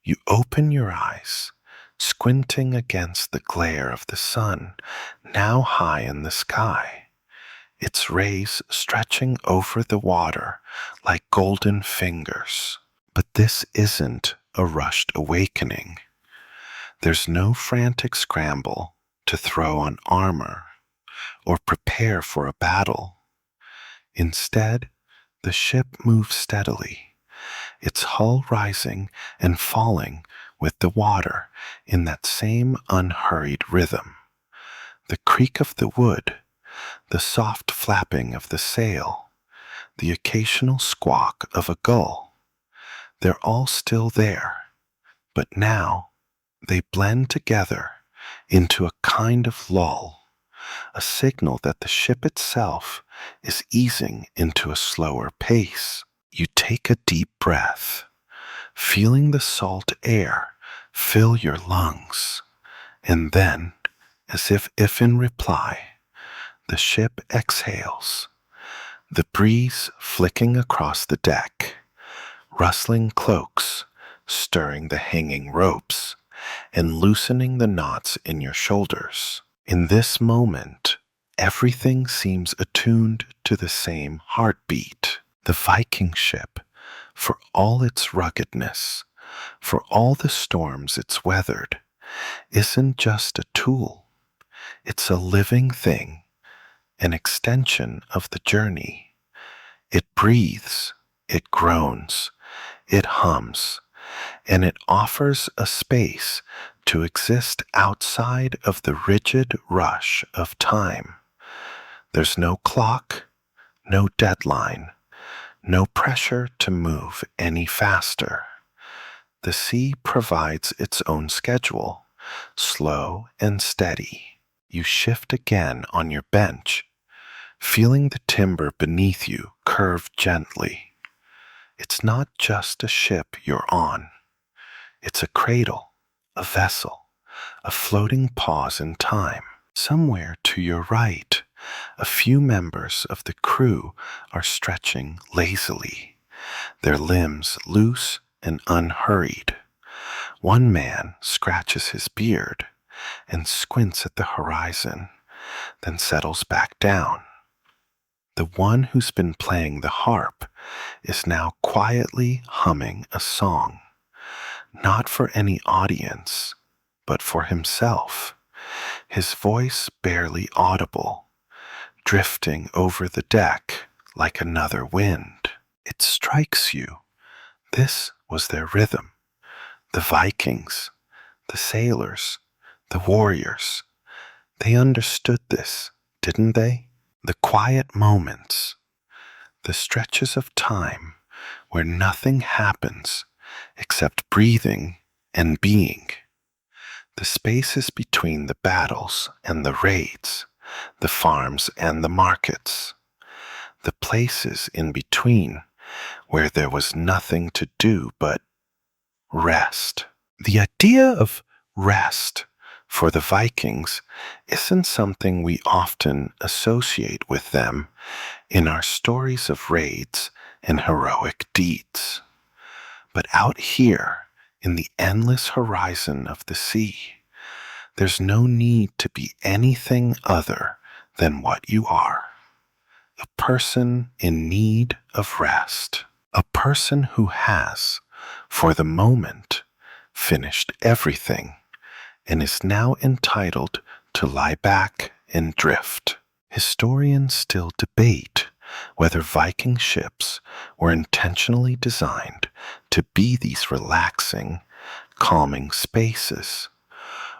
You open your eyes, squinting against the glare of the sun, now high in the sky, its rays stretching over the water like golden fingers. But this isn't a rushed awakening. There's no frantic scramble to throw on armor or prepare for a battle. Instead, the ship moves steadily, its hull rising and falling with the water in that same unhurried rhythm. The creak of the wood, the soft flapping of the sail, the occasional squawk of a gull, they're all still there, but now they blend together into a kind of lull, a signal that the ship itself is easing into a slower pace. You take a deep breath, feeling the salt air fill your lungs, and then, as if in reply, the ship exhales, the breeze flicking across the deck, rustling cloaks, stirring the hanging ropes, and loosening the knots in your shoulders. In this moment, everything seems attuned to the same heartbeat. The Viking ship, for all its ruggedness, for all the storms it's weathered, isn't just a tool. It's a living thing, an extension of the journey. It breathes, it groans, it hums, and it offers a space to exist outside of the rigid rush of time. There's no clock, no deadline, no pressure to move any faster. The sea provides its own schedule, slow and steady. You shift again on your bench, feeling the timber beneath you curve gently. It's not just a ship you're on. It's a cradle, a vessel, a floating pause in time. Somewhere to your right, a few members of the crew are stretching lazily, their limbs loose and unhurried. One man scratches his beard and squints at the horizon, then settles back down. The one who's been playing the harp is now quietly humming a song, not for any audience, but for himself, his voice barely audible, drifting over the deck like another wind. It strikes you. This was their rhythm. The Vikings, the sailors, the warriors. They understood this, didn't they? The quiet moments, the stretches of time where nothing happens except breathing and being. The spaces between the battles and the raids, the farms and the markets, the places in between where there was nothing to do but rest. The idea of rest for the Vikings isn't something we often associate with them in our stories of raids and heroic deeds. But out here, in the endless horizon of the sea, there's no need to be anything other than what you are. A person in need of rest. A person who has, for the moment, finished everything and is now entitled to lie back and drift. Historians still debate whether Viking ships were intentionally designed to be these relaxing, calming spaces,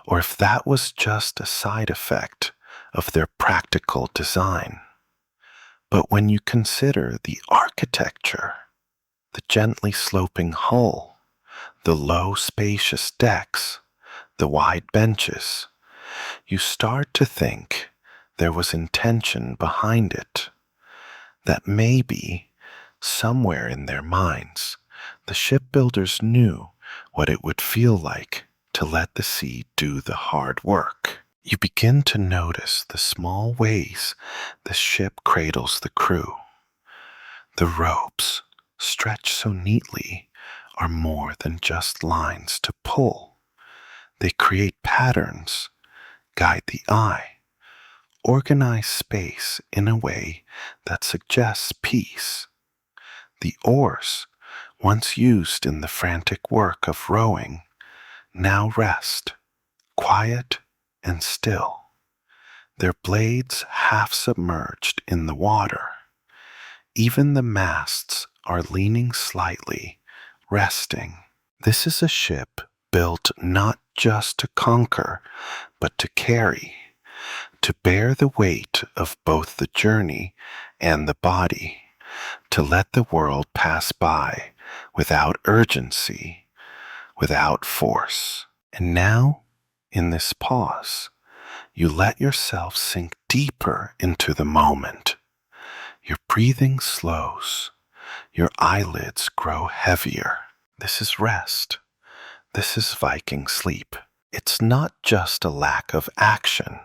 or if that was just a side effect of their practical design. But when you consider the architecture, the gently sloping hull, the low spacious decks, the wide benches, you start to think there was intention behind it, that maybe, somewhere in their minds, the shipbuilders knew what it would feel like to let the sea do the hard work. You begin to notice the small ways the ship cradles the crew. The ropes, stretched so neatly, are more than just lines to pull. They create patterns, guide the eye, organize space in a way that suggests peace. The oars, once used in the frantic work of rowing, now rest, quiet and still, their blades half submerged in the water. Even the masts are leaning slightly, resting. This is a ship built not just to conquer, but to carry, to bear the weight of both the journey and the body, to let the world pass by without urgency, without force. And now, in this pause, you let yourself sink deeper into the moment. Your breathing slows. Your eyelids grow heavier. This is rest. This is Viking sleep. It's not just a lack of action.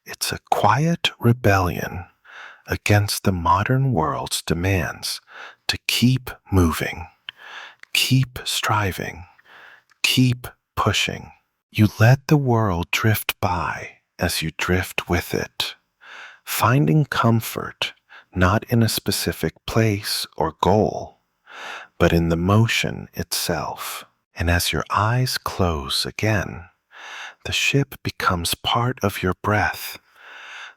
It's a quiet rebellion against the modern world's demands to keep moving, keep striving, keep pushing. You let the world drift by as you drift with it, finding comfort not in a specific place or goal, but in the motion itself. And as your eyes close again, the ship becomes part of your breath,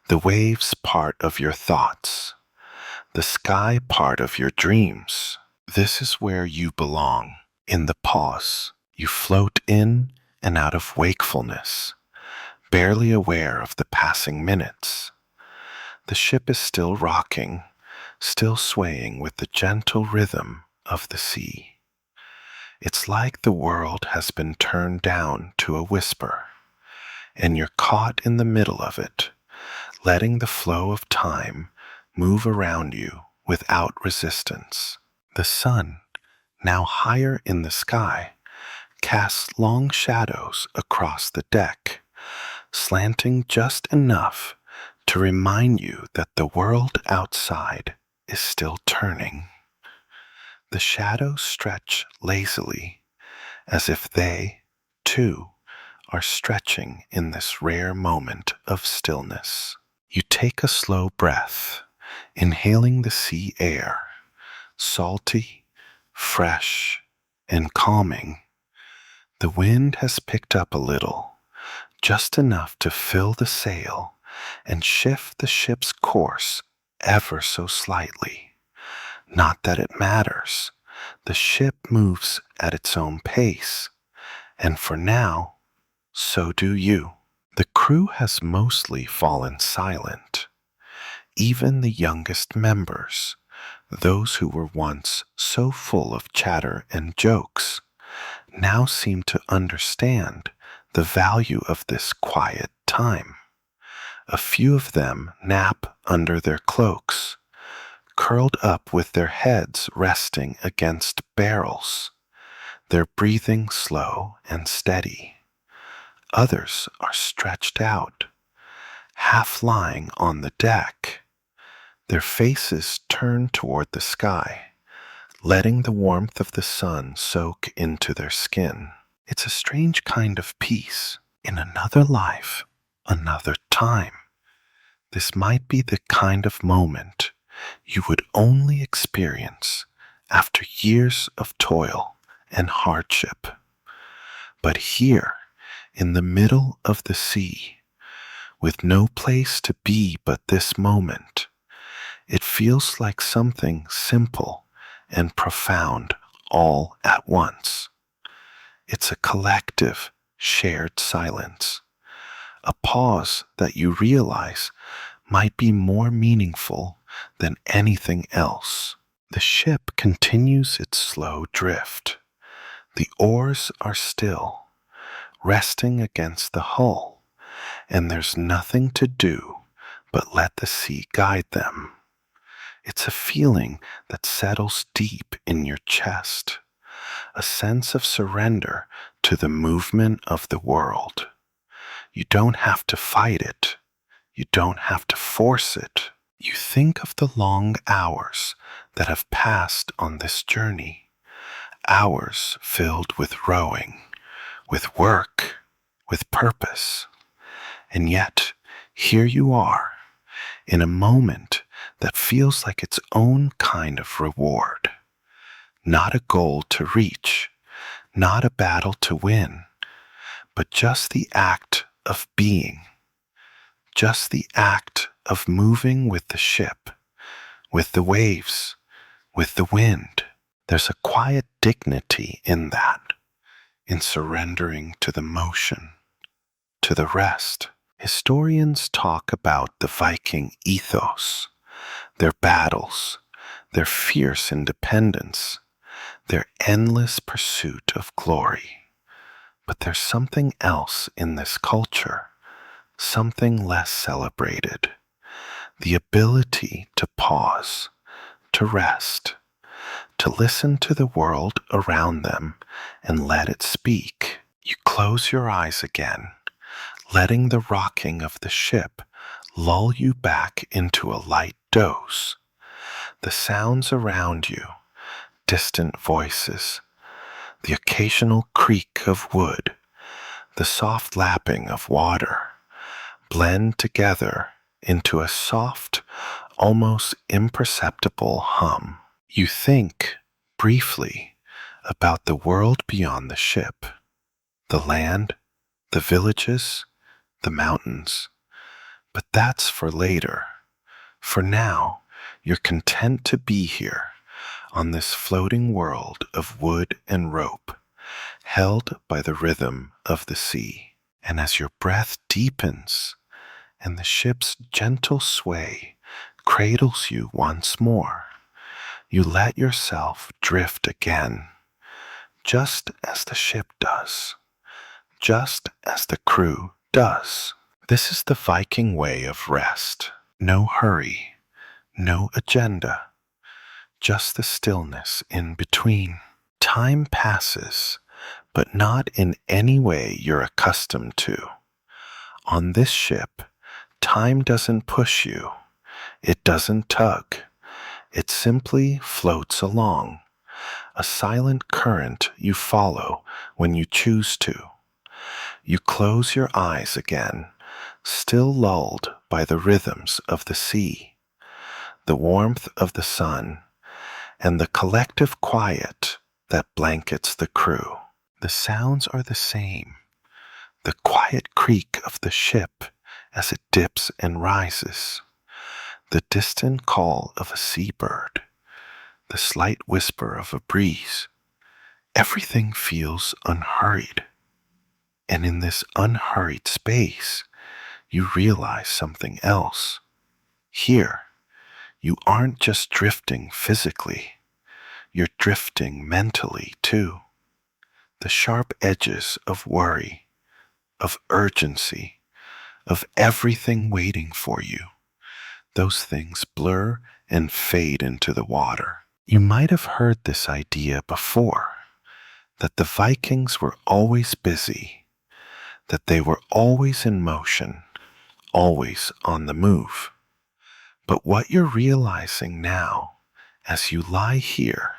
the waves part of your thoughts, the sky part of your dreams. This is where you belong. In the pause, you float in and out of wakefulness, barely aware of the passing minutes. The ship is still rocking, still swaying with the gentle rhythm of the sea. It's like the world has been turned down to a whisper, and you're caught in the middle of it, letting the flow of time move around you without resistance. The sun, now higher in the sky, casts long shadows across the deck, slanting just enough to remind you that the world outside is still turning. The shadows stretch lazily, as if they, too, are stretching in this rare moment of stillness. You take a slow breath, inhaling the sea air, salty, fresh, and calming. The wind has picked up a little, just enough to fill the sail and shift the ship's course ever so slightly. Not that it matters. The ship moves at its own pace, and for now, so do you. The crew has mostly fallen silent. Even the youngest members, those who were once so full of chatter and jokes, now seem to understand the value of this quiet time. A few of them nap under their cloaks, curled up with their heads resting against barrels, their breathing slow and steady. Others are stretched out, half lying on the deck, their faces turned toward the sky, letting the warmth of the sun soak into their skin. It's a strange kind of peace. In another life, another time, this might be the kind of moment you would only experience after years of toil and hardship. But here, in the middle of the sea, with no place to be but this moment, it feels like something simple and profound all at once. It's a collective, shared silence, a pause that you realize might be more meaningful than anything else. The ship continues its slow drift. The oars are still, resting against the hull, and there's nothing to do but let the sea guide them. It's a feeling that settles deep in your chest, a sense of surrender to the movement of the world. You don't have to fight it. You don't have to force it. You think of the long hours that have passed on this journey, hours filled with rowing, with work, with purpose. And yet, here you are, in a moment that feels like its own kind of reward. Not a goal to reach, not a battle to win, but just the act of being, just the act of moving with the ship, with the waves, with the wind. There's a quiet dignity in that, in surrendering to the motion, to the rest. Historians talk about the Viking ethos, their battles, their fierce independence, their endless pursuit of glory. But there's something else in this culture, something less celebrated, the ability to pause, to rest, to listen to the world around them and let it speak. You close your eyes again, letting the rocking of the ship lull you back into a light doze. The sounds around you, distant voices, the occasional creak of wood, the soft lapping of water, blend together into a soft, almost imperceptible hum. You think, briefly, about the world beyond the ship, the land, the villages, the mountains. But that's for later. For now, you're content to be here, on this floating world of wood and rope, held by the rhythm of the sea. And as your breath deepens, and the ship's gentle sway cradles you once more, you let yourself drift again, just as the ship does, just as the crew does. This is the Viking way of rest. No hurry, no agenda, just the stillness in between. Time passes, but not in any way you're accustomed to. On this ship, time doesn't push you. It doesn't tug. It simply floats along, a silent current you follow when you choose to. You close your eyes again, still lulled by the rhythms of the sea, the warmth of the sun, and the collective quiet that blankets the crew. The sounds are the same, the quiet creak of the ship as it dips and rises, the distant call of a seabird, the slight whisper of a breeze. Everything feels unhurried. And in this unhurried space, you realize something else. Here, you aren't just drifting physically, you're drifting mentally too. The sharp edges of worry, of urgency, of everything waiting for you, those things blur and fade into the water. You might have heard this idea before, that the Vikings were always busy, that they were always in motion, always on the move. But what you're realizing now, as you lie here,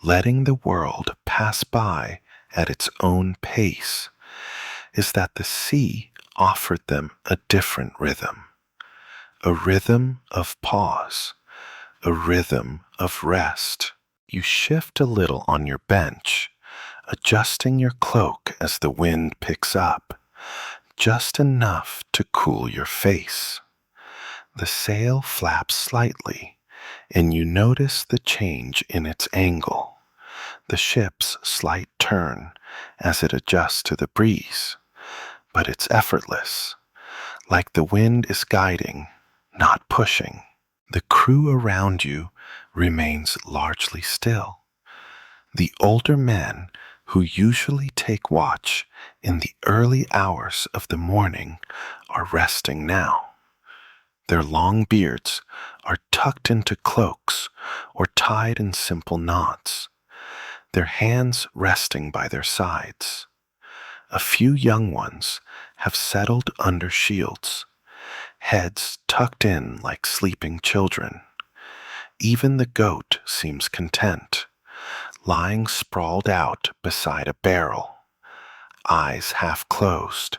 letting the world pass by at its own pace, is that the sea offered them a different rhythm, a rhythm of pause, a rhythm of rest. You shift a little on your bench, adjusting your cloak as the wind picks up, just enough to cool your face. The sail flaps slightly, and you notice the change in its angle, the ship's slight turn as it adjusts to the breeze. But it's effortless, like the wind is guiding, not pushing. The crew around you remains largely still. The older men who usually take watch in the early hours of the morning are resting now. Their long beards are tucked into cloaks or tied in simple knots, their hands resting by their sides. A few young ones have settled under shields, heads tucked in like sleeping children. Even the goat seems content, lying sprawled out beside a barrel, eyes half closed,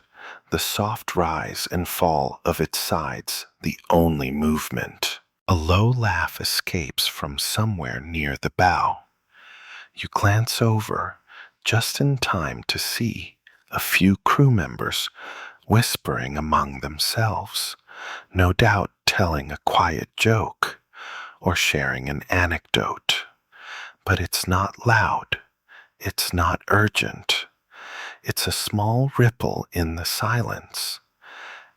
the soft rise and fall of its sides the only movement. A low laugh escapes from somewhere near the bow. You glance over, just in time to see a few crew members whispering among themselves, no doubt telling a quiet joke or sharing an anecdote. But it's not loud, it's not urgent. It's a small ripple in the silence.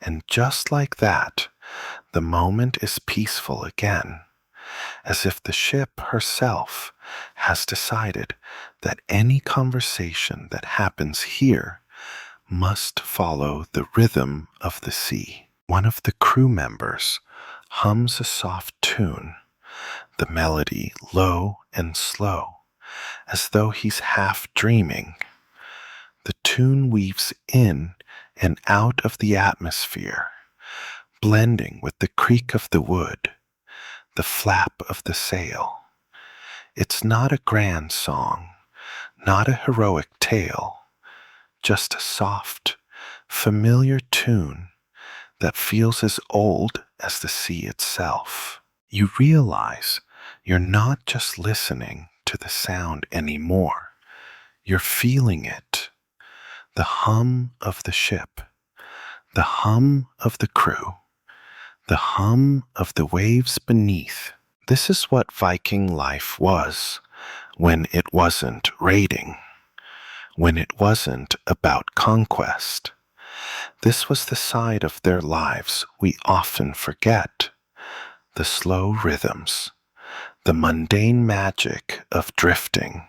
And just like that, the moment is peaceful again, as if the ship herself has decided that any conversation that happens here must follow the rhythm of the sea. One of the crew members hums a soft tune, the melody low and slow, as though he's half dreaming. The tune weaves in and out of the atmosphere, blending with the creak of the wood, the flap of the sail. It's not a grand song, not a heroic tale, just a soft, familiar tune that feels as old as the sea itself. You realize you're not just listening to the sound anymore, you're feeling it. The hum of the ship, the hum of the crew, the hum of the waves beneath. This is what Viking life was when it wasn't raiding, when it wasn't about conquest. This was the side of their lives we often forget, the slow rhythms, the mundane magic of drifting,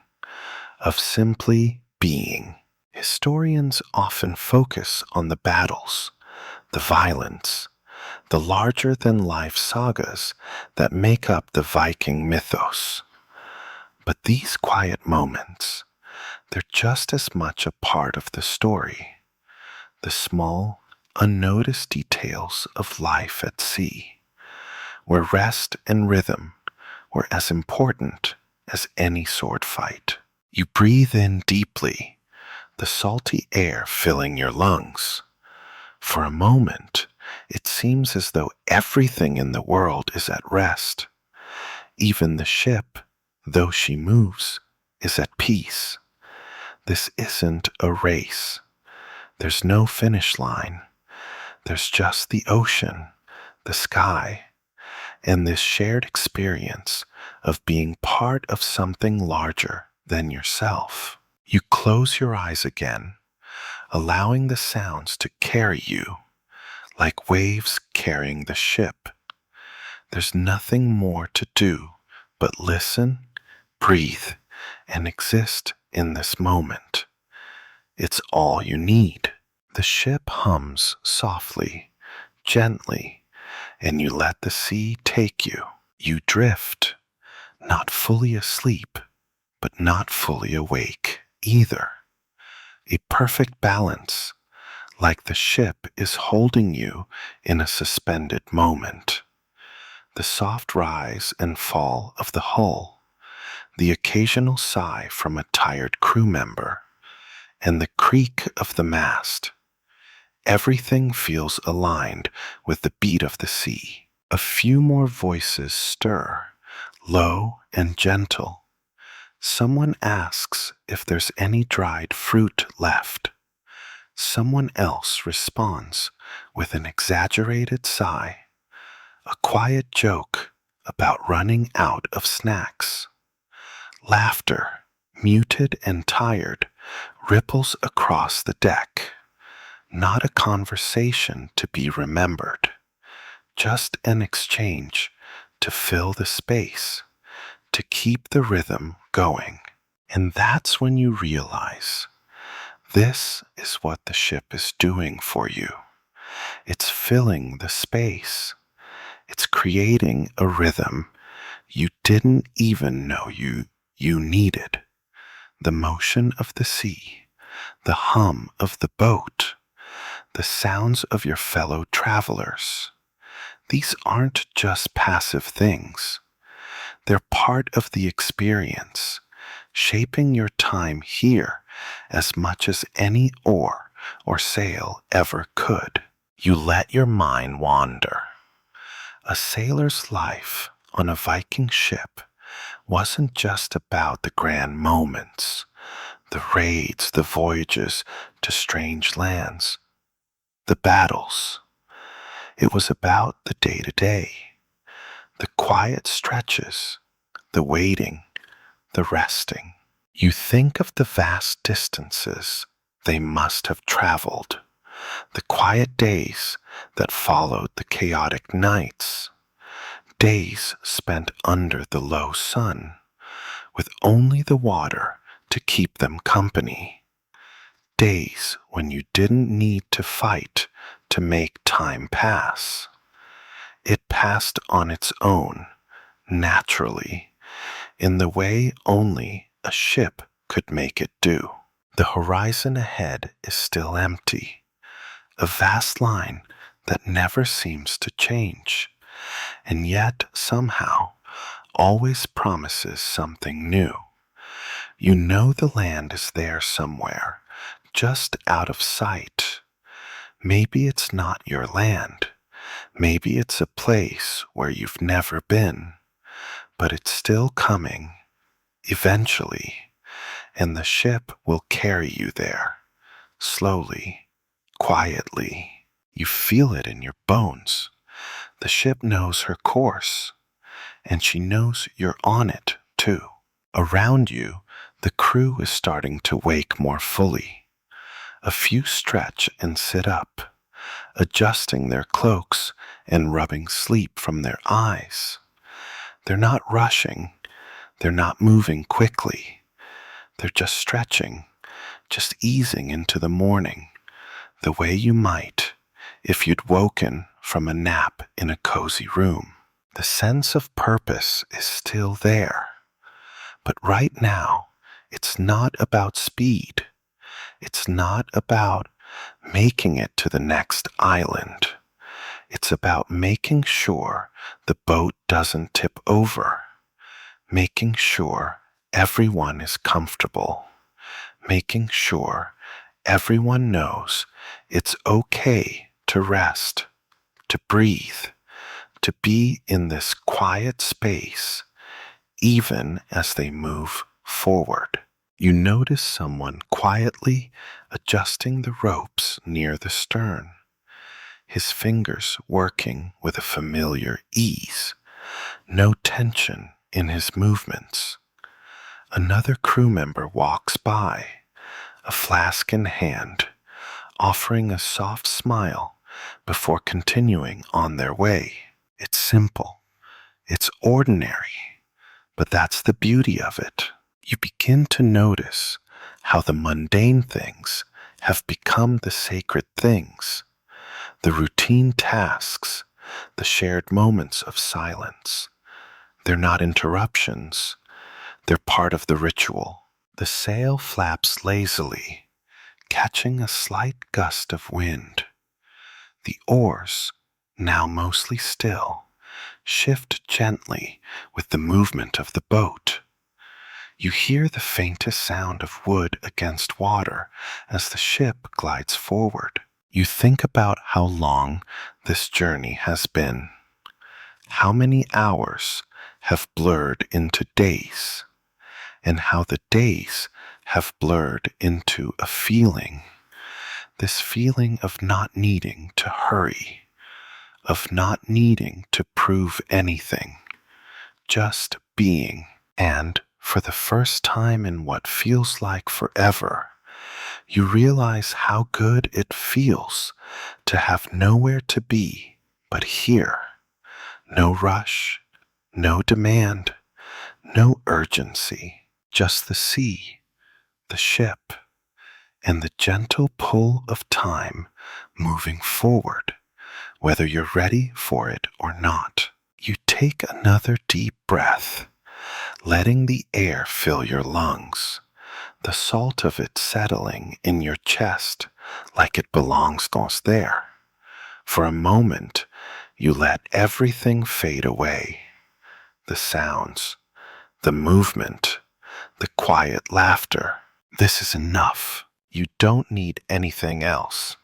of simply being. Historians often focus on the battles, the violence, the larger-than-life sagas that make up the Viking mythos. But these quiet moments, they're just as much a part of the story, the small, unnoticed details of life at sea, where rest and rhythm were as important as any sword fight. You breathe in deeply, the salty air filling your lungs. For a moment, it seems as though everything in the world is at rest. Even the ship, though she moves, is at peace. This isn't a race. There's no finish line. There's just the ocean, the sky, and this shared experience of being part of something larger than yourself. You close your eyes again, allowing the sounds to carry you like waves carrying the ship. There's nothing more to do but listen, breathe, and exist in this moment. It's all you need. The ship hums softly, gently, and you let the sea take you. You drift, not fully asleep, but not fully awake either. A perfect balance, like the ship is holding you in a suspended moment. The soft rise and fall of the hull, the occasional sigh from a tired crew member, and the creak of the mast. Everything feels aligned with the beat of the sea. A few more voices stir, low and gentle. Someone asks if there's any dried fruit left. Someone else responds with an exaggerated sigh, a quiet joke about running out of snacks. Laughter, muted and tired, ripples across the deck. Not a conversation to be remembered, just an exchange to fill the space, to keep the rhythm going. And that's when you realize this is what the ship is doing for you. It's filling the space. It's creating a rhythm you didn't even know you needed. The motion of the sea, the hum of the boat, the sounds of your fellow travelers. These aren't just passive things. They're part of the experience, shaping your time here as much as any oar or sail ever could. You let your mind wander. A sailor's life on a Viking ship wasn't just about the grand moments, the raids, the voyages to strange lands, the battles. It was about the day-to-day, the quiet stretches, the waiting, the resting. You think of the vast distances they must have traveled, the quiet days that followed the chaotic nights, days spent under the low sun, with only the water to keep them company, days when you didn't need to fight to make time pass. It passed on its own, naturally, in the way only a ship could make it do. The horizon ahead is still empty, a vast line that never seems to change, and yet somehow always promises something new. You know the land is there somewhere, just out of sight. Maybe it's not your land. Maybe it's a place where you've never been, but it's still coming, eventually, and the ship will carry you there, slowly, quietly. You feel it in your bones. The ship knows her course, and she knows you're on it, too. Around you, the crew is starting to wake more fully. A few stretch and sit up, adjusting their cloaks and rubbing sleep from their eyes. They're not rushing. They're not moving quickly. They're just stretching, just easing into the morning, the way you might if you'd woken from a nap in a cozy room. The sense of purpose is still there. But right now, it's not about speed. It's not about making it to the next island. It's about making sure the boat doesn't tip over, making sure everyone is comfortable, making sure everyone knows it's okay to rest, to breathe, to be in this quiet space, even as they move forward. You notice someone quietly adjusting the ropes near the stern. his fingers working with a familiar ease, no tension in his movements. Another crew member walks by, a flask in hand, offering a soft smile before continuing on their way. It's simple, it's ordinary, but that's the beauty of it. You begin to notice how the mundane things have become the sacred things, the routine tasks, the shared moments of silence. They're not interruptions, they're part of the ritual. The sail flaps lazily, catching a slight gust of wind. The oars, now mostly still, shift gently with the movement of the boat. You hear the faintest sound of wood against water as the ship glides forward. You think about how long this journey has been. How many hours have blurred into days, and how the days have blurred into a feeling. This feeling of not needing to hurry, of not needing to prove anything, just being. And for the first time in what feels like forever, you realize how good it feels to have nowhere to be but here. No rush, no demand, no urgency, just the sea, the ship, and the gentle pull of time moving forward, whether you're ready for it or not. You take another deep breath, letting the air fill your lungs, the salt of it settling in your chest like it belongs there. For a moment, you let everything fade away. The sounds, the movement, the quiet laughter. This is enough. You don't need anything else.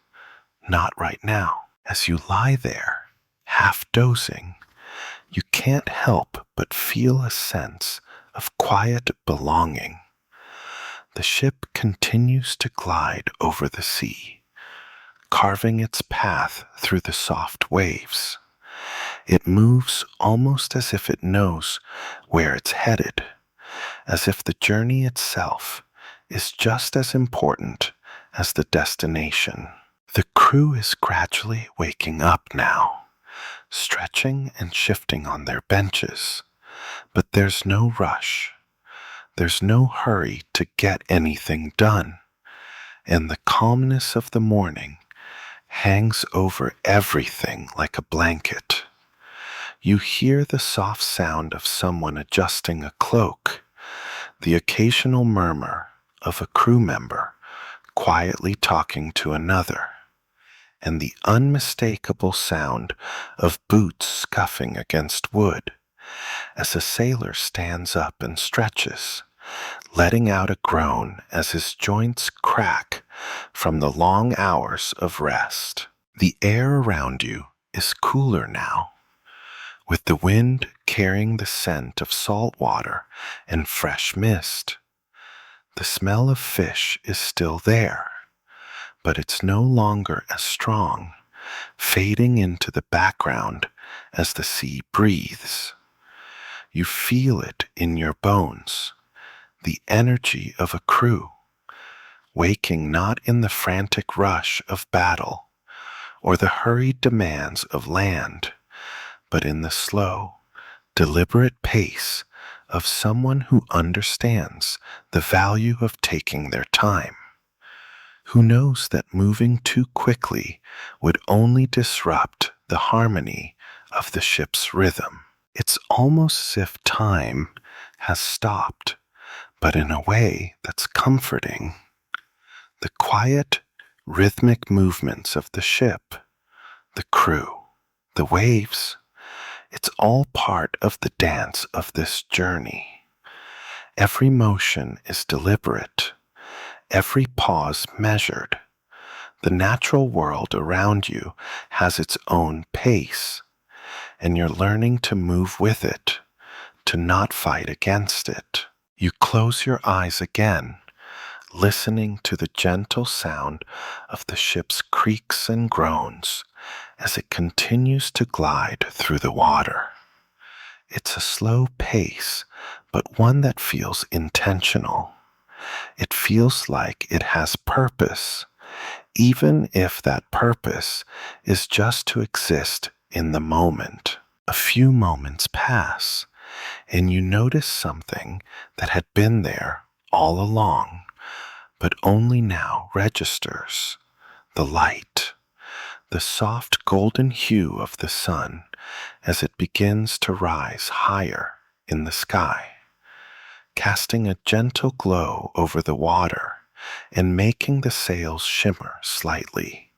Not right now. As you lie there, half dozing, you can't help but feel a sense of quiet belonging. The ship continues to glide over the sea, carving its path through the soft waves. It moves almost as if it knows where it's headed, as if the journey itself is just as important as the destination. The crew is gradually waking up now, stretching and shifting on their benches, but there's no rush. There's no hurry to get anything done, and the calmness of the morning hangs over everything like a blanket. You hear the soft sound of someone adjusting a cloak, the occasional murmur of a crew member quietly talking to another, and the unmistakable sound of boots scuffing against wood as a sailor stands up and stretches, letting out a groan as his joints crack from the long hours of rest. The air around you is cooler now, with the wind carrying the scent of salt water and fresh mist. The smell of fish is still there, but it's no longer as strong, fading into the background as the sea breathes. You feel it in your bones, the energy of a crew, waking not in the frantic rush of battle or the hurried demands of land, but in the slow, deliberate pace of someone who understands the value of taking their time, who knows that moving too quickly would only disrupt the harmony of the ship's rhythm. It's almost as if time has stopped, but in a way that's comforting. The quiet, rhythmic movements of the ship, the crew, the waves, it's all part of the dance of this journey. Every motion is deliberate, every pause measured. The natural world around you has its own pace, and you're learning to move with it, to not fight against it. You close your eyes again, listening to the gentle sound of the ship's creaks and groans as it continues to glide through the water. It's a slow pace, but one that feels intentional. It feels like it has purpose, even if that purpose is just to exist in the moment. A few moments pass, and you notice something that had been there all along, but only now registers: the light, the soft golden hue of the sun as it begins to rise higher in the sky, casting a gentle glow over the water and making the sails shimmer slightly.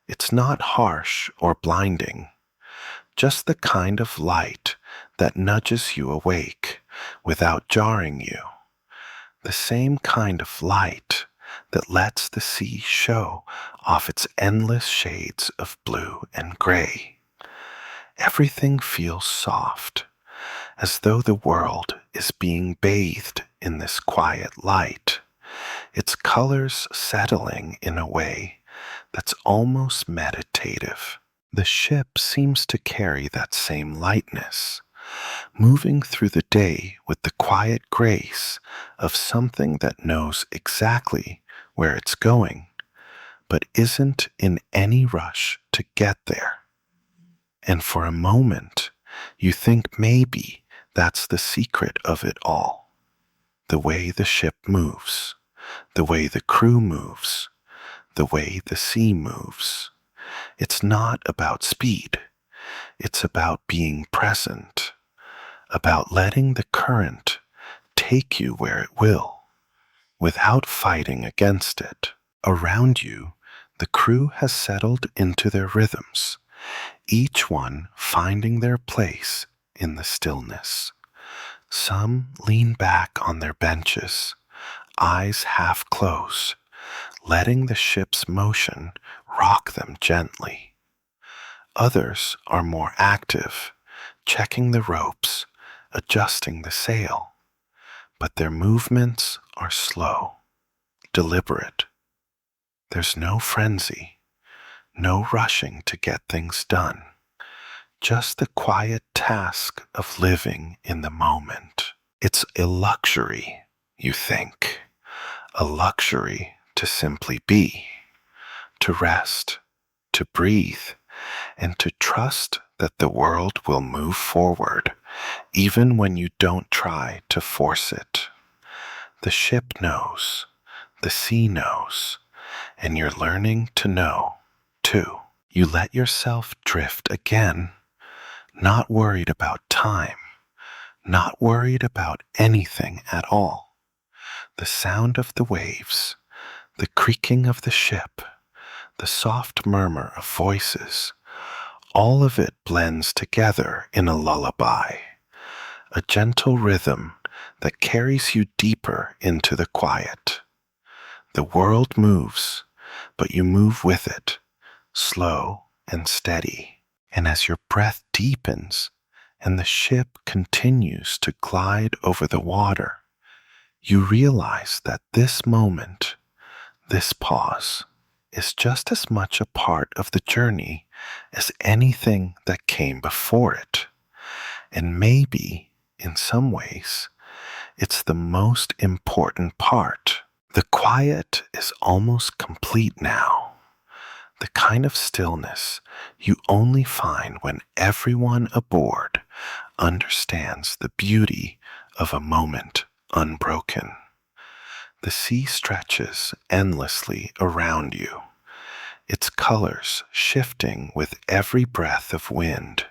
It's not harsh or blinding, just the kind of light that nudges you awake without jarring you. The same kind of light that lets the sea show off its endless shades of blue and gray. Everything feels soft, as though the world is being bathed in this quiet light, its colors settling in a way that's almost meditative. The ship seems to carry that same lightness, moving through the day with the quiet grace of something that knows exactly where it's going, but isn't in any rush to get there. And for a moment, you think maybe that's the secret of it all. The way the ship moves, the way the crew moves, the way the sea moves. It's not about speed. It's about being present, about letting the current take you where it will, without fighting against it. Around you, the crew has settled into their rhythms, each one finding their place in the stillness. Some lean back on their benches, eyes half closed, letting the ship's motion rock them gently. Others are more active, checking the ropes, adjusting the sail, but their movements are slow, deliberate. There's no frenzy, no rushing to get things done, just the quiet task of living in the moment. It's a luxury, you think, a luxury to simply be, to rest, to breathe, and to trust that the world will move forward, even when you don't try to force it. The ship knows, the sea knows, and you're learning to know, too. You let yourself drift again, not worried about time, not worried about anything at all. The sound of the waves, the creaking of the ship, the soft murmur of voices, all of it blends together in a lullaby, a gentle rhythm that carries you deeper into the quiet. The world moves, but you move with it, slow and steady. And as your breath deepens and the ship continues to glide over the water, you realize that this moment, this pause, is just as much a part of the journey as anything that came before it. And maybe, in some ways, it's the most important part. The quiet is almost complete now. The kind of stillness you only find when everyone aboard understands the beauty of a moment unbroken. The sea stretches endlessly around you, its colors shifting with every breath of wind,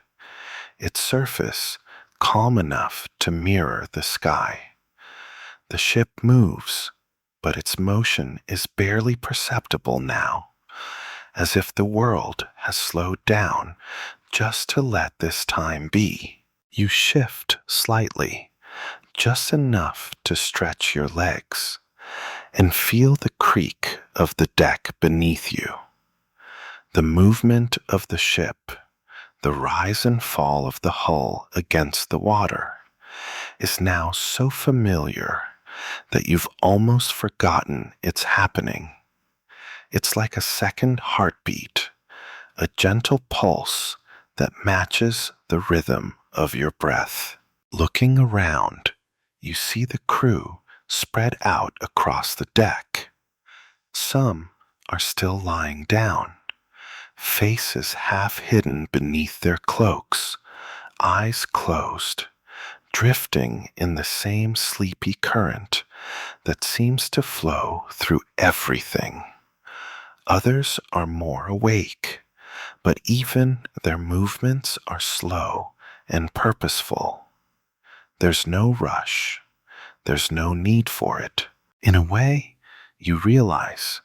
its surface calm enough to mirror the sky. The ship moves, but its motion is barely perceptible now, as if the world has slowed down just to let this time be. You shift slightly, just enough to stretch your legs, and feel the creak of the deck beneath you. The movement of the ship, the rise and fall of the hull against the water, is now so familiar that you've almost forgotten it's happening. It's like a second heartbeat, a gentle pulse that matches the rhythm of your breath. Looking around, you see the crew spread out across the deck. Some are still lying down, faces half hidden beneath their cloaks, eyes closed, drifting in the same sleepy current that seems to flow through everything. Others are more awake, but even their movements are slow and purposeful. There's no rush. There's no need for it. In a way, you realize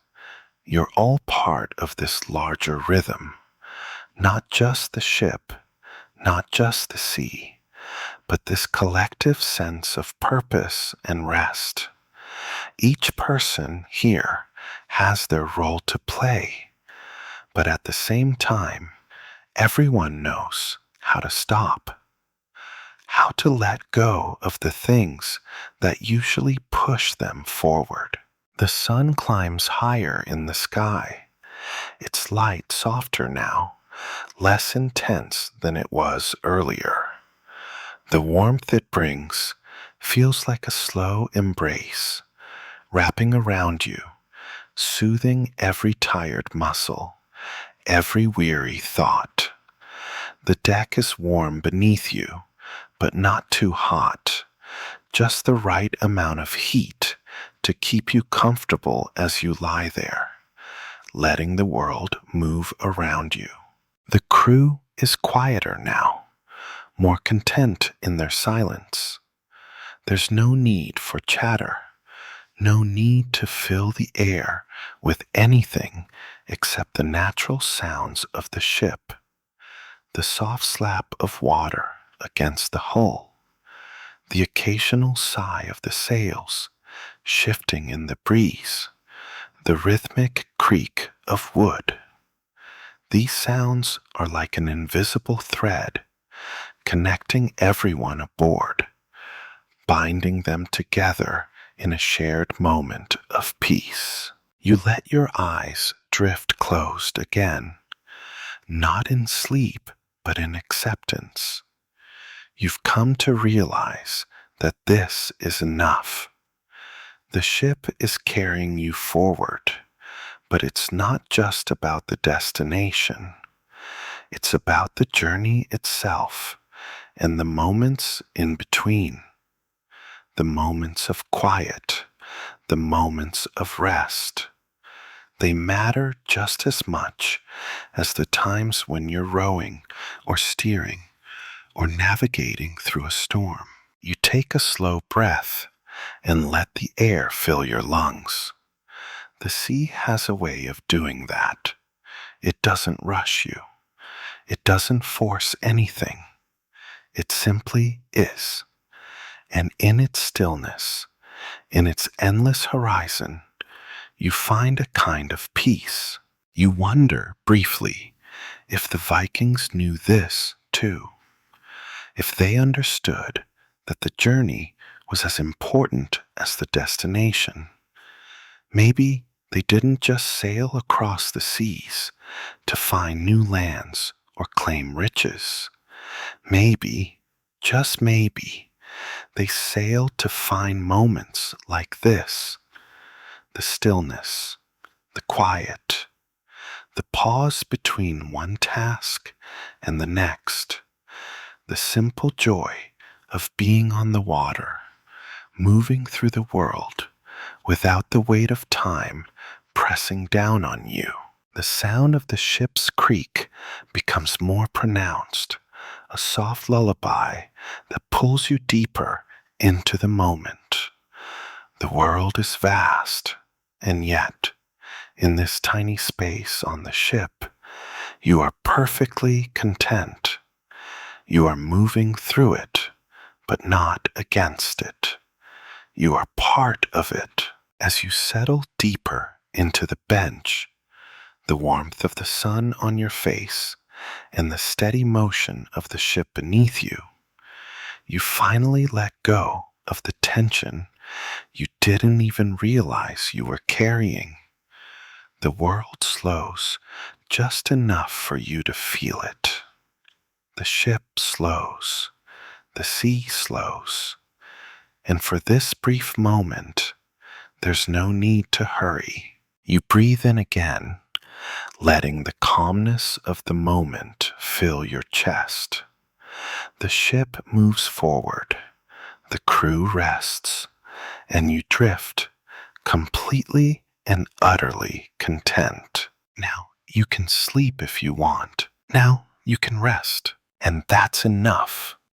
you're all part of this larger rhythm, not just the ship, not just the sea, but this collective sense of purpose and rest. Each person here has their role to play, but at the same time, everyone knows how to stop, how to let go of the things that usually push them forward. The sun climbs higher in the sky, its light softer now, less intense than it was earlier. The warmth it brings feels like a slow embrace, wrapping around you, soothing every tired muscle, every weary thought. The deck is warm beneath you, but not too hot, just the right amount of heat to keep you comfortable as you lie there, letting the world move around you. The crew is quieter now, more content in their silence. There's no need for chatter, no need to fill the air with anything except the natural sounds of the ship, the soft slap of water against the hull, the occasional sigh of the sails shifting in the breeze, the rhythmic creak of wood. These sounds are like an invisible thread connecting everyone aboard, binding them together in a shared moment of peace. You let your eyes drift closed again, not in sleep, but in acceptance. You've come to realize that this is enough. The ship is carrying you forward, but it's not just about the destination. It's about the journey itself and the moments in between. The moments of quiet, the moments of rest. They matter just as much as the times when you're rowing or steering or navigating through a storm. You take a slow breath and let the air fill your lungs. The sea has a way of doing that. It doesn't rush you. It doesn't force anything. It simply is. And in its stillness, in its endless horizon, you find a kind of peace. You wonder briefly if the Vikings knew this too, if they understood that the journey was as important as the destination. Maybe they didn't just sail across the seas to find new lands or claim riches. Maybe, just maybe, they sailed to find moments like this, the stillness, the quiet, the pause between one task and the next, the simple joy of being on the water, moving through the world without the weight of time pressing down on you. The sound of the ship's creak becomes more pronounced, a soft lullaby that pulls you deeper into the moment. The world is vast, and yet, in this tiny space on the ship, you are perfectly content. You are moving through it, but not against it. You are part of it. As you settle deeper into the bench, the warmth of the sun on your face and the steady motion of the ship beneath you, you finally let go of the tension you didn't even realize you were carrying. The world slows just enough for you to feel it. The ship slows, the sea slows, and for this brief moment, there's no need to hurry. You breathe in again, letting the calmness of the moment fill your chest. The ship moves forward, the crew rests, and you drift, completely and utterly content. Now you can sleep if you want. Now you can rest. And that's enough.